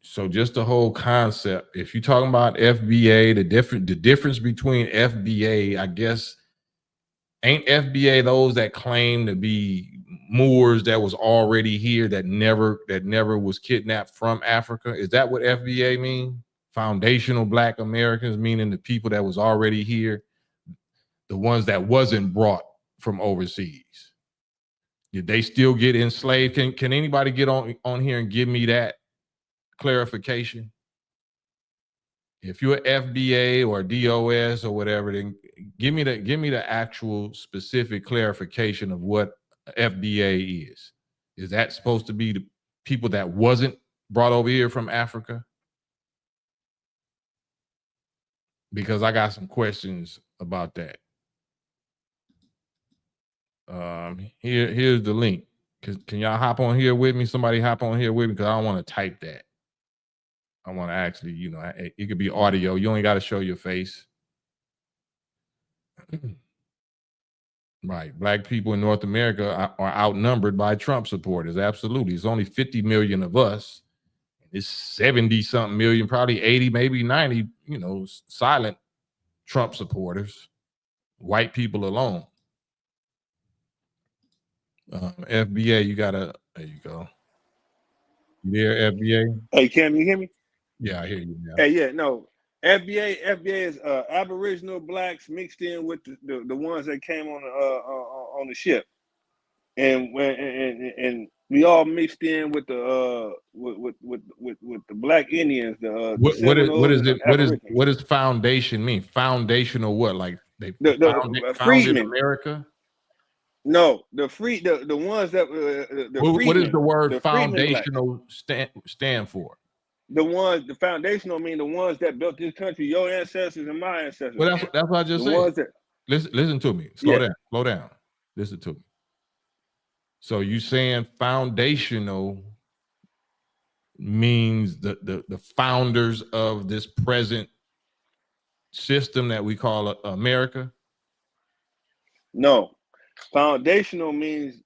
So just the whole concept, if you're talking about FBA, the difference between FBA, I guess, ain't FBA those that claim to be Moors that was already here that never was kidnapped from Africa? Is that what FBA mean? Foundational Black Americans, meaning the people that was already here, the ones that wasn't brought from overseas. Did they still get enslaved? Can anybody get on here and give me that clarification? If you're FBA or DOS or whatever, then give me the actual specific clarification of what FBA is. Is that supposed to be the people that wasn't brought over here from Africa? Because I got some questions about that. Here's the link. Can y'all hop on here with me? Somebody hop on here with me, because I don't want to type that. I want to actually, it could be audio. You only got to show your face. Right. Black people in North America are outnumbered by Trump supporters. Absolutely. It's only 50 million of us. It's 70 something million, probably 80, maybe 90, silent Trump supporters, white people alone. FBA, there you go. You there, FBA? Hey, Cam, you hear me? Yeah, I hear you now. Hey, yeah, no. FBA is Aboriginal blacks mixed in with the ones that came on the ship, and we all mixed in with the with the Black Indians, the Seminoles and the Aborigines. What does foundation mean? Foundational what? Like they founded freedmen. America? No, the ones that what is the word the foundational stand for? The foundational mean the ones that built this country, your ancestors and my ancestors. Well, that's what I just said. Listen to me. Slow down. Listen to me. So you saying foundational means the founders of this present system that we call America? No, foundational means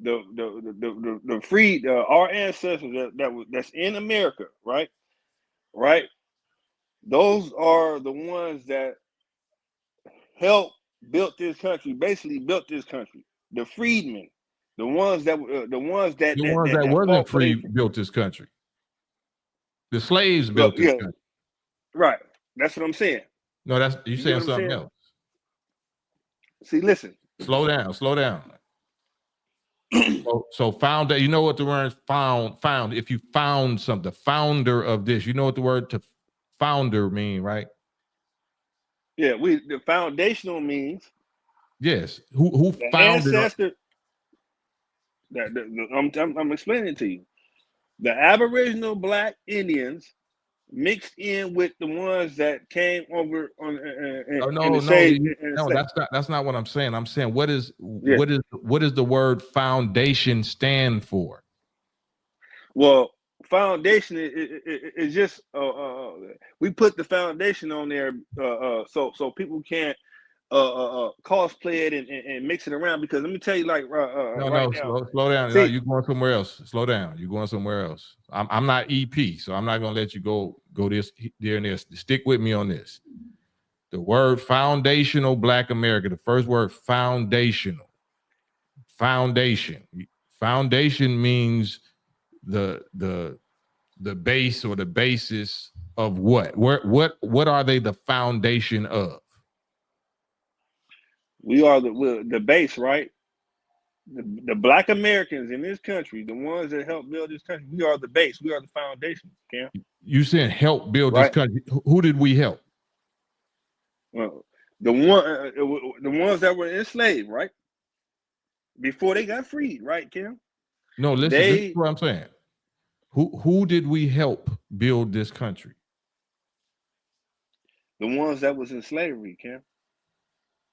the free our ancestors that's in America, right? Right. Those are the ones that helped built this country. Basically, built this country. The freedmen, the ones that wasn't fought for free built this country. The slaves Look, built this country. Right. That's what I'm saying. No, that's you saying something saying? else. See, listen. Slow down. So found that, you know what the word found, if you found something, founder of this, you know what the word to founder mean, right? Yeah, the foundational means. Yes. Who the founded ancestor? I'm explaining it to you. The Aboriginal Black Indians mixed in with the ones that came over on that's not what I'm saying. I'm saying what is the word foundation stand for? Well, foundation is just we put the foundation on there so people can't cosplay it and mix it around, because let me tell you, like now, slow down. No, you're going somewhere else. Slow down. You're going somewhere else. I'm not EP, so I'm not gonna let you go this there and there. Stick with me on this. The word foundational Black America, the first word foundational. Foundation. Foundation means the base or the basis of what? What are they the foundation of? We are the base, right? The Black Americans in this country, the ones that helped build this country, we are the base. We are the foundation. Cam. You said help build this country. Who did we help? Well, the ones that were enslaved, right? Before they got freed, right, Kim? No, listen, this is what I'm saying. Who did we help build this country? The ones that was in slavery, Kim.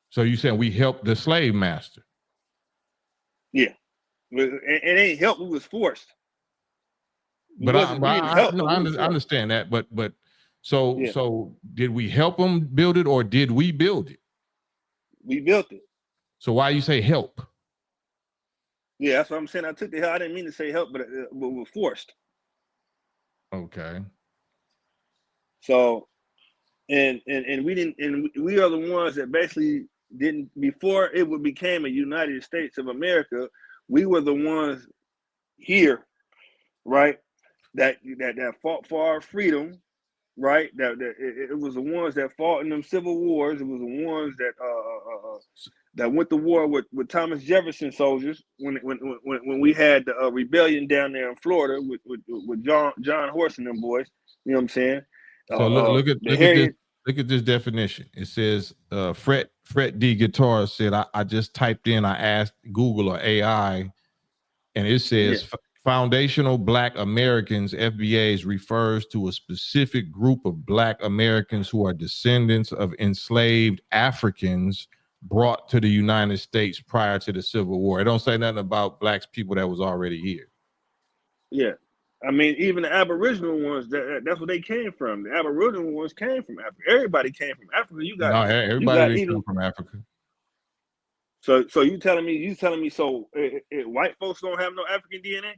So you saying we helped the slave master? Yeah. It ain't help, we was forced. But I understand that, but so did we help them build it, or did we build it? We built it. So why you say help? Yeah, that's what I'm saying. I took the help. I didn't mean to say help, but we were forced. Okay. So, and we didn't, and we are the ones that basically didn't, before it became a United States of America, we were the ones here, right? That fought for our freedom, right? It was the ones that fought in them civil wars. It was the ones that went to war with Thomas Jefferson soldiers when we had the rebellion down there in Florida with John Horse and them boys. You know what I'm saying? So look at this definition. It says Fret D Guitar said, I just typed in, I asked Google or AI, and it says foundational Black Americans, FBAs, refers to a specific group of Black Americans who are descendants of enslaved Africans brought to the United States prior to the Civil War. It don't say nothing about Black people that was already here. Yeah. I mean, even the Aboriginal ones, that's where they came from. The Aboriginal ones came from Africa. Everybody came from Africa. Everybody didn't come from Africa. So you telling me so white folks don't have no African DNA?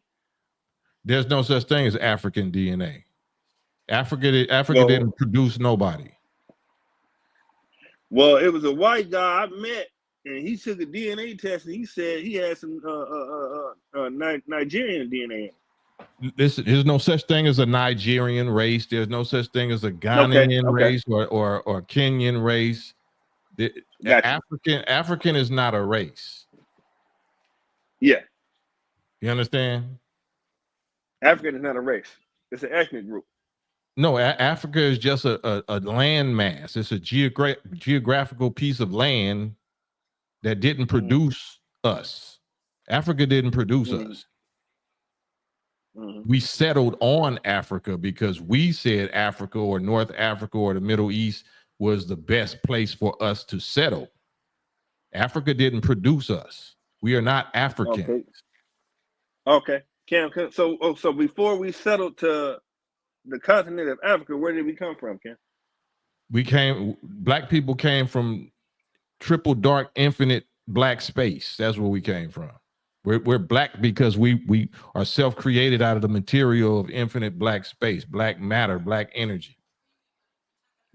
There's no such thing as African DNA. Africa didn't produce nobody. Well, it was a white guy I met, and he took a DNA test, and he said he had some Nigerian DNA. Listen, there's no such thing as a Nigerian race. There's no such thing as a Ghanaian race or Kenyan race. African is not a race. Yeah. You understand? African is not a race. It's an ethnic group. No, Africa is just a land mass. It's a geographical piece of land that didn't produce us. Africa didn't produce us. We settled on Africa because we said Africa or North Africa or the Middle East was the best place for us to settle. Africa didn't produce us. We are not Africans. Okay. So before we settled to the continent of Africa, where did we come from, Ken? Black people came from triple dark, infinite black space. That's where we came from. We're black because we are self-created out of the material of infinite black space, black matter, black energy.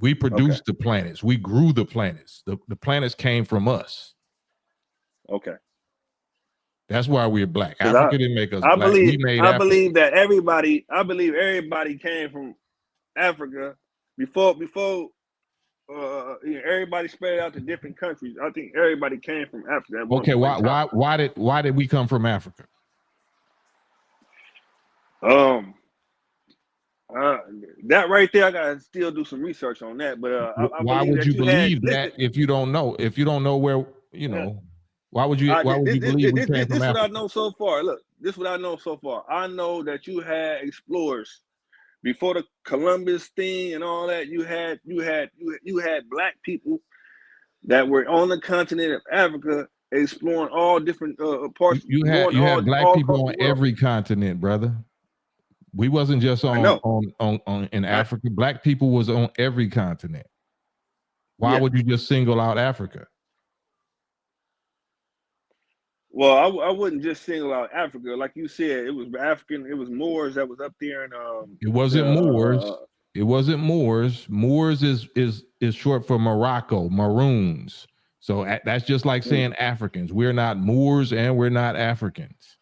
We produced the planets. We grew the planets. The planets came from us. Okay. That's why we're black. Africa didn't make us black. We made Africa. I believe everybody came from Africa before everybody spread out to different countries. I think everybody came from Africa. Okay, why did we come from Africa? That right there, I gotta still do some research on that. But why would you believe that if you don't know? If you don't know where, why would you believe we came from Africa? This is what I know so far. Look, this is what I know so far. I know that you had explorers before the Columbus thing and all that. You had black people that were on the continent of Africa exploring all different parts. You had black people on every continent, brother. We wasn't just on in Africa. Black people was on every continent. Why would you just single out Africa? Well, I wouldn't just single out Africa. Like you said, it was African. It was Moors that was up there, and it wasn't Moors. It wasn't Moors. Moors is short for Morocco, Maroons. So that's just like saying Africans. We're not Moors and we're not Africans.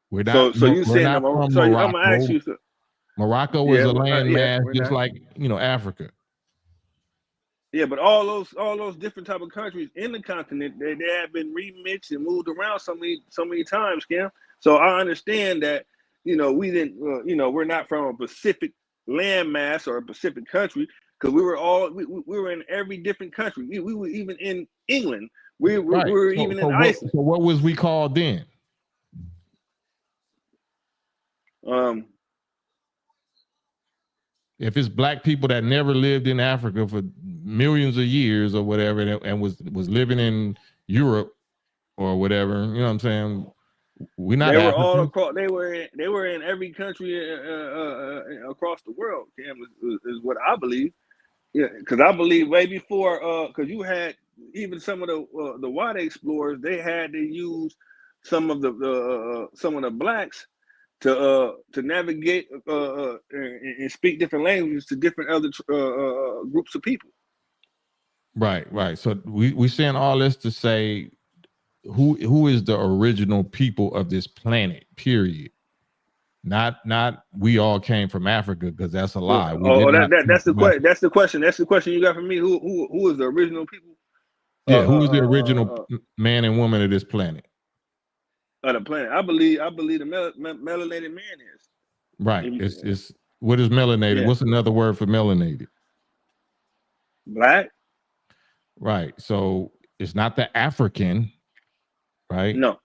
We're not. So you saying I'm gonna ask you. Morocco was a landmass, just like Africa. Yeah, but all those different type of countries in the continent, they have been remixed and moved around so many times, Cam. So I understand that we didn't we're not from a Pacific landmass or a Pacific country, because we were in every different country. We were even in England. We were even in Iceland. So what was we called then? If it's black people that never lived in Africa for millions of years or whatever, and was living in Europe or whatever, you know what I'm saying? We're not. They were African. All across. They were in every country across the world. Cam, is what I believe. Yeah, because I believe way before, because you had even some of the white explorers, they had to use some of the blacks to navigate and speak different languages to different other groups of people. Right. So we saying all this to say who is the original people of this planet, period. Not we all came from Africa, because that's a lie. That's the question. That's the question. That's the question you got from me. Who is the original people? Yeah, who is the original man and woman of this planet? Of the planet. I believe the melanated man is. Right. It's what is melanated? Yeah. What's another word for melanated? Black. Right. So it's not the African, right? No.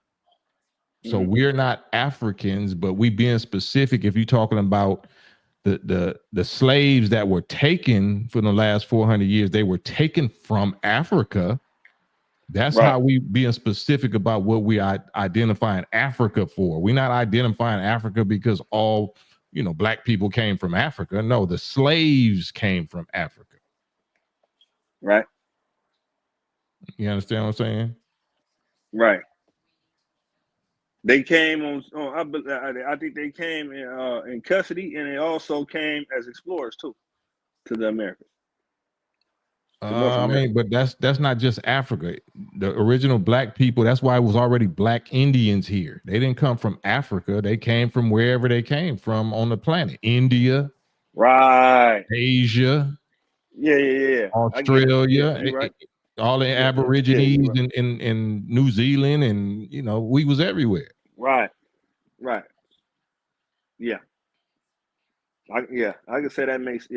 So we're not Africans, but we being specific, if you're talking about the slaves that were taken for the last 400 years, they were taken from Africa. That's right. How we being specific about what we are identifying Africa for. We're not identifying Africa because all, black people came from Africa. No, the slaves came from Africa. Right. You understand what I'm saying? Right. They came on I think they came in custody, and they also came as explorers too to the Americas. But that's not just Africa. The original black people, that's why it was already black Indians here. They didn't come from Africa. They came from wherever they came from on the planet. India. Right. Asia. Yeah. Australia. You're right. All the Aborigines in New Zealand, and we was everywhere. Right. Yeah. I can say that makes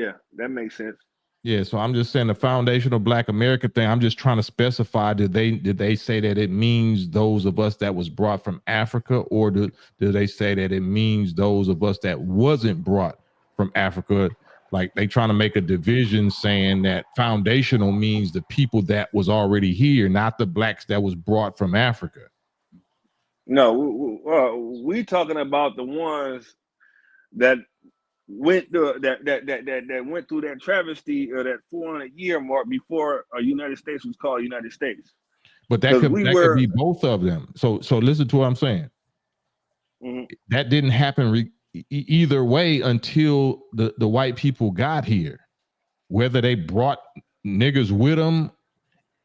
sense. Yeah, so I'm just saying the foundational Black America thing. I'm just trying to specify: did they say that it means those of us that was brought from Africa, or do they say that it means those of us that wasn't brought from Africa? Like they trying to make a division, saying that foundational means the people that was already here, not the blacks that was brought from Africa. No, we talking about the ones that went through that went through that travesty or that 400-year mark before a United States was called United States. But that could be both of them. So listen to what I'm saying. Mm-hmm. That didn't happen either way until the white people got here. Whether they brought niggas with them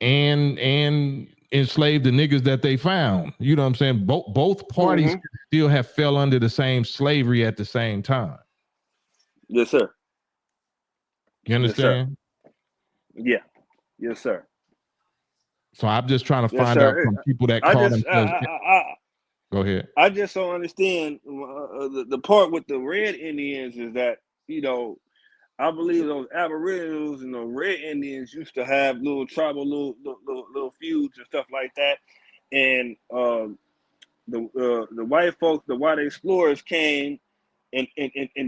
and enslaved the niggas that they found. You know what I'm saying? Both parties still have fell under the same slavery at the same time. Yes, sir. You understand? Yes, sir. Yeah. Yes, sir. So I'm just trying to find out from people that call themselves. Go ahead. I just don't understand the part with the Red Indians is that, you know, I believe those Aboriginals and those Red Indians used to have little tribal little feuds and stuff like that, and the white folks, the white explorers came and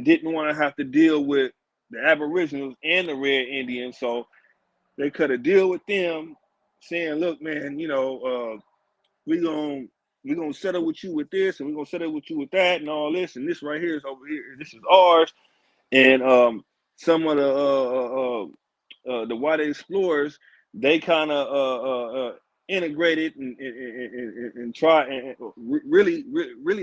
didn't want to have to deal with the Aboriginals and the Red Indians, so they could have deal with them, saying, "Look, man, you know, we're gonna settle with you with this, and we're gonna settle with you with that, and all this, and this right here is over here. This is ours." And some of the white explorers, they kind of integrated and try and really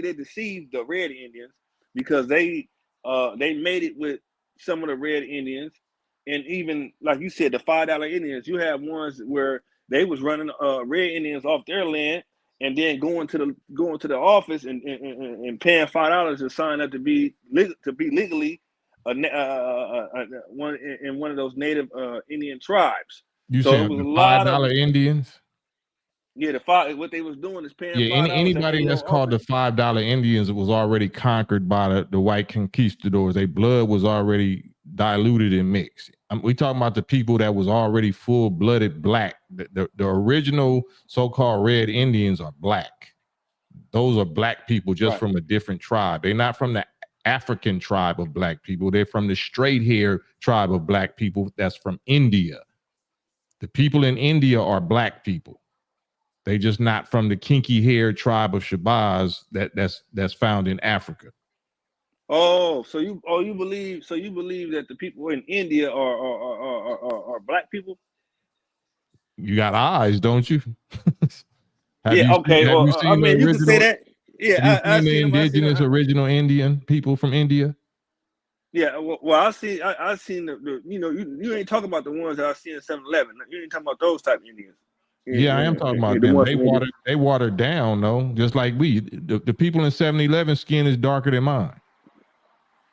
they deceived the Red Indians because they made it with some of the Red Indians, and even like you said, the $5 Indians. You have ones where they was running Red Indians off their land, and then going to the office and paying $5 to sign up to be legally one in one of those native Indian tribes. You so saying the $5 Indians? Yeah, what they was doing is paying. Yeah, anybody that's called the $5 Indians was already conquered by the white conquistadors. Their blood was already diluted and mixed. We talking about the people that was already full-blooded black. The original so-called Red Indians are black. Those are black people just from a different tribe. They're not from the African tribe of black people. They're from the straight hair tribe of black people that's from India. The people in India are black people. They just not from the kinky hair tribe of Shabazz that's found in Africa. Oh, so you believe that the people in India are black people? You got eyes, don't you? Yeah. Okay. Well, I mean, you can say that. Yeah, I seen the indigenous original Indian people from India. Yeah, well, I seen the you know, you ain't talking about the ones that I seen in 7-Eleven. You ain't talking about those type of Indians. Yeah, I am talking about them. They watered down though, just like we. The people in 7-Eleven skin is darker than mine.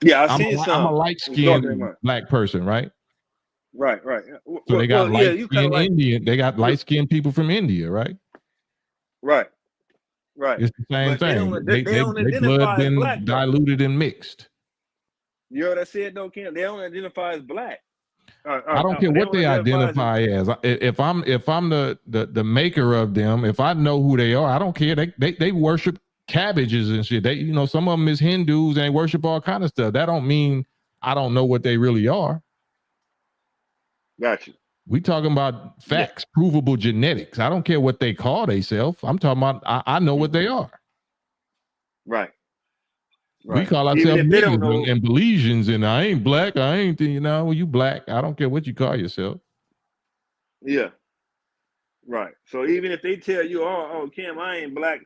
Yeah, I'm a light-skinned black person, right? Right. So they got light-skinned Indian. They got light-skinned people from India, right? Right. It's the same thing. They blood been black, diluted and mixed. You know what I said, though, Ken? They don't identify as black. I don't care what they identify as. If I'm the maker of them, if I know who they are, I don't care. They worship cabbages and shit. They, you know, some of them is Hindus and they worship all kind of stuff. That don't mean I don't know what they really are. Gotcha. We talking about facts, provable genetics. I don't care what they call themselves. I'm talking about I know what they are. Right. We call ourselves niggas and Belizeans, and I ain't black. I ain't, you know, well, you black. I don't care what you call yourself. Yeah. Right. So even if they tell you, oh, Kim, I ain't black,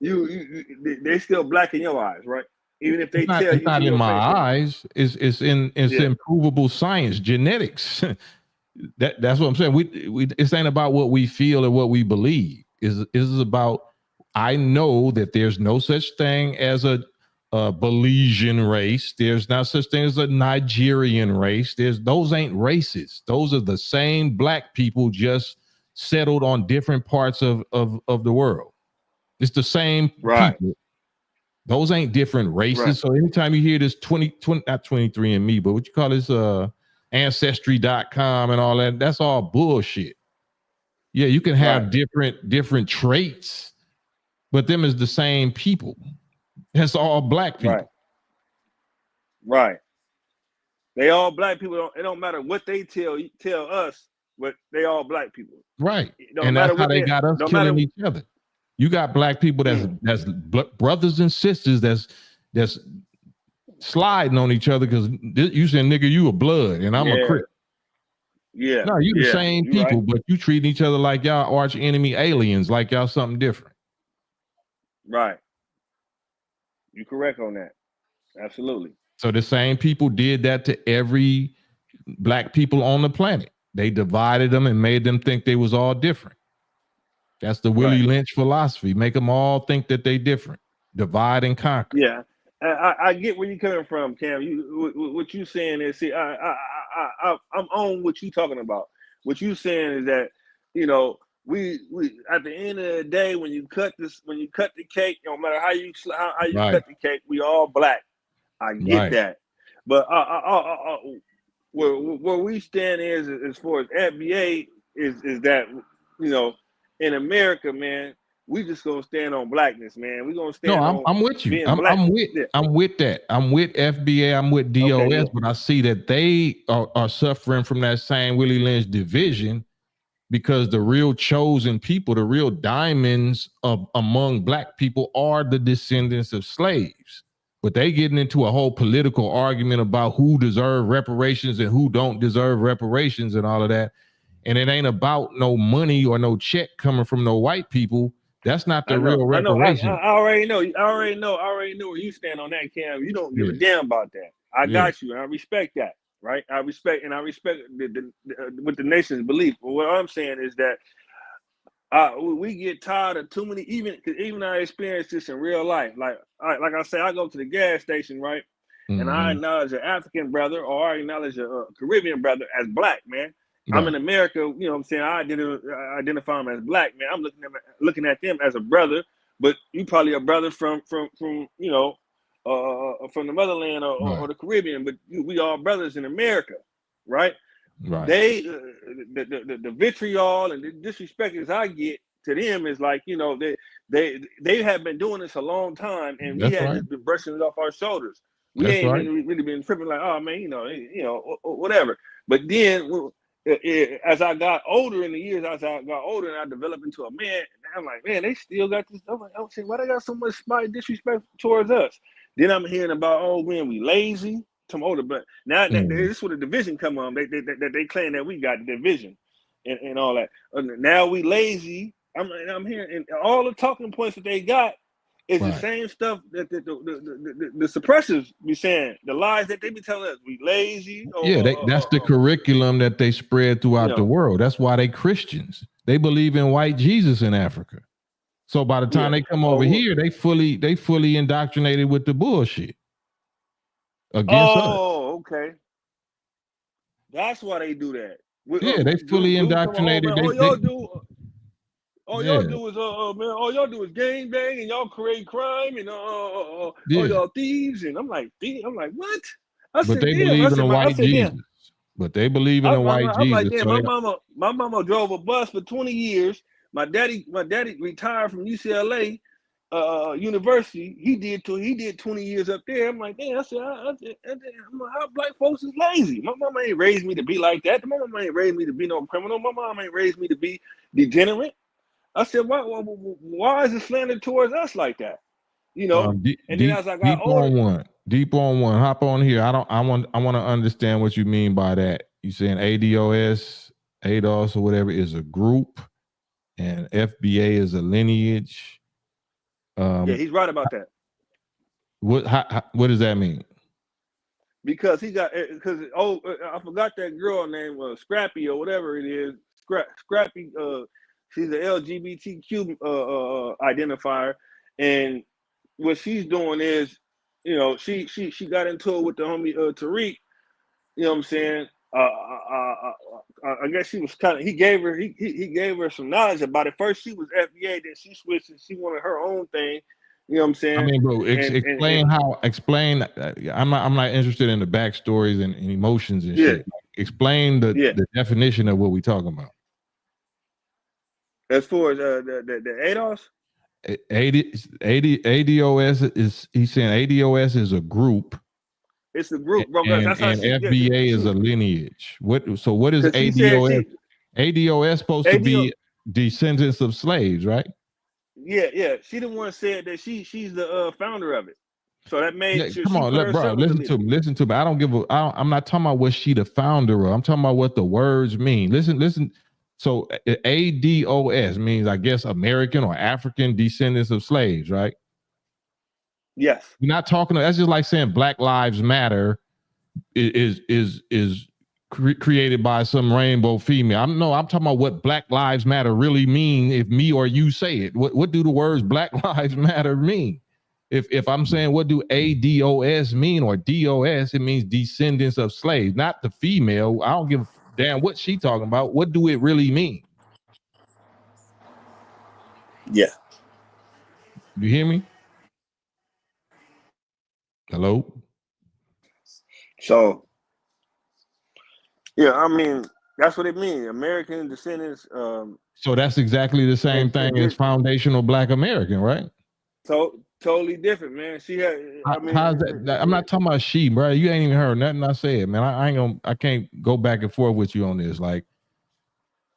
they still black in your eyes, right? Even if they tell you, it's not in my eyes. It's in provable science, genetics. That's what I'm saying. We it's ain't about what we feel or what we believe. Is about I know that there's no such thing as a Belizean race. There's not such thing as a Nigerian race. Those ain't races. Those are the same black people just settled on different parts of the world. It's the same people. Those ain't different races. Right. So anytime you hear this 20 not 23andMe, but what you call this ancestry.com and all that, that's all bullshit. Yeah, you can have different traits, but them is the same people. That's all black people. Right. They all black people. It don't matter what they tell us, but they all black people. Right. And that's how they got us killing each other. You got black people that's brothers and sisters that's sliding on each other because you saying, nigga, you a blood and I'm a Crip. Yeah. No, you the same people, right. but you treating each other like y'all arch enemy aliens, like y'all something different. Right. You correct on that. Absolutely. So the same people did that to every black people on the planet. They divided them and made them think they was all different. That's the Willie Lynch philosophy. Make them all think that they different. Divide and conquer. Yeah. I get where you're coming from, Cam. What you saying is, see, I'm on what you talking about. What you saying is that, you know, we at the end of the day, when you cut the cake, no matter how you cut the cake, we all black. I get that, but where we stand is as far as FBA is that, you know, in America, man, we just gonna stand on blackness, man. We gonna stand on. I'm with you. Being black. I'm with that. I'm with FBA. I'm with DOS. Okay, yeah. But I see that they are suffering from that same Willie Lynch division because the real chosen people, the real diamonds among black people, are the descendants of slaves. But they getting into a whole political argument about who deserve reparations and who don't deserve reparations and all of that. And it ain't about no money or no check coming from no white people. That's not the real reparation. I already know where you stand on that, Cam. You don't give a damn about that. I got you, and I respect that, right? I respect what the nation's belief. But what I'm saying is that we get tired of too many. Even I experience this in real life. Like I say, I go to the gas station, right? Mm-hmm. And I acknowledge an African brother or I acknowledge a Caribbean brother as black, man. Right. I'm in America, you know what I'm saying? I identify them as black, man. I'm looking at them as a brother, but you probably a brother from you know, from the motherland or the Caribbean, but we all brothers in America, right? Right. They the vitriol and the disrespect as I get to them is like, you know, they have been doing this a long time, and we had just been brushing it off our shoulders. We ain't really been tripping like, oh man, you know, whatever. But then as I got older in the years, as I got older and I developed into a man, I'm like, man, they still got this stuff. I'm saying, why they got so much spite, disrespect towards us? Then I'm hearing about, oh man, we lazy. Some older, but now this is where the division come on. They claim that we got the division and all that. Now we lazy. I'm hearing, and all the talking points that they got is the same stuff that the suppressors be saying. The lies that they be telling us. We lazy. That's the curriculum that they spread throughout the world. That's why they Christians. They believe in white Jesus in Africa. So by the time they come over here, they fully indoctrinated with the bullshit. Against us. Okay. That's why they do that. They fully indoctrinated. All y'all do is man, all y'all do is gang bang and y'all create crime and all y'all thieves, and I'm like what? But they believe in a white Jesus. But they believe in a white Jesus. I'm like, damn, my mama drove a bus for 20 years. My daddy retired from UCLA university. He did 20 years up there. I'm like, damn, I said, how black folks is lazy. My mama ain't raised me to be like that. My mama ain't raised me to be no criminal. My mama ain't raised me to be degenerate. I said, why is it slanted towards us like that? You know, and then as I got older, deep on one, hop on here. I want to understand what you mean by that. You saying ADOS or whatever is a group, and FBA is a lineage. Yeah, he's right about that. What does that mean? Because I forgot that girl name was Scrappy or whatever it is. Scrappy. She's an LGBTQ identifier, and what she's doing is, you know, she got into it with the homie Tariq. You know what I'm saying? I guess she was he gave her some knowledge about it. First she was FBA, then she switched and she wanted her own thing. You know what I'm saying? I mean, bro, explain. I'm not interested in the backstories and emotions and shit. Like, explain the definition of what we're talking about. As far as the ADOS? ADOS is, he's saying ADOS is a group. It's a group, bro. And FBA is a lineage. What is ADOS? ADOS supposed to be descendants of slaves, right? Yeah. She the one said that she's the founder of it. So that made sure come she on, put herself as a listen leader. to me. Listen to me. I don't give a. I'm not talking about what she the founder of. I'm talking about what the words mean. Listen. So ADOS means, I guess, American or African descendants of slaves, right? Yes. You're not talking. That's just like saying Black Lives Matter is created by some rainbow female. I'm talking about what Black Lives Matter really mean. If me or you say it, what do the words Black Lives Matter mean? If I'm saying what do ADOS mean or DOS, it means descendants of slaves, not the female. I don't give a damn what she talking about. What do it really mean? Yeah. You hear me? Hello? So, yeah, I mean, that's what it means. American descendants. So that's exactly the same thing as foundational Black American, right? So totally different, man. She had. I mean, how's that? I'm not talking about she, bro. You ain't even heard nothing I said, man. I ain't gonna. I can't go back and forth with you on this. Like,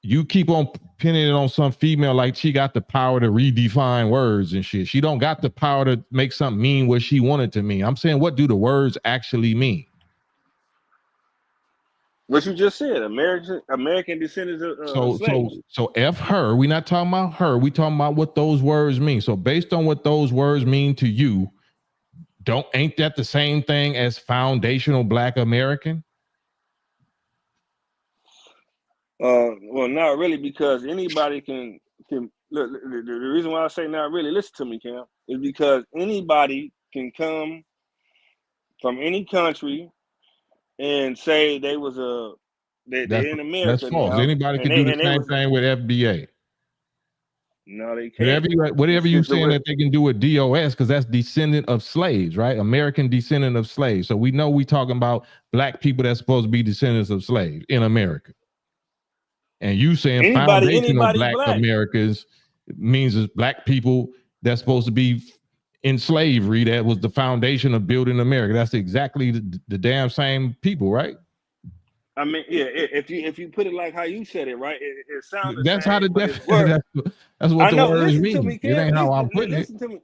you keep on pinning it on some female like she got the power to redefine words and shit. She don't got the power to make something mean what she wanted to mean. I'm saying, what do the words actually mean? What you just said, American descendants of slaves. So F her. We're not talking about her. We talking about what those words mean. So based on what those words mean to you, ain't that the same thing as foundational Black American? Well, not really, because anybody can look. The reason why I say not really, listen to me, Cam, is because anybody can come from any country and say they was they're in America. That's false. Now, Anybody can do the same thing with FBA. No, they can't. Whatever you saying that they can do with DOS, because that's descendant of slaves, right? American descendant of slaves. So we know we talking about Black people that's supposed to be descendants of slaves in America. And you saying foundational Black Americans means it's Black people that's supposed to be in slavery. That was the foundation of building America. That's exactly the damn same people, right? I mean, yeah. If you put it like how you said it, right? It sounds the that's same. How the that's what I know. The words Listen mean. to me, Cam. It ain't how I'm putting listen to me.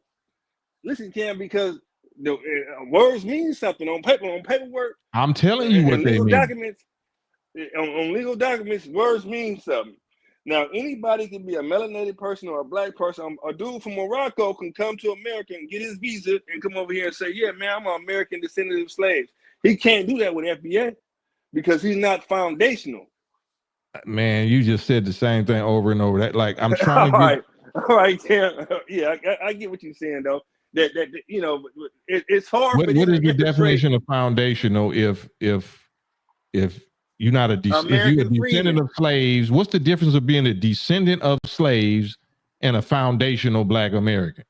Listen, Cam, because the words mean something on paper. On paperwork, I'm telling you what they mean. Documents. On legal documents, words mean something. Now, anybody can be a melanated person or a Black person. A dude from Morocco can come to America and get his visa and come over here and say, yeah, man, I'm an American descendant of slaves. He can't do that with FBA because he's not foundational. Man, you just said the same thing over and over. That, like, I'm trying to get... All right, Tim. Yeah, I get what you're saying, though. That you know, it's hard. What is the definition of foundational if you're not if you're a descendant of slaves? What's the difference of being a descendant of slaves and a foundational Black American?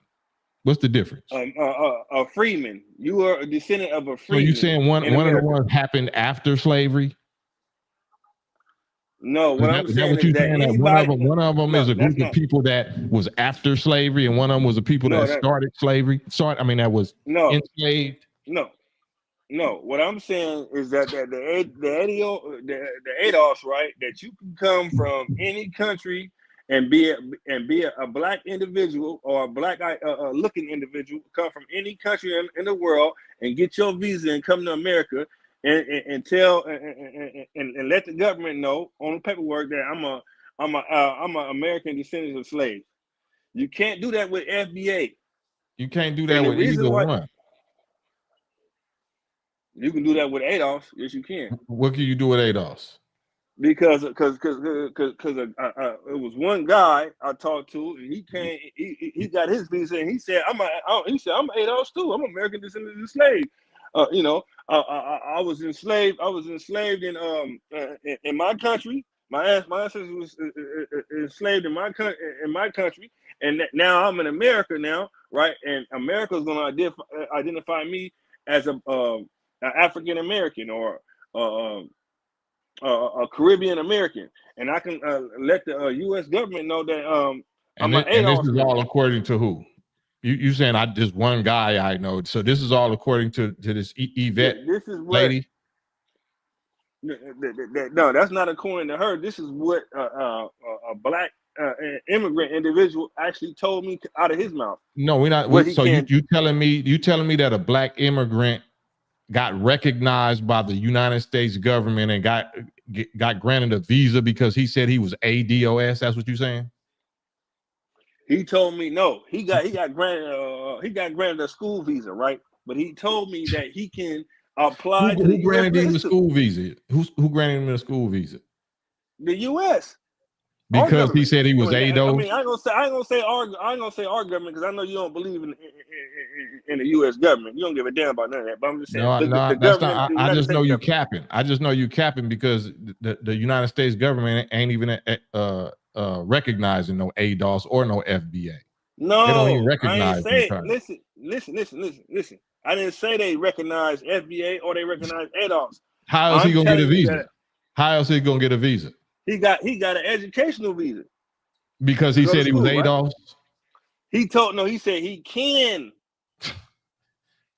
What's the difference? A freeman. You are a descendant of a freeman. So you saying one of the ones happened after slavery? No, what I'm saying is that anybody, one of them is a group of people that was after slavery, and one of them was the people that started slavery. That was enslaved. No. What I'm saying is that the ADOS, right? That you can come from any country and be a Black individual or a Black looking individual, come from any country in the world and get your visa and come to America. And tell and let the government know on the paperwork that I'm a American descendant of slaves. You can't do that with FBA. You can't do that with either one. You can do that with ADOS. Yes, you can. What can you do with ADOS? Because it was one guy I talked to, and he came. He got his visa, and he said, I'm ADOS too. I'm American descendant of slaves. I was enslaved. I was enslaved in my country. My ancestors was enslaved in my country, and now I'm in America now, right? And America is going to identify me as an African American or a Caribbean American, and I can let the U.S. government know that I'm an ADOS. And this is all according to who? You saying I just one guy I know. So this is all according to this Yvette lady? No, that's not according to her. This is what a Black an immigrant individual actually told me out of his mouth. No, we're not. You telling me that a black immigrant got recognized by the United States government and got granted a visa because he said he was ADOS? That's what you're saying? He told me no. He got granted a school visa, right? But he told me that he can apply to the Who granted U.S. him a school visa? Who granted him a school visa? The U.S. Because he said he was ADOS. I mean, I ain't gonna say our government because I know you don't believe in the U.S. government. You don't give a damn about none of that. But I'm just saying, the that's government. not. I just know you capping. I just know you capping because the United States government ain't even recognizing no ADOS or no FBA. No, they don't even recognize. I ain't say. Listen. I didn't say they recognize FBA or they recognize ADOS. How else he gonna get a visa? How else he gonna get a visa? He got an educational visa. Because he said he was ADOS? Right? He said he can.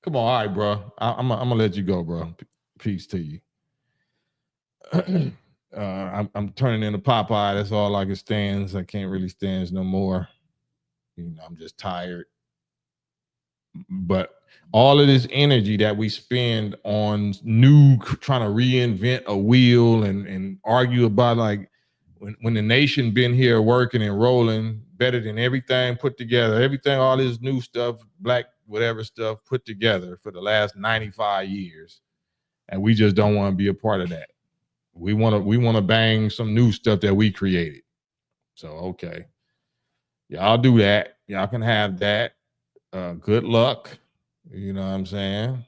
Come on, all right, bro. I'm gonna let you go, bro. Peace to you. I'm turning into Popeye. That's all I can stand. I can't really stand no more. I'm just tired. But all of this energy that we spend on trying to reinvent a wheel and argue about like when the nation been here working and rolling better than everything put together, all this new stuff, black whatever stuff put together for the last 95 years, and we just don't want to be a part of that. We want to bang some new stuff that we created. So okay, y'all do that. Y'all can have that. Good luck. You know what I'm saying?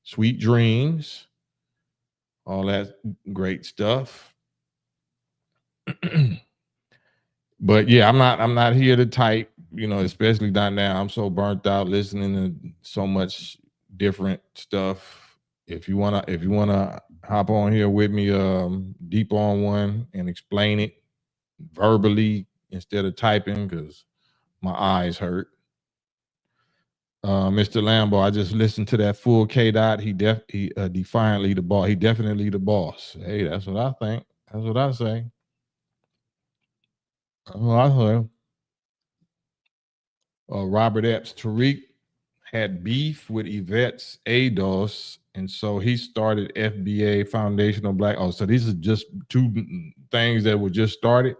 Sweet dreams. All that great stuff. But yeah, I'm not here to type, especially not now. I'm so burnt out listening to so much different stuff. If you wanna hop on here with me, deep on one and explain it verbally instead of typing, because my eyes hurt. Mr. Lambo, I just listened to that full K Dot. He defiantly the boss. He definitely the boss. Hey, that's what I think. That's what I say. Oh, I heard. Robert Epps, Tariq had beef with Yvette's ADOS, and so he started FBA, Foundational Black. Oh, so these are just two things that were just started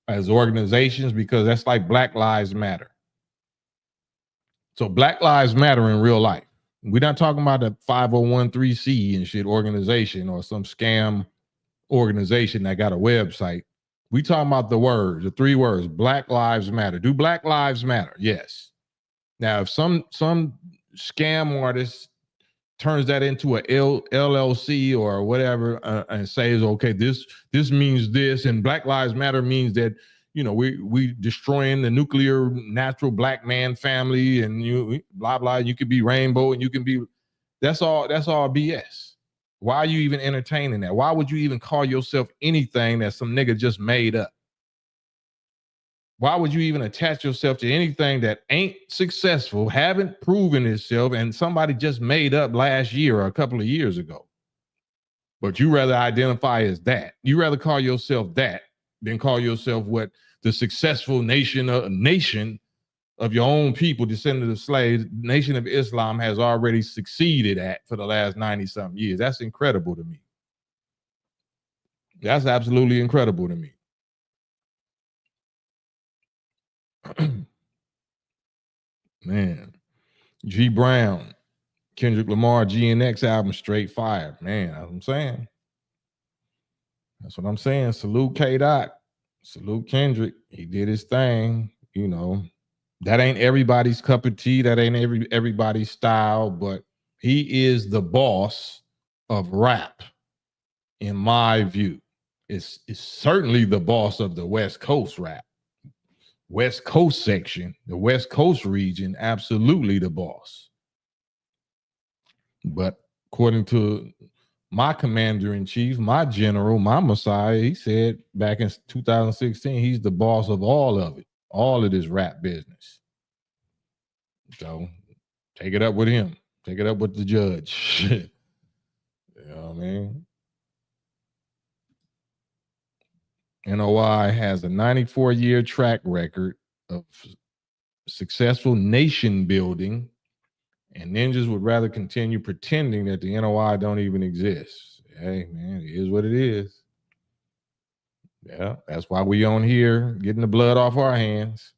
as organizations, because that's like Black Lives Matter. So Black Lives Matter in real life. We're not talking about a 501(c) and shit organization or some scam organization that got a website. We talking about the 3 words, Black Lives Matter. Do Black Lives Matter? Yes. Now, if some scam artist turns that into a LLC or whatever and says, okay, this means this, and Black Lives Matter means that, we destroying the nuclear natural black man family, and you blah blah. You could be rainbow, and you can be. That's all BS. Why are you even entertaining that? Why would you even call yourself anything that some nigga just made up? Why would you even attach yourself to anything that ain't successful, haven't proven itself, and somebody just made up last year or a couple of years ago? But you rather identify as that. You rather call yourself that than call yourself what the successful nation of your own people, descendants of slaves, Nation of Islam, has already succeeded at for the last 90-something years. That's incredible to me. That's absolutely incredible to me. Man, G Brown, Kendrick Lamar, GNX album, straight fire. Man, that's what I'm saying. That's what I'm saying. Salute K Dot. Salute Kendrick. He did his thing. That ain't everybody's cup of tea. That ain't everybody's style, but he is the boss of rap, in my view. It's certainly the boss of the West Coast rap. West Coast section, the West Coast region, absolutely the boss. But according to my commander-in-chief, my general, my messiah, he said back in 2016, he's the boss of all of it, all of this rap business. So take it up with him. Take it up with the judge. You know what I mean? NOI has a 94-year track record of successful nation building, and ninjas would rather continue pretending that the NOI don't even exist. Hey, man, it is what it is. Yeah, that's why we on here getting the blood off our hands,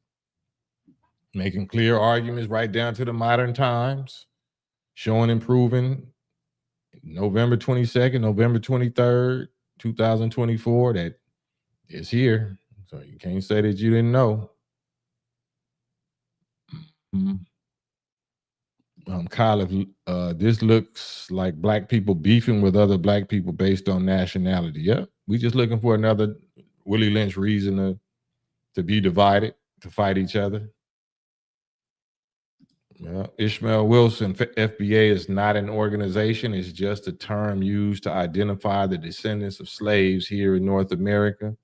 making clear arguments right down to the modern times, showing and proving November 22nd, November 23rd, 2024, that it's here. So you can't say that you didn't know. Kyle, if this looks like black people beefing with other black people based on nationality. Yep, we just looking for another Willie Lynch reason to be divided, to fight each other. Yeah. Ishmael Wilson, FBA is not an organization. It's just a term used to identify the descendants of slaves here in North America.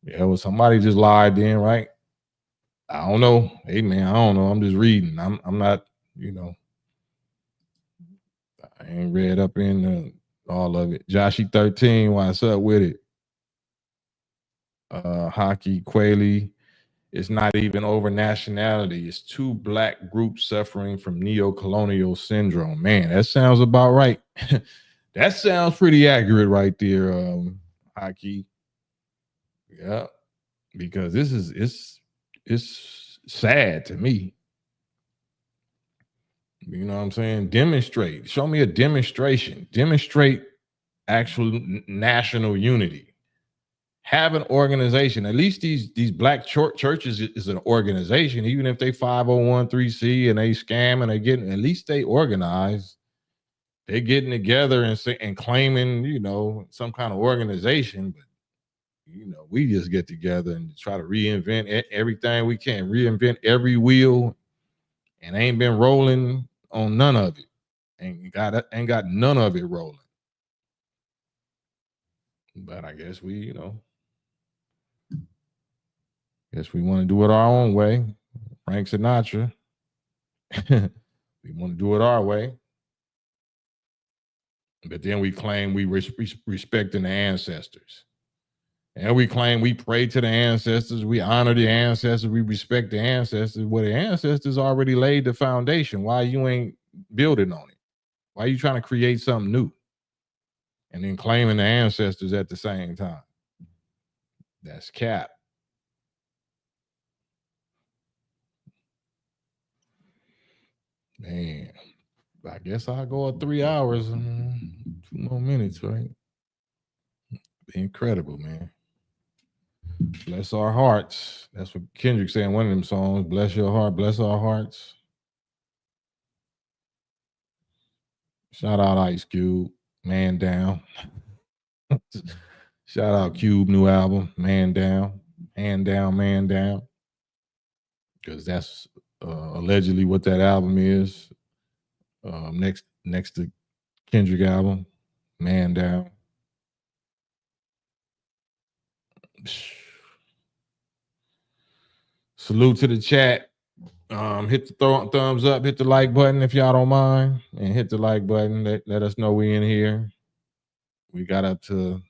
Yeah, well, somebody just lied then, right? I don't know. Hey, man, I don't know. I'm just reading. I'm not, I ain't read up in all of it. Joshy 13, what's up with it? Hockey Quayle. It's not even over nationality. It's two black groups suffering from neo-colonial syndrome. Man, that sounds about right. That sounds pretty accurate right there, Hockey. Yeah, because it's sad to me. You know what I'm saying? Demonstrate. Show me a demonstration. Demonstrate actual national unity. Have an organization. At least these black churches is an organization, even if they 501c and they scam and they getting, at least they organize. They getting together and claiming, some kind of organization. But we just get together and try to reinvent everything we can, reinvent every wheel, and ain't been rolling on none of it. Ain't got none of it rolling. But I guess we want to do it our own way. Frank Sinatra. We want to do it our way. But then we claim we respecting the ancestors. And we claim we pray to the ancestors, we honor the ancestors, we respect the ancestors. Well, the ancestors already laid the foundation. Why you ain't building on it? Why are you trying to create something new? And then claiming the ancestors at the same time. That's cap. Man, I guess I'll go 3 hours and 2 more minutes, right? Incredible, man. Bless our hearts. That's what Kendrick said in one of them songs. Bless your heart, bless our hearts. Shout out Ice Cube, Man Down. Shout out Cube, new album, Man Down. Hand Down, Man Down. Because that's allegedly what that album is. Next to Kendrick album, Man Down. Salute to the chat. Hit the thumbs up, hit the like button if y'all don't mind, and hit the like button. Let us know we in here. We got up to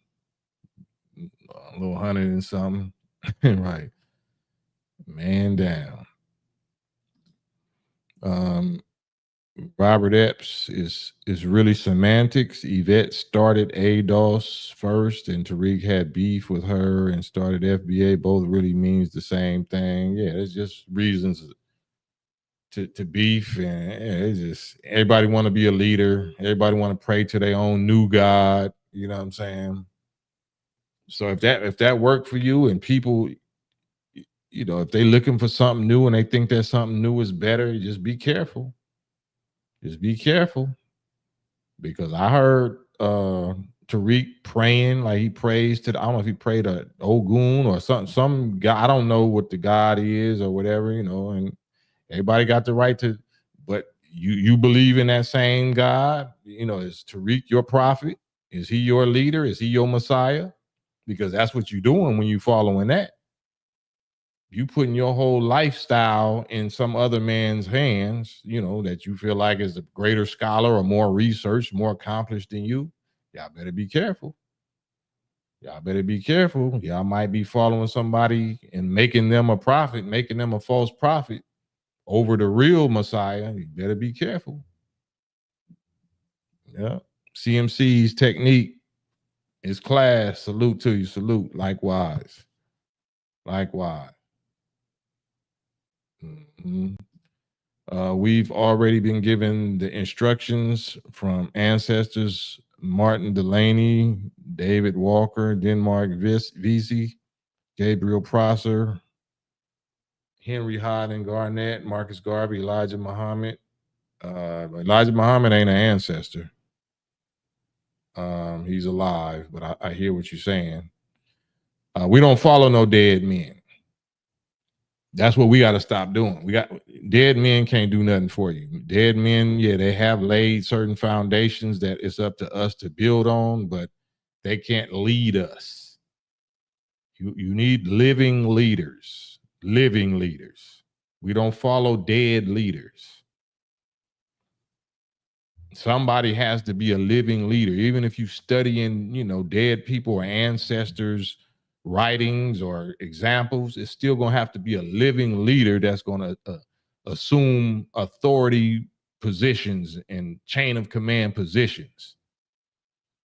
a little 100 and something. Right. Man down. Robert Epps is really semantics. Yvette started ADOS first, and Tariq had beef with her and started FBA. Both really means the same thing. Yeah, it's just reasons to beef, and it's just everybody want to be a leader. Everybody want to pray to their own new God. You know what I'm saying? So if that worked for you, and people, if they looking for something new and they think that something new is better, just be careful. Just be careful. Because I heard Tariq praying, like he prays to I don't know if he prayed to Ogun or some guy. I don't know what the God is or whatever, and everybody got the right to, but you believe in that same God, is Tariq your prophet? Is he your leader? Is he your Messiah? Because that's what you're doing when you following that. You putting your whole lifestyle in some other man's hands, that you feel like is a greater scholar or more research, more accomplished than you. Y'all better be careful. Y'all better be careful. Y'all might be following somebody and making them a prophet, making them a false prophet over the real Messiah. You better be careful. Yeah. CMC's technique is class. Salute to you. Salute. Likewise. Likewise. Mm-hmm. We've already been given the instructions from ancestors Martin Delaney, David Walker, Denmark Vesey, Gabriel Prosser, Henry Hyden Garnett, Marcus Garvey, Elijah Muhammad. Elijah Muhammad ain't an ancestor. He's alive, but I hear what you're saying. We don't follow no dead men. That's what we got to stop doing. Dead men can't do nothing for you. Dead men, yeah, they have laid certain foundations that it's up to us to build on, but they can't lead us. You need living leaders. Living leaders. We don't follow dead leaders. Somebody has to be a living leader. Even if you studying, dead people or ancestors' writings or examples, it's still going to have to be a living leader that's going to assume authority positions and chain of command positions.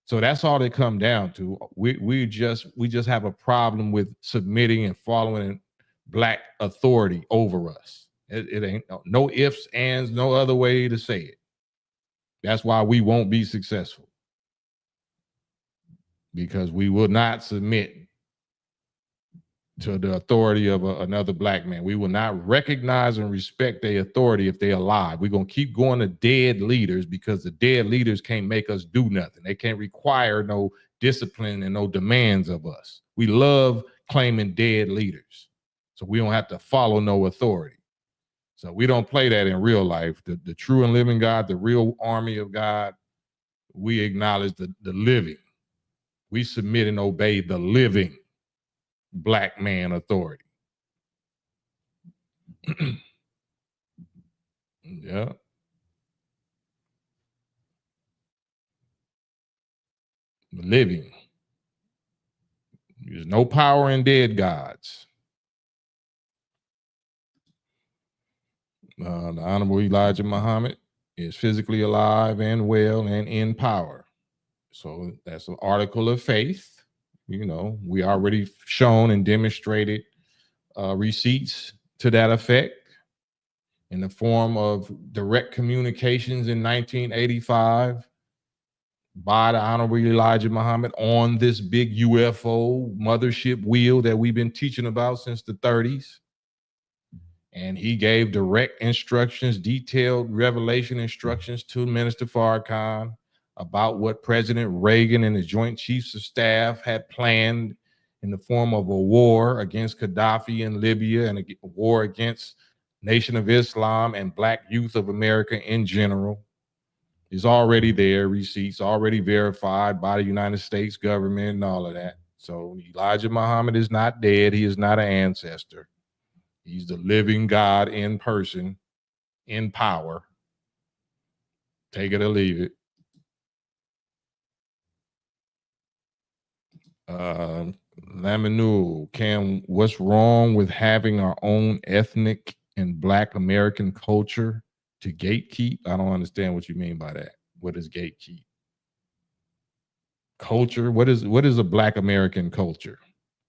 So that's all they come down to. We just have a problem with submitting and following Black authority over us. It ain't no ifs, ands, no other way to say it. That's why we won't be successful, because we will not submit to the authority of another Black man. We will not recognize and respect their authority if they're alive. We're going to keep going to dead leaders because the dead leaders can't make us do nothing. They can't require no discipline and no demands of us. We love claiming dead leaders, so we don't have to follow no authority. So we don't play that in real life. The true and living God, the real army of God, we acknowledge the living. We submit and obey the living Black man authority. Yeah. Living. There's no power in dead gods. The Honorable Elijah Muhammad is physically alive and well and in power. So that's an article of faith. We already shown and demonstrated receipts to that effect in the form of direct communications in 1985 by the Honorable Elijah Muhammad on this big UFO mothership wheel that we've been teaching about since the 30s. And he gave direct instructions, detailed revelation instructions to Minister Farrakhan about what President Reagan and the Joint Chiefs of Staff had planned in the form of a war against Gaddafi in Libya and a war against Nation of Islam and Black youth of America in general. Is already there, receipts already verified by the United States government and all of that. So Elijah Muhammad is not dead. He is not an ancestor. He's the living God in person, in power. Take it or leave it. Laminul, what's wrong with having our own ethnic and Black American culture to gatekeep? I don't understand what you mean by that. What is gatekeep? Culture? What is a Black American culture?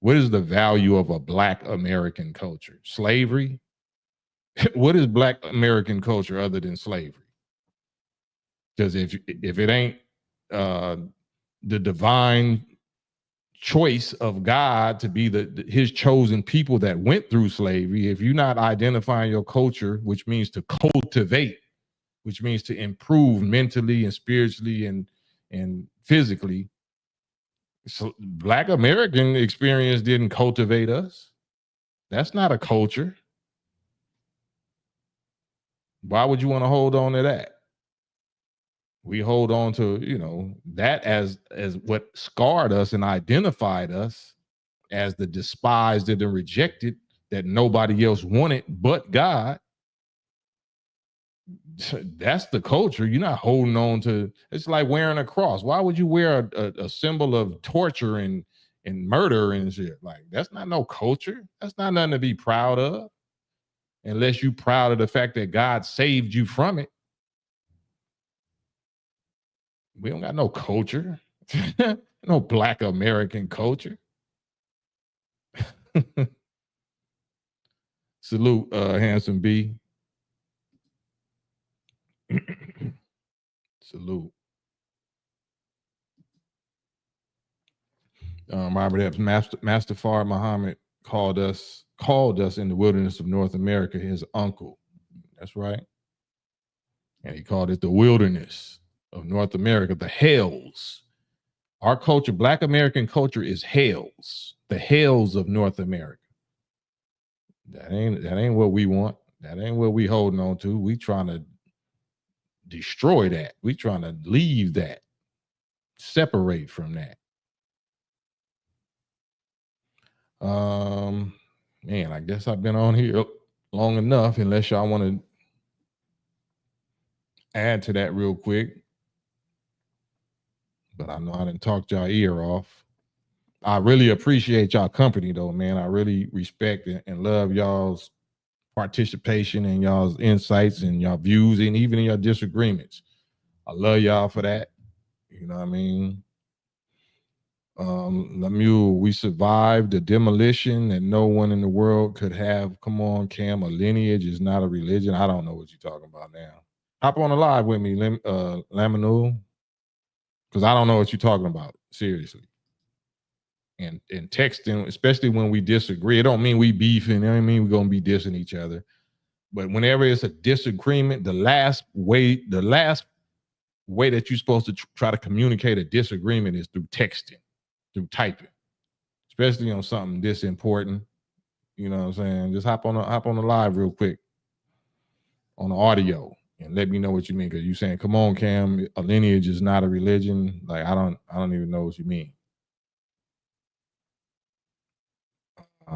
What is the value of a Black American culture? Slavery? What is Black American culture other than slavery? Because if it ain't the divine choice of God to be his chosen people that went through slavery, if you're not identifying your culture, which means to cultivate, which means to improve mentally and spiritually and physically, so Black American experience didn't cultivate us. That's not a culture. Why would you want to hold on to that? We hold on to, that as what scarred us and identified us as the despised and the rejected that nobody else wanted but God. That's the culture. You're not holding on to. It's like wearing a cross. Why would you wear a symbol of torture and and murder and shit. Like, that's not no culture. That's not nothing to be proud of. Unless you proud of the fact that God saved you from it. We don't got no culture. No Black American culture. Salute, Handsome B. Salute. Robert Epps, Master Fard Muhammad called us in the wilderness of North America his uncle. That's right. And he called it the wilderness of North America, the hells. Our culture, Black American culture, is hells, the hells of North America. That ain't what we want. That ain't what we holding on to. We trying to destroy that. We trying to leave that, separate from that. Man, I guess I've been on here long enough, unless y'all want to add to that real quick. But I know I didn't talk y'all ear off. I really appreciate y'all company though, man. I really respect and love y'all's participation and y'all's insights and y'all views and even in your disagreements. I love y'all for that. You know what I mean? Lemuel, we survived the demolition that no one in the world could have. Come on, Cam, a lineage is not a religion. I don't know what you're talking about now. Hop on the live with me, Laminul, because I don't know what you're talking about, seriously. And texting, especially when we disagree, it don't mean we beefing. It don't mean we're gonna be dissing each other. But whenever it's a disagreement, the last way that you're supposed to try to communicate a disagreement is through texting, through typing, especially on something this important. You know what I'm saying? Just hop on the live real quick on the audio and let me know what you mean. Because you saying, "Come on, Cam, a lineage is not a religion." Like, I don't even know what you mean. We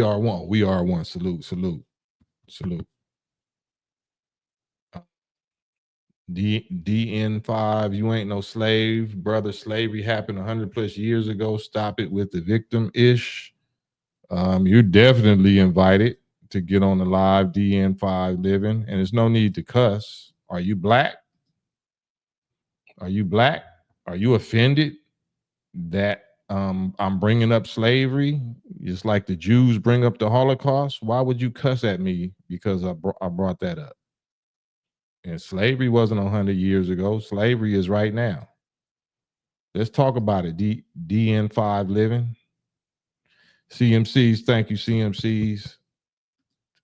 are one. We are one. Salute. DN5, you ain't no slave, brother. Slavery happened 100+ years ago. Stop it with the victim-ish. You're definitely invited to get on the live, DN5 living, and there's no need to cuss. Are you black? Are you offended that I'm bringing up slavery, just like the Jews bring up the Holocaust? Why would you cuss at me because I brought that up? And slavery wasn't 100 years ago. Slavery is right now. Let's talk about it. DN5 living. CMCs, thank you, CMCs.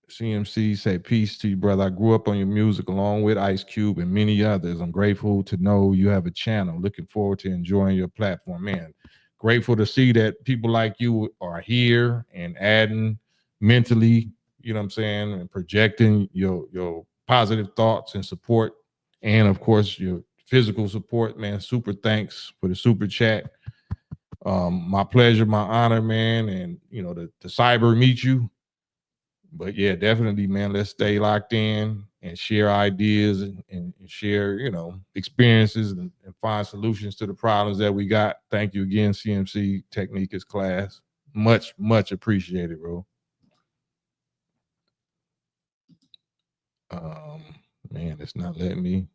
CMC say, peace to you, brother. I grew up on your music along with Ice Cube and many others. I'm grateful to know you have a channel. Looking forward to enjoying your platform. Man, grateful to see that people like you are here and adding mentally, you know what I'm saying, and projecting your positive thoughts and support. And of course, your physical support, man. Super thanks for the super chat. My pleasure, my honor, man. And, you know, the cyber meet you. But yeah, definitely, man, let's stay locked in and share ideas and share, you know, experiences and find solutions to the problems that we got. Thank you again, CMC Techniques class. Much appreciated, bro. Man, it's not letting me.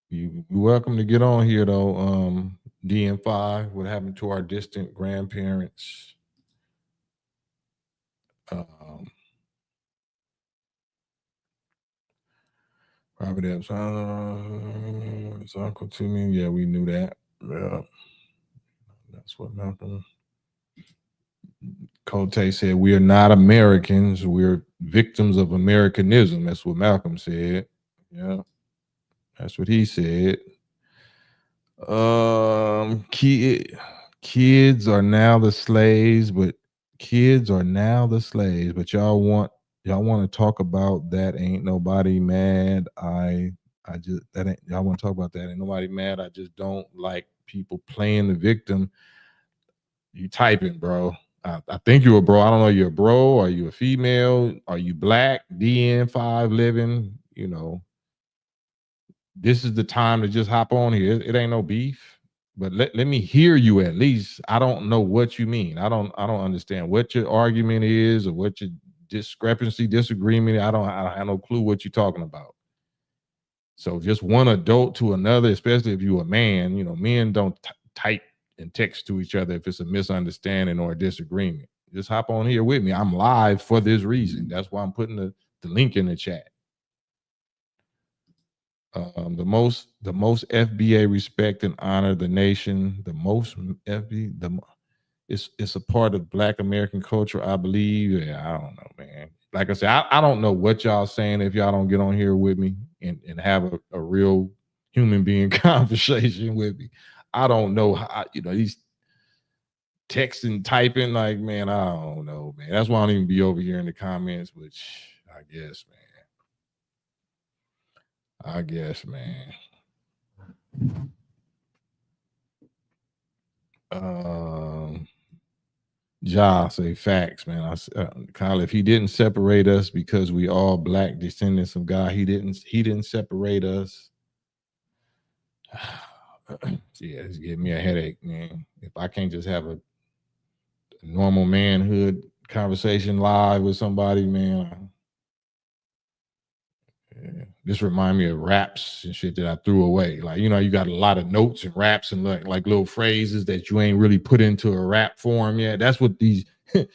You're welcome to get on here, though. DN5, what happened to our distant grandparents? Robert Epps, his uncle to me. Yeah, we knew that. Yeah, that's what Malcolm. Cote said, "We are not Americans. We're victims of Americanism." That's what Malcolm said. Yeah, that's what he said. Kids are now the slaves, but y'all want to talk about that? Ain't nobody mad. Y'all want to talk about that? Ain't nobody mad. I just don't like people playing the victim. You typing, bro. I think you're a bro. I don't know. You're a bro. Are you a female? Are you black? DN5 living. You know. this is the time to just hop on here. It ain't no beef, but let me hear you at least. I don't know what you mean. I don't understand what your argument is or what your disagreement. I have no clue what you're talking about. So just one adult to another, especially if you're a man, men don't type and text to each other if it's a misunderstanding or a disagreement. Just hop on here with me. I'm live for this reason. That's why I'm putting the link in the chat. The most FBA respect and honor the nation. The most FBA, it's a part of Black American culture, I believe. Yeah, I don't know, man. Like I said, I don't know what y'all saying if y'all don't get on here with me and have a real human being conversation with me. I don't know how, these texting, typing, like, man, I don't know, man. That's why I don't even be over here in the comments, which I guess, man. Ja say facts, man. Kyle, if he didn't separate us because we all Black descendants of God, he didn't separate us. Yeah, it's giving me a headache, man. If I can't just have a normal manhood conversation live with somebody, man. This remind me of raps and shit that I threw away. Like, you got a lot of notes and raps and like little phrases that you ain't really put into a rap form yet. That's what these that's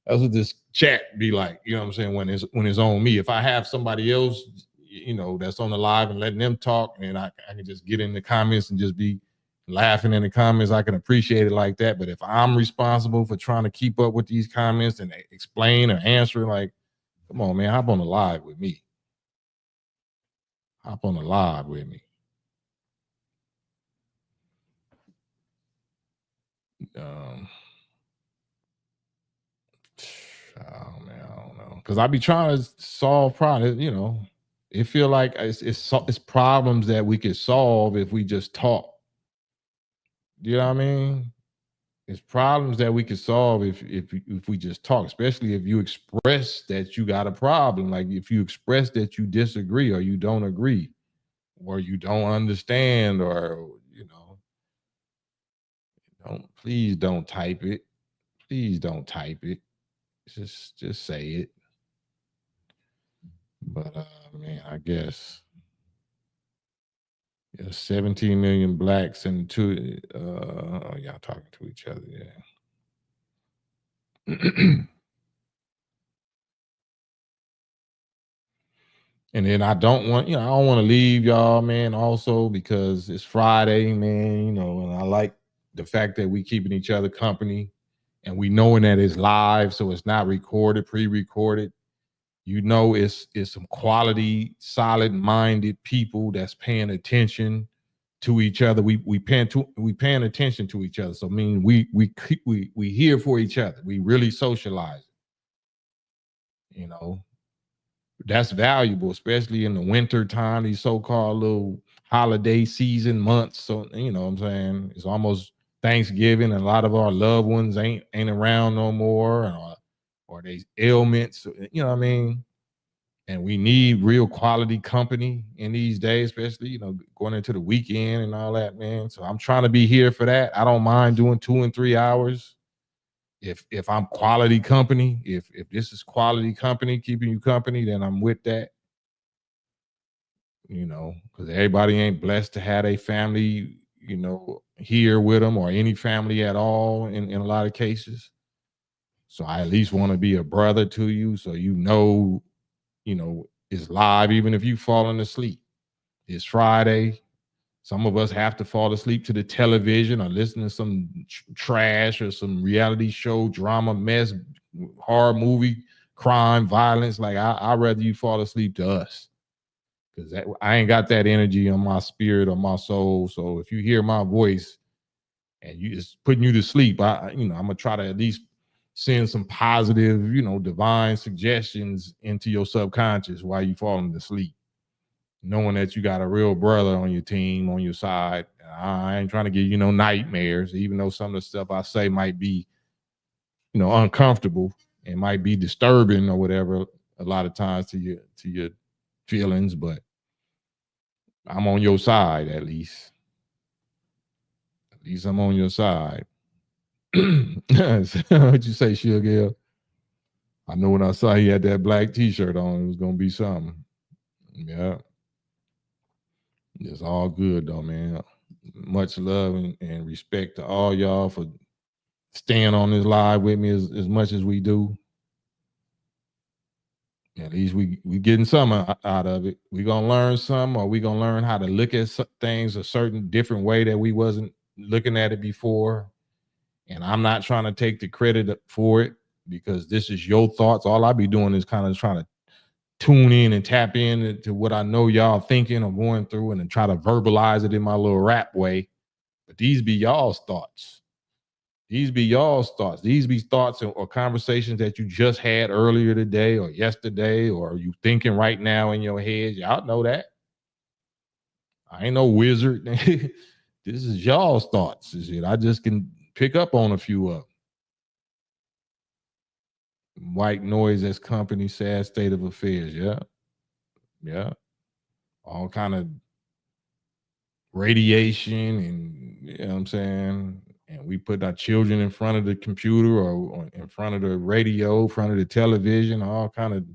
what this chat be like. You know what I'm saying? When it's on me. If I have somebody else, that's on the live and letting them talk, and I can just get in the comments and just be laughing in the comments, I can appreciate it like that. But if I'm responsible for trying to keep up with these comments and explain or answer, like, come on, man, hop on the live with me. Hop on the live with me. Oh man, I don't know, because I be trying to solve problems. It feel like it's problems that we could solve if we just talk. You know what I mean? It's problems that we could solve if we just talk, especially if you express that you got a problem. Like if you express that you disagree or you don't agree or you don't understand, or please don't type it. Please don't type it. Just say it. But man, I guess 17 million Blacks and two y'all talking to each other, yeah. And then I don't want to leave y'all, man, also because it's Friday, man, and I like the fact that we keeping each other company and we knowing that it's live, so it's not recorded, pre-recorded. It's some quality, solid-minded people that's paying attention to each other. We paying attention to each other. So I mean, we here for each other. We really socialize. That's valuable, especially in the winter time, these so-called little holiday season months. So what I'm saying, it's almost Thanksgiving, and a lot of our loved ones ain't around no more, or they ailments. You know what I mean? And we need real quality company in these days, especially going into the weekend and all that, man. So I'm trying to be here for that. I don't mind doing 2 and 3 hours if I'm quality company. If this is quality company keeping you company, then I'm with that. Because everybody ain't blessed to have a family, here with them, or any family at all in a lot of cases. So I at least want to be a brother to you, so it's live, even if you falling asleep. It's Friday. Some of us have to fall asleep to the television or listen to some trash or some reality show, drama, mess, horror movie, crime, violence. Like I'd rather you fall asleep to us, because I ain't got that energy on my spirit or my soul. So if you hear my voice and it's putting you to sleep, I'm gonna try to at least send some positive, divine suggestions into your subconscious while you falling asleep, knowing that you got a real brother on your team, on your side. I ain't trying to give you no nightmares, even though some of the stuff I say might be, uncomfortable and might be disturbing or whatever a lot of times to your feelings. But I'm on your side, at least. At least I'm on your side. What'd you say, Sugar? I know when I saw he had that black t-shirt on, it was gonna be something. Yeah. It's all good though, man. Much love and respect to all y'all for staying on this live with me as much as we do. At least we getting something out of it. We gonna learn some, or we gonna learn how to look at things a certain different way that we wasn't looking at it before. And I'm not trying to take the credit for it because this is your thoughts. All I be doing is kind of trying to tune in and tap in to what I know y'all thinking or going through, and then try to verbalize it in my little rap way. But these be y'all's thoughts. These be y'all's thoughts. These be thoughts or conversations that you just had earlier today or yesterday, or you thinking right now in your head. Y'all know that. I ain't no wizard. This is y'all's thoughts. Is it? I just can pick up on a few of them. White noise as company, sad state of affairs. Yeah. Yeah. All kind of radiation, and you know what I'm saying? And we put our children in front of the computer or in front of the radio, in front of the television, all kind of,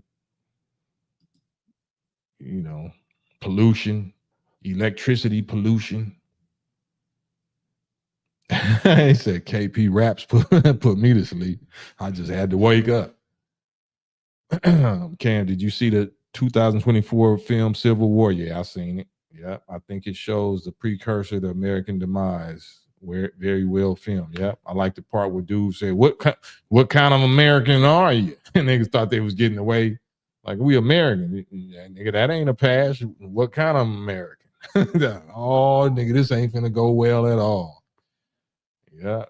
you know, pollution, electricity pollution. He said KP Raps put me to sleep. I just had to wake up. Cam, did you see the 2024 film Civil War? Yeah, I seen it. Yeah, I think it shows the precursor to American demise. Very well filmed. Yeah, I like the part where dude said, "What kind of American are you?" And niggas thought they was getting away, like, we American. Yeah, nigga, that ain't a pass. What kind of American? Oh, nigga, this ain't finna go well at all. Yeah,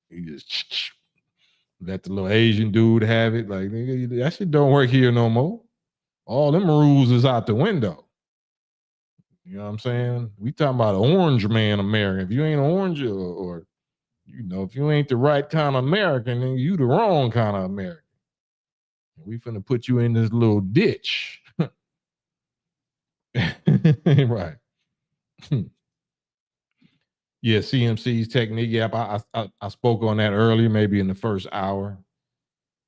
he just let the little Asian dude have it. Like, nigga, that shit don't work here no more. All them rules is out the window. You know what I'm saying? We talking about an orange man American. If you ain't orange or you know, if you ain't the right kind of American, then you the wrong kind of American. We finna put you in this little ditch. Right. Yeah, CMC's technique. Yep, I spoke on that earlier, maybe in the first hour.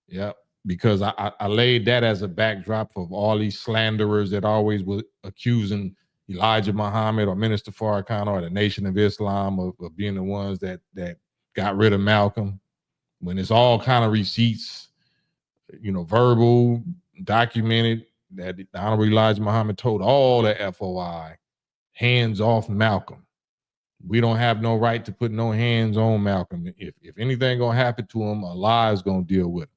Yep, because I laid that as a backdrop of all these slanderers that always were accusing Elijah Muhammad or Minister Farrakhan or the Nation of Islam of being the ones that got rid of Malcolm, when it's all kind of receipts, you know, verbal, documented, that the Honorable Elijah Muhammad told all the FOI, hands off Malcolm. We don't have no right to put no hands on Malcolm. If anything gonna happen to him, Allah is gonna deal with him.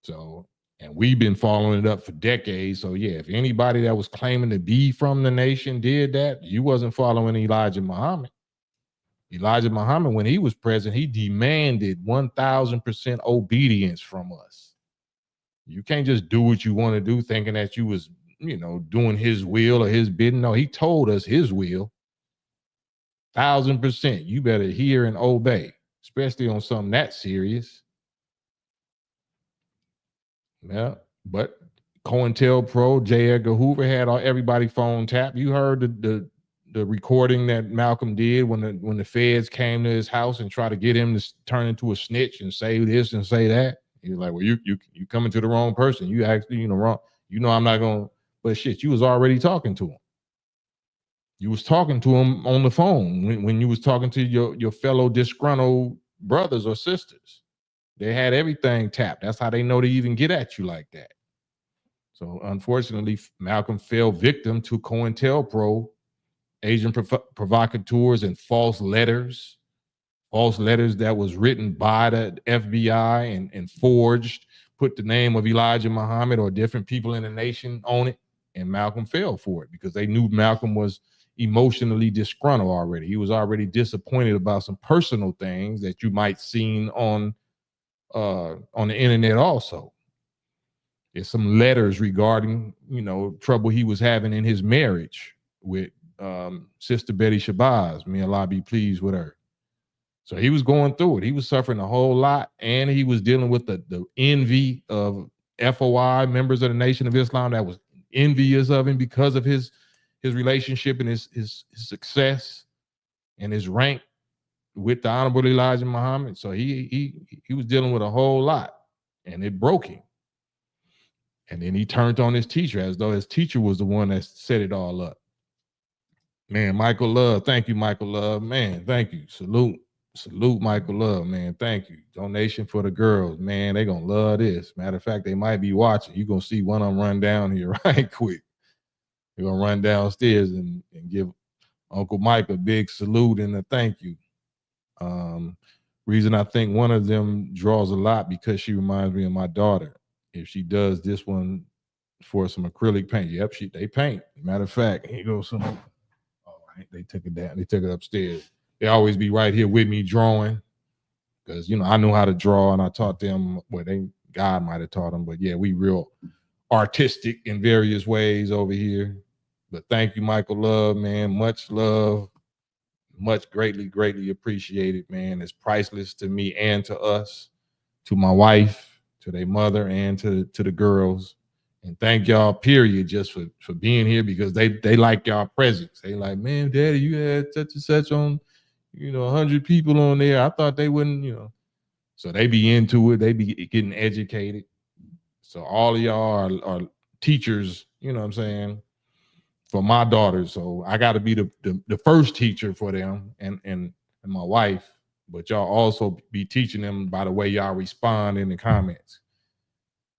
So, and we've been following it up for decades. So yeah, if anybody that was claiming to be from the nation did that, you wasn't following Elijah Muhammad. Elijah Muhammad, when he was president, he demanded 1,000% obedience from us. You can't just do what you want to do thinking that you was, you know, doing his will or his bidding. No, he told us his will. 1,000%. You better hear and obey, especially on something that serious. Yeah, but COINTELPRO, J. Edgar Hoover had everybody phone tapped. You heard the recording that Malcolm did when the feds came to his house and tried to get him to turn into a snitch and say this and say that. He's like, well, you coming to the wrong person. You actually, you know, wrong. You know, I'm not gonna. But shit, you was already talking to him. You was talking to him on the phone when you was talking to your fellow disgruntled brothers or sisters. They had everything tapped. That's how they know to even get at you like that. So unfortunately, Malcolm fell victim to COINTELPRO, agent provocateurs, and false letters that was written by the FBI and forged, put the name of Elijah Muhammad or different people in the nation on it. And Malcolm fell for it because they knew Malcolm was emotionally disgruntled already. He was already disappointed about some personal things that you might seen on the internet also. There's some letters regarding, you know, trouble he was having in his marriage with Sister Betty Shabazz. May Allah be pleased with her. So he was going through it. He was suffering a whole lot, and he was dealing with the envy of FOI, members of the Nation of Islam, that was envious of him because of his his relationship and his success and his rank with the Honorable Elijah Muhammad. So he was dealing with a whole lot, and it broke him. And then he turned on his teacher as though his teacher was the one that set it all up. Man, Michael Love, thank you, Michael Love. Man, thank you. Salute, Michael Love, man. Thank you. Donation for the girls, man. They gonna love this. Matter of fact, they might be watching. You're gonna see one of them run down here right quick. They're gonna run downstairs and give Uncle Mike a big salute and a thank you. Reason I think one of them draws a lot because she reminds me of my daughter. If she does this one for some acrylic paint, yep, they paint. Matter of fact, here goes some. All right, they took it down. They took it upstairs. They always be right here with me drawing because I knew how to draw and I taught them. Well, God might have taught them, but yeah, we real artistic in various ways over here. But thank you, Michael Love, man. Much love. Much greatly appreciated, man. It's priceless to me and to us, to my wife, to their mother, and to the girls. And thank y'all, period, just for being here because they like y'all presence. They like, man, Daddy, you had such and such on, 100 people on there. I thought they wouldn't, So they be into it. They be getting educated. So all of y'all are teachers, you know what I'm saying, for my daughters. So I got to be the first teacher for them and my wife, but y'all also be teaching them by the way y'all respond in the comments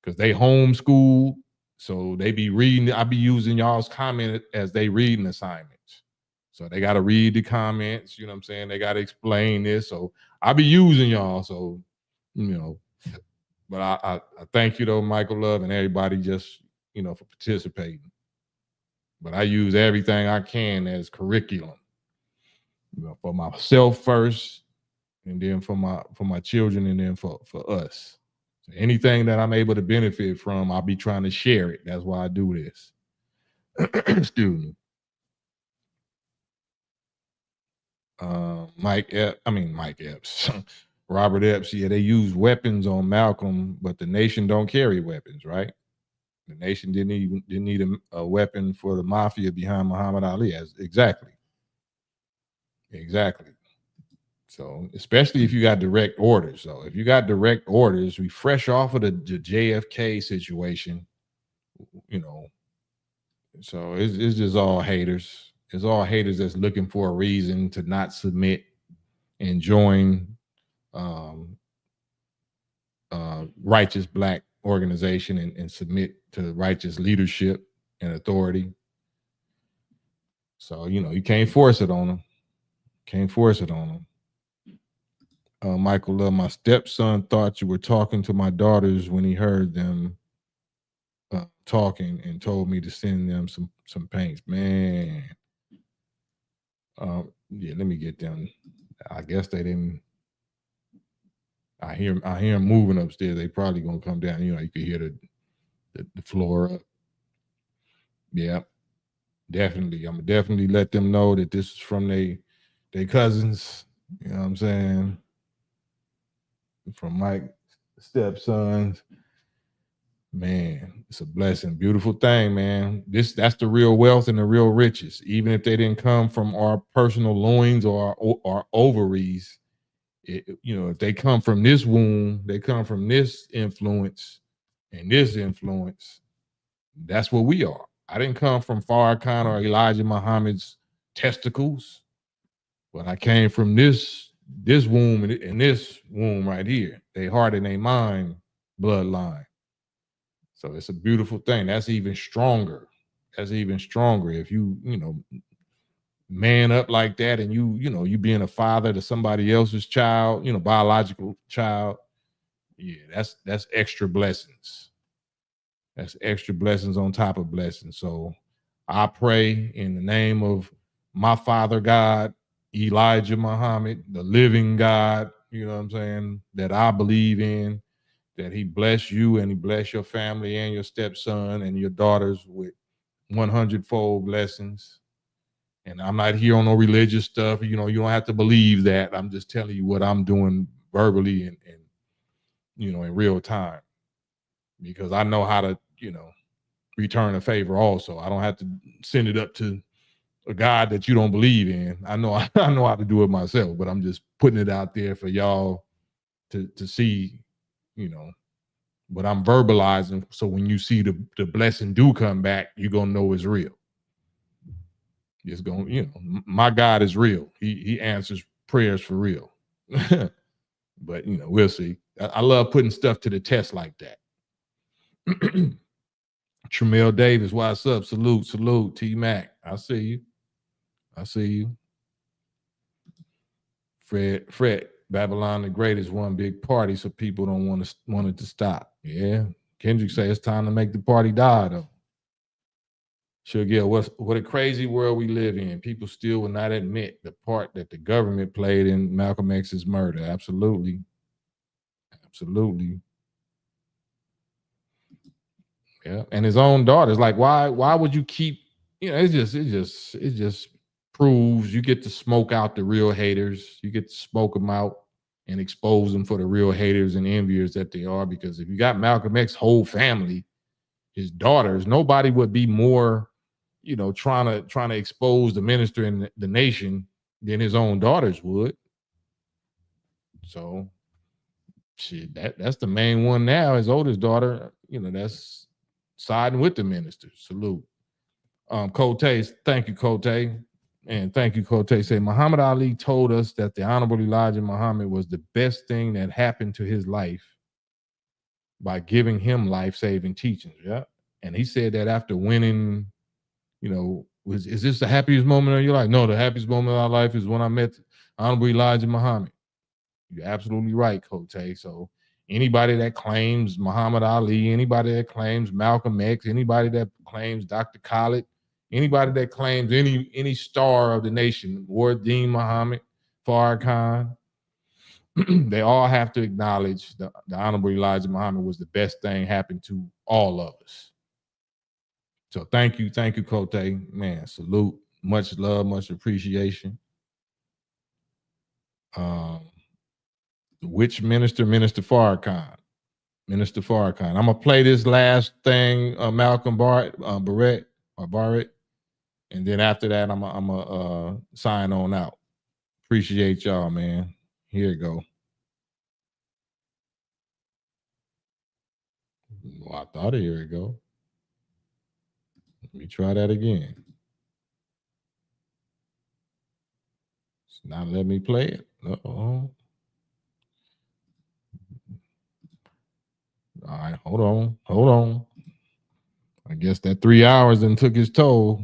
because they homeschool. So they be reading. I be using y'all's comment as they reading assignments. So they got to read the comments. You know what I'm saying? They got to explain this. So I be using y'all. So, but I thank you though, Michael Love, and everybody just, for participating. But I use everything I can as curriculum, for myself first, and then for my children, and then for us. So anything that I'm able to benefit from, I'll be trying to share it. That's why I do this. Excuse me. Mike Epps. Robert Epps. Yeah, they use weapons on Malcolm, but the nation don't carry weapons, right? The nation didn't need a weapon for the mafia behind Muhammad Ali. Exactly. So, especially if you got direct orders. So, if you got direct orders, we fresh off of the JFK situation, So it's just all haters. It's all haters that's looking for a reason to not submit and join righteous black organization and submit to righteous leadership and authority. So, you can't force it on them. Michael Love, my stepson thought you were talking to my daughters when he heard them talking and told me to send them some paints. Man. Yeah, let me get them. I guess they didn't. I hear them moving upstairs. They probably gonna come down. You could hear the floor up. Yeah, definitely. I'm gonna definitely let them know that this is from they cousins. You know what I'm saying? From Mike's stepsons. Man, it's a blessing. Beautiful thing, man. That's the real wealth and the real riches. Even if they didn't come from our personal loins or our ovaries, if they come from this womb, they come from this influence and this influence. That's what we are. I didn't come from Farrakhan or Elijah Muhammad's testicles, but I came from this womb and this womb right here. They heart and they mind bloodline. So it's a beautiful thing. That's even stronger. If you, man up like that and you being a father to somebody else's child, biological child. Yeah, that's extra blessings. That's extra blessings on top of blessings. So I pray in the name of my Father God, Elijah Muhammad, the living God, you know what I'm saying, that I believe in, that he bless you and he bless your family and your stepson and your daughters with 100-fold blessings. And I'm not here on no religious stuff. You don't have to believe that. I'm just telling you what I'm doing verbally and in real time, because I know how to, return a favor also. I don't have to send it up to a God that you don't believe in. I know I know how to do it myself, but I'm just putting it out there for y'all to see, you know, what I'm verbalizing. So when you see the blessing do come back, you're gonna know it's real. Just going, you know, my God is real. He answers prayers for real. But you know, we'll see. I love putting stuff to the test like that. Tremel Davis, what's up? Salute, T Mac. I see you. Fred, Babylon the Great is one big party, so people don't want it to stop. Yeah, Kendrick say it's time to make the party die though. Sure, yeah. What a crazy world we live in. People still will not admit the part that the government played in Malcolm X's murder. Absolutely. Yeah. And his own daughters. Like, why would you keep, you know, it just proves you get to smoke out the real haters. You get to smoke them out and expose them for the real haters and enviers that they are. Because if you got Malcolm X's whole family, his daughters, nobody would be more, you know, trying to expose the minister and the nation than his own daughters would. So shit, that's the main one now. His oldest daughter, you know, that's siding with the minister. Salute. Cote, thank you, Cote. And thank you, Cote. Say Muhammad Ali told us that the Honorable Elijah Muhammad was the best thing that happened to his life by giving him life-saving teachings. Yeah. And he said that after winning, you know, is this the happiest moment of your life? No, the happiest moment of our life is when I met Honorable Elijah Muhammad. You're absolutely right, Cote. So anybody that claims Muhammad Ali, anybody that claims Malcolm X, anybody that claims Dr. Khalid, anybody that claims any star of the nation, Wardeen Muhammad, Farrakhan, they all have to acknowledge the Honorable Elijah Muhammad was the best thing happened to all of us. So thank you, Cote. Man, salute. Much love, much appreciation. Which minister? Minister Farrakhan. Minister Farrakhan. I'm gonna play this last thing, Malcolm Barrett, Barrett, and then after that, I'm gonna sign on out. Appreciate y'all, man. Here you go. Well, I thought here we go. Let me try that again. It's not letting me play it. Uh-oh. All right, hold on. I guess that 3 hours then took its toll.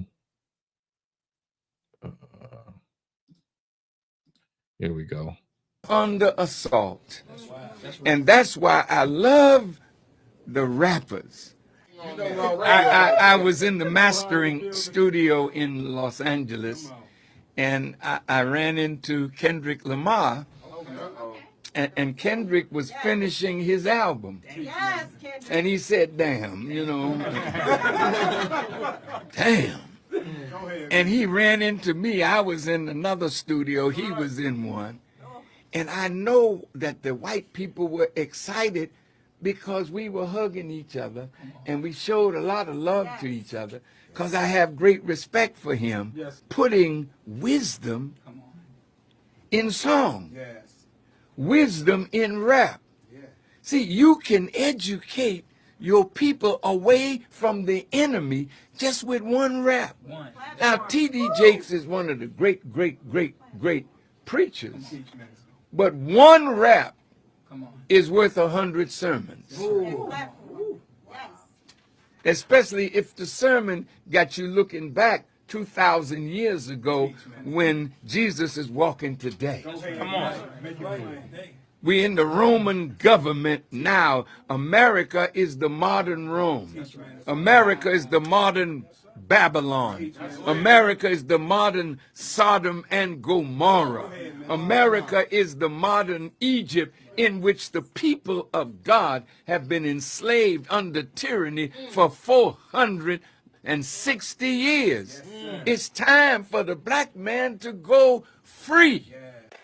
Here we go. Under assault. And that's why I love the rappers. I was in the mastering studio in Los Angeles, and I ran into Kendrick Lamar, and Kendrick was finishing his album. And he said, damn, you know, damn. And he ran into me. I was in another studio. He was in one. And I know that the white people were excited because we were hugging each other and we showed a lot of love to each other, because I have great respect for him, putting wisdom in song, wisdom in rap. See, you can educate your people away from the enemy just with one rap. Now, T.D. Jakes is one of the great preachers. But one rap is worth 100 sermons. Especially if the sermon got you looking back 2,000 years ago when Jesus is walking today. Come on. We're in the Roman government now. America is the modern Rome. America is the modern Babylon. America is the modern Sodom and Gomorrah. America is the modern Egypt, in which the people of God have been enslaved under tyranny for 460 years. It's time for the black man to go free.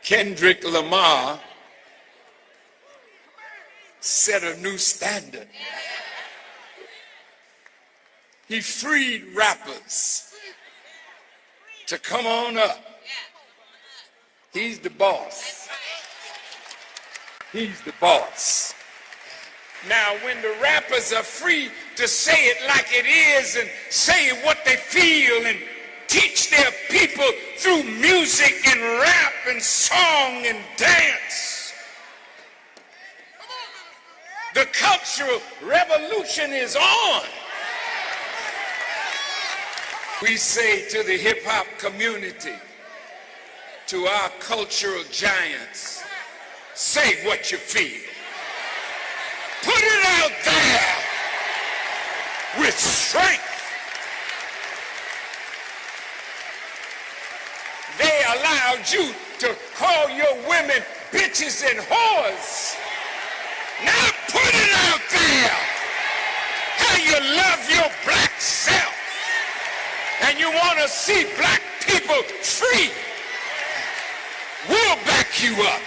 Kendrick Lamar set a new standard. He freed rappers. to come on up. He's the boss. He's the boss. Now, when the rappers are free to say it like it is and say what they feel and teach their people through music and rap and song and dance, the cultural revolution is on. We say to the hip-hop community, to our cultural giants, say what you feel. Put it out there with strength. They allowed you to call your women bitches and whores. Now put it out there how you love your black self and you want to see black people free. We'll back you up.